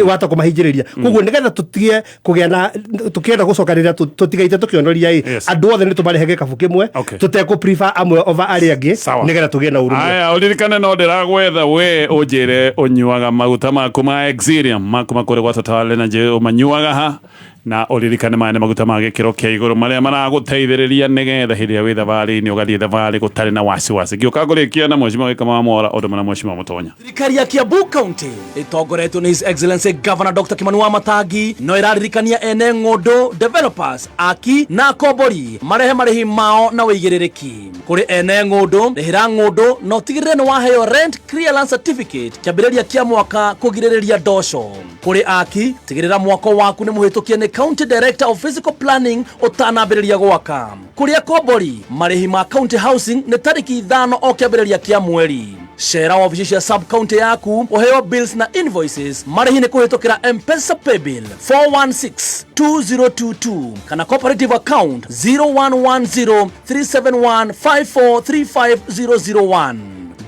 wata kå mahingä rä ria koguo nä getha tå tige kå gä a na tå kä enda gå cokanä rä a tå tigaite tå kä onoria andå othe nä tå marehege kabå kä mwe tå tekå amwe over arä angä nä getha tå gä e na å rå aya å ririkane no ndä ragwetha we å njä re å nyuaga maguta maku ma Exilium maku makå rä gwa Total Energy å manyuaga ha na ũririkane maya nĩ maguta ma gĩkĩro kĩa igũrũ marĩa maragũteithĩrĩria nĩgetha hĩndĩ ĩrĩa wĩ thabarĩ-inĩ ũgathiĩ thabarĩ gũtarĩ na wasiwasi ngĩũka ngũrĩkia na Mheshimiwa Gĩkama Mwora ũndũ mũna Mheshimiwa Mũtonya. Thirikari ya Kiambu County ĩtongoretio nĩ His Excellency Governor Dr. Kimani wa Matangi no ĩraririkania ene ng'ũndũ developers aki na akombori marehe marĩhi mao na wĩigĩrĩrĩki kũrĩ ene ng'ũndũ rĩhĩra ng'ũndũ no tigĩrĩre nĩ waheo rent clearance certificate kĩambĩrĩria kĩa mwaka kũgirĩrĩria ndosho kũrĩ aki tigĩrĩra mwako waku nĩ mũhĩtũkie nĩ County Director of Physical Planning ũtanambĩrĩria gwaka kũrĩ akombori marĩhi ma County Housing nĩ tarĩki 5 o kĩambĩrĩria kĩa mweri cera wabici cia sub county yaku ũheo bills na invoices marĩhi nĩ kũhĩtũkĩra M-Pesa paybill 4162022 kana cooperative account 01103715435001.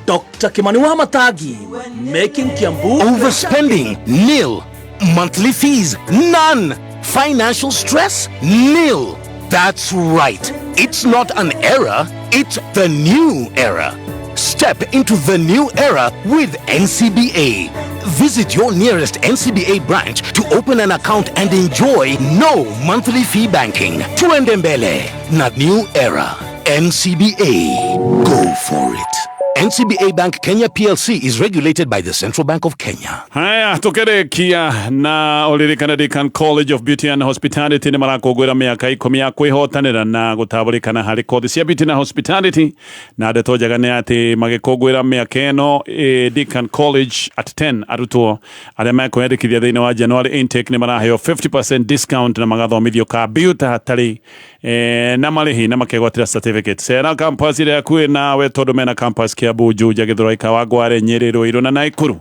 Dr. Kimani wa Matangi, making Kiambu overspending nil, monthly fees none, financial stress nil. That's right, it's not an era, it's the new era. Step into the new era with NCBA. Visit your nearest NCBA branch to open an account and enjoy no monthly fee banking. Tuende mbele na new era. NCBA. Go for it. NCBA Bank Kenya PLC is regulated by the Central Bank of Kenya. Haya, tukirekia na ũririkane Deakin College of Beauty and Hospitality nĩ marakũngũĩra mĩaka 10 ya kwĩhotanĩra na gũtabũrĩkana harĩ kothi cia beauty na hospitality na ndeto njega nĩ atĩ magĩkũngũĩra mĩaka ĩno Deakin College at 10 arutwo arĩa mekwĩyandĩkithia thĩinĩ wa January intake nĩ maraheo 50% discount na magathomithio ka beauty hatarĩ na marĩhi na makegwatĩra certificate. Cera campus ĩrĩa hakuhĩ nawe tondũ mena campus Kiambu, Juja, Gĩthũrai, Kawangware, Nyeri, Ruiru na Naikuru.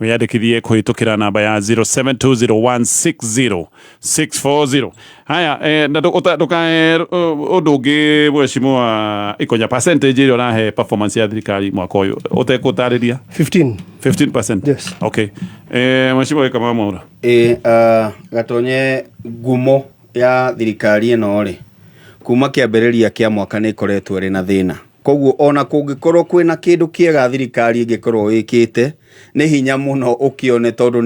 Wĩyandĩkithie kũhĩtũkĩra namba ya 0720160640. Haya, ndũkahe ũndũ ũngĩ Mheshimiwa Ikonya, percentage ĩrĩa ũrahe performance ya thirikari mwaka ũyũ ũtekũtarĩria 15%. Yes. Okay. Mheshimiwa Gĩkama Mwora. Gatonye ngumo ya thirikari ĩno rĩ kuma kĩambĩrĩria kĩa mwaka nĩ ĩkoretwo ĩrĩ na thĩna. Koguo ona kũngĩkorwo kwĩna kĩndũ kĩega thirikari ĩngĩkorwo ĩkĩte nĩ hinya mũno ũkĩone tondũ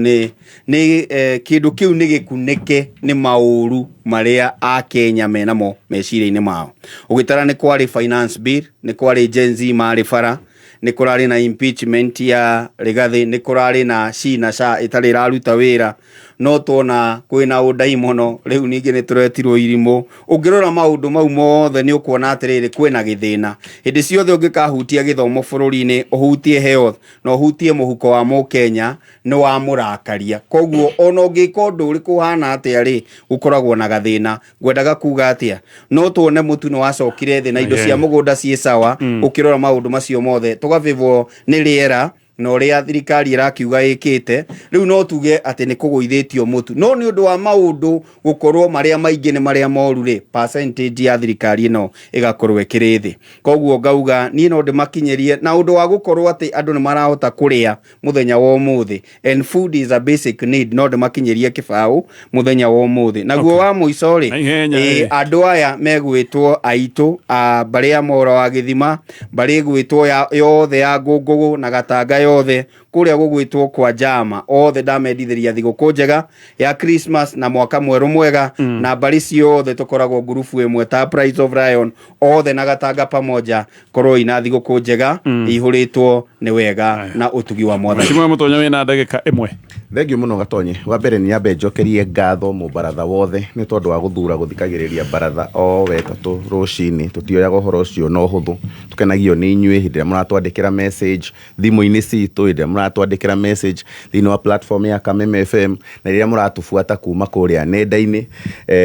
nĩ kĩndũ kĩu nĩ gĩkunĩke nĩ maũru marĩa a Kenya menamo meciria-inĩ mao. Ũgĩtara nĩ kwarĩ finance bill, nĩ kwarĩ Gen Z marĩ bara, nĩ kũrarĩ na impeachment ya Rigathi, nĩ kũrarĩ na Cina Cha itarĩ ĩraruta wĩra, no tuona kwĩna ũdaimono rĩu ningĩ nĩ tũretirwo irimũ. Ũngĩrora maũndũ mau mothe nĩ ũkuona atĩrĩrĩ kwĩna gĩthĩna. Hĩndĩ ciothe ũngĩkahutia gĩthomo bũrũri-inĩ, ũhutie health na ũhutie mũhuko wa Mũkenya, nĩ wa mũrakaria. Koguo ona ũngĩka ũndũ ũrĩkũ ũhana atĩa rĩ gũkoragwo na gathĩna. Ngwendaga kuga atĩa no tuone mũtu nĩ wacokire thĩ na indo cia mũgũnda ciĩ sawa. Ũkĩrora maũndũ macio mothe tũgabĩbwo nĩ rĩera na ũrĩa thirikari ĩrakiuga ĩkĩte, rĩu no tuge atĩ nĩ kũgũithĩtio mũtu. No nĩ ũndũ wa maũndũ gũkorwo marĩa maingĩ nĩ marĩa moru rĩ, percentage ya thirikari ĩno ĩgakorwo ĩkĩrĩ thĩ. Koguo ngauga niĩ no ndĩmakinyĩrie na ũndũ wa gũkorwo atĩ andũ nĩ marahota kũrĩa mũthenya wa ũmũthĩ, and food is a basic need, no ndĩmakinyĩrie kĩbaũ mũthenya wa ũmũthĩ. Naguo wa mũico rĩ, andũ aya megwĩtwo aitũ barĩa mora wa Gĩthima, barĩ gwĩtwo yothe ya Ngũngũgũ na Gatanga yothe kũrĩa gũgwĩtwo kwa Jama, othe ndamendithĩria thigũkũ njega ya Christmas na mwaka mwerũ mwega. Na bari ciothe tũkoragwo ngurubu ĩmwe ta Price of Lion, othe na Gatanga pamoja korwo ina thigũkũ njega ihũrĩtwo nĩ wega na ũtugi wa Mwathani. Mheshimiwa Mũtonye wĩna ndagĩka ĩmwe. Thengio mũno Gatonye. Wa mbere nĩ ambe njokerie ngatho mũbaratha wothe nĩ tondũ wa gũthura gũthikagĩrĩria baratha o wetatũ rũcinĩ. Tutioyaga ũhoro ũcio no hũthũ, tukenagio nĩ inyuĩ hĩndĩ ĩrĩa mũratwandĩkĩra message thimũ-inĩ citũ, hĩndĩ ĩrĩa mũratwandĩkĩra message thĩinĩ wa platform ya Kameme FM, na rĩrĩa mũratũbuata kuma kũrĩa nenda-inĩ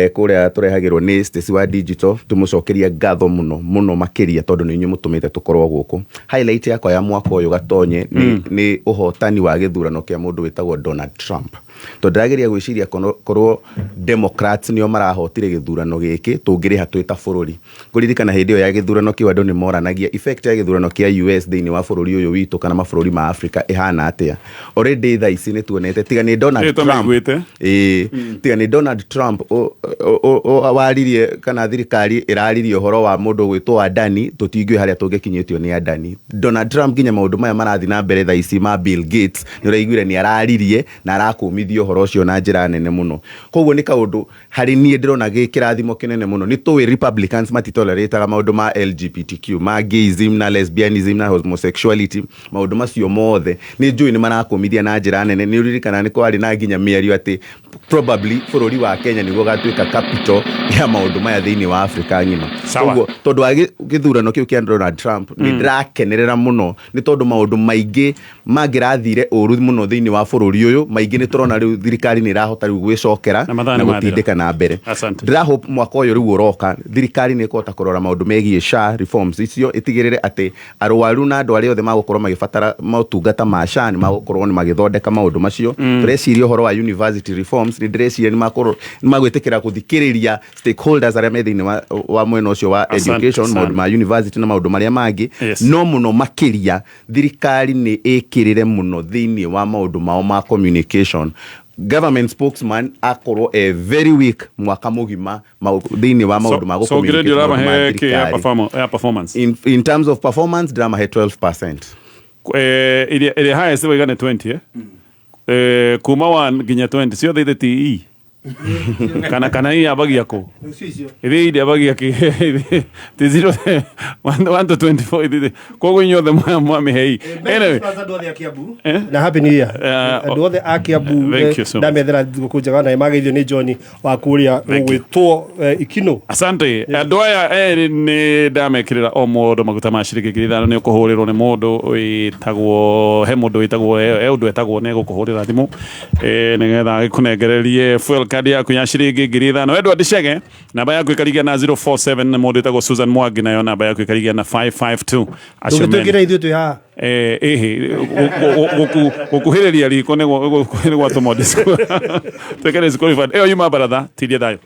kũrĩa tũrehagĩrwo nĩ Stacy wa Digital. Tũmũcokeria ngatho mũno mũno makĩria tondũ nĩ inyuĩ mũtũmĩte tũkorwo gũkũ. Highlight yakwa ya mwaka ũyũ Gatonye nĩ ũhotani wa gĩthurano kĩa mũndũ wĩtagwo Donald Trump. Tondagĩria gwĩciria korwo Democrats nĩo marahotire gĩthurano gĩkĩ tũngĩrĩha twĩ ta bũrũri. Ngũririkana hĩndĩ ĩyo ya gĩthurano kĩu andũ nĩ moranagia effect ya gĩthurano kĩa US thĩinĩ wa bũrũri ũyũ witũ kana mabũrũri ma Africa ĩhana atĩa. Already thaa ici nĩ tuonete tiga nĩ Donald Trump, tiga nĩ Donald Trump waririe kana thirikari ĩraririe ũhoro wa mũndũ gwĩtwo Adani, tũtingĩoĩ harĩa tũngĩkinyĩtio nĩ Adani. Donald Trump nginya maũndũ maya marathi na mbere thaa ici ma Bill Gates nĩ ũraiguire nĩ araririe na arakũmithio ũhoro ũcio na njĩra nene mũno. Koguo nĩ kaũndũ harĩ niĩ ndĩrona gĩkĩrathimo kĩnene mũno. Nĩ tũĩ Republicans matitolerataga maũndũ ma LGBTQ, ma gayism na lesbianism na homosexuality, maũndũ macio mothe nĩ njũĩ nĩ marakũmithia na njĩra nene. Nĩ ũririkana nĩ kwarĩ na nginya mĩario atĩ probably bũrũri wa Kenya nĩguo gatuĩka capital ya maũndũ maya thĩinĩ wa Africa ng'ima. Koguo tondũ wa gĩthurano kĩu kĩa Donald Trump nĩ ndĩrakenerera mũno nĩ tondũ maũndũ maingĩ mangĩrathire ũru mũno thĩinĩ wa bũrũri ũyũ, maingĩ nĩ tũrona rĩu thirikari nĩ ĩrahota rĩu gwĩcokera na gũtindĩka na mbere. Ndĩrahope mwaka ũyũ rĩu ũroka thirikari nĩ ĩkũhota kũrora maũndũ megiĩ SHA reforms icio, ĩtigĩrĩre atĩ arwaru na andũ arĩa othe magũkorwo magĩbatara motungata ma SHA nĩ magũkorwo nĩ magĩthondeka maũndũ macio. Tũreciria ũhoro wa university reforms, nĩ ndĩreciria nĩ magwĩtĩkĩra gũthikĩrĩria stakeholders arĩa me thĩinĩ wa mwena ũcio wa education, maũndũ ma university na maũndũ marĩa mangĩ. No mũno makĩria thirikari nĩ ĩkĩrĩre mũno thĩinĩ wa maũndũ mao ma communication. Government spokesman akorwo very weak mwaka mũgima thĩinĩ wa maũndũ ma performance. In terms of performance drama 12%. Ile highest waigane 20 kuma 1 nginya 20 sio the TE kana hii abagia ko ile abagia ki the 0 1 to 24 kogo nyothe mwame hei anyway na happy new year ndothe akiabu ndamethera gũkũnjaga na mageithio nĩ John wa kũria gwĩtwo Ikino. Asante andũ aya nĩ ndamekĩrĩra o mũndũ maguta ma ciringi ngiri ithano nĩ ũkũhũrĩrwo nĩ mũndũ wĩtagwo he mũndũ wĩtagwo ũndũ wĩtagwo nĩ gũkũhũrĩra thimũ nĩgetha gĩkũnengererie fuel card yaku ya ciringi ngiri ithano. Edward Chege namba yaku ĩkarigia na 047 na mũndũ wĩtagwo Susan Mwangi nayo namba yaku ĩkarigia na 552. Tũgĩtũkĩra ithuĩ twĩ haha gũkuhĩrĩria riko nĩ gwatũma twĩkĩre disqualified. Ĩyo yuma baratha tirie thayo.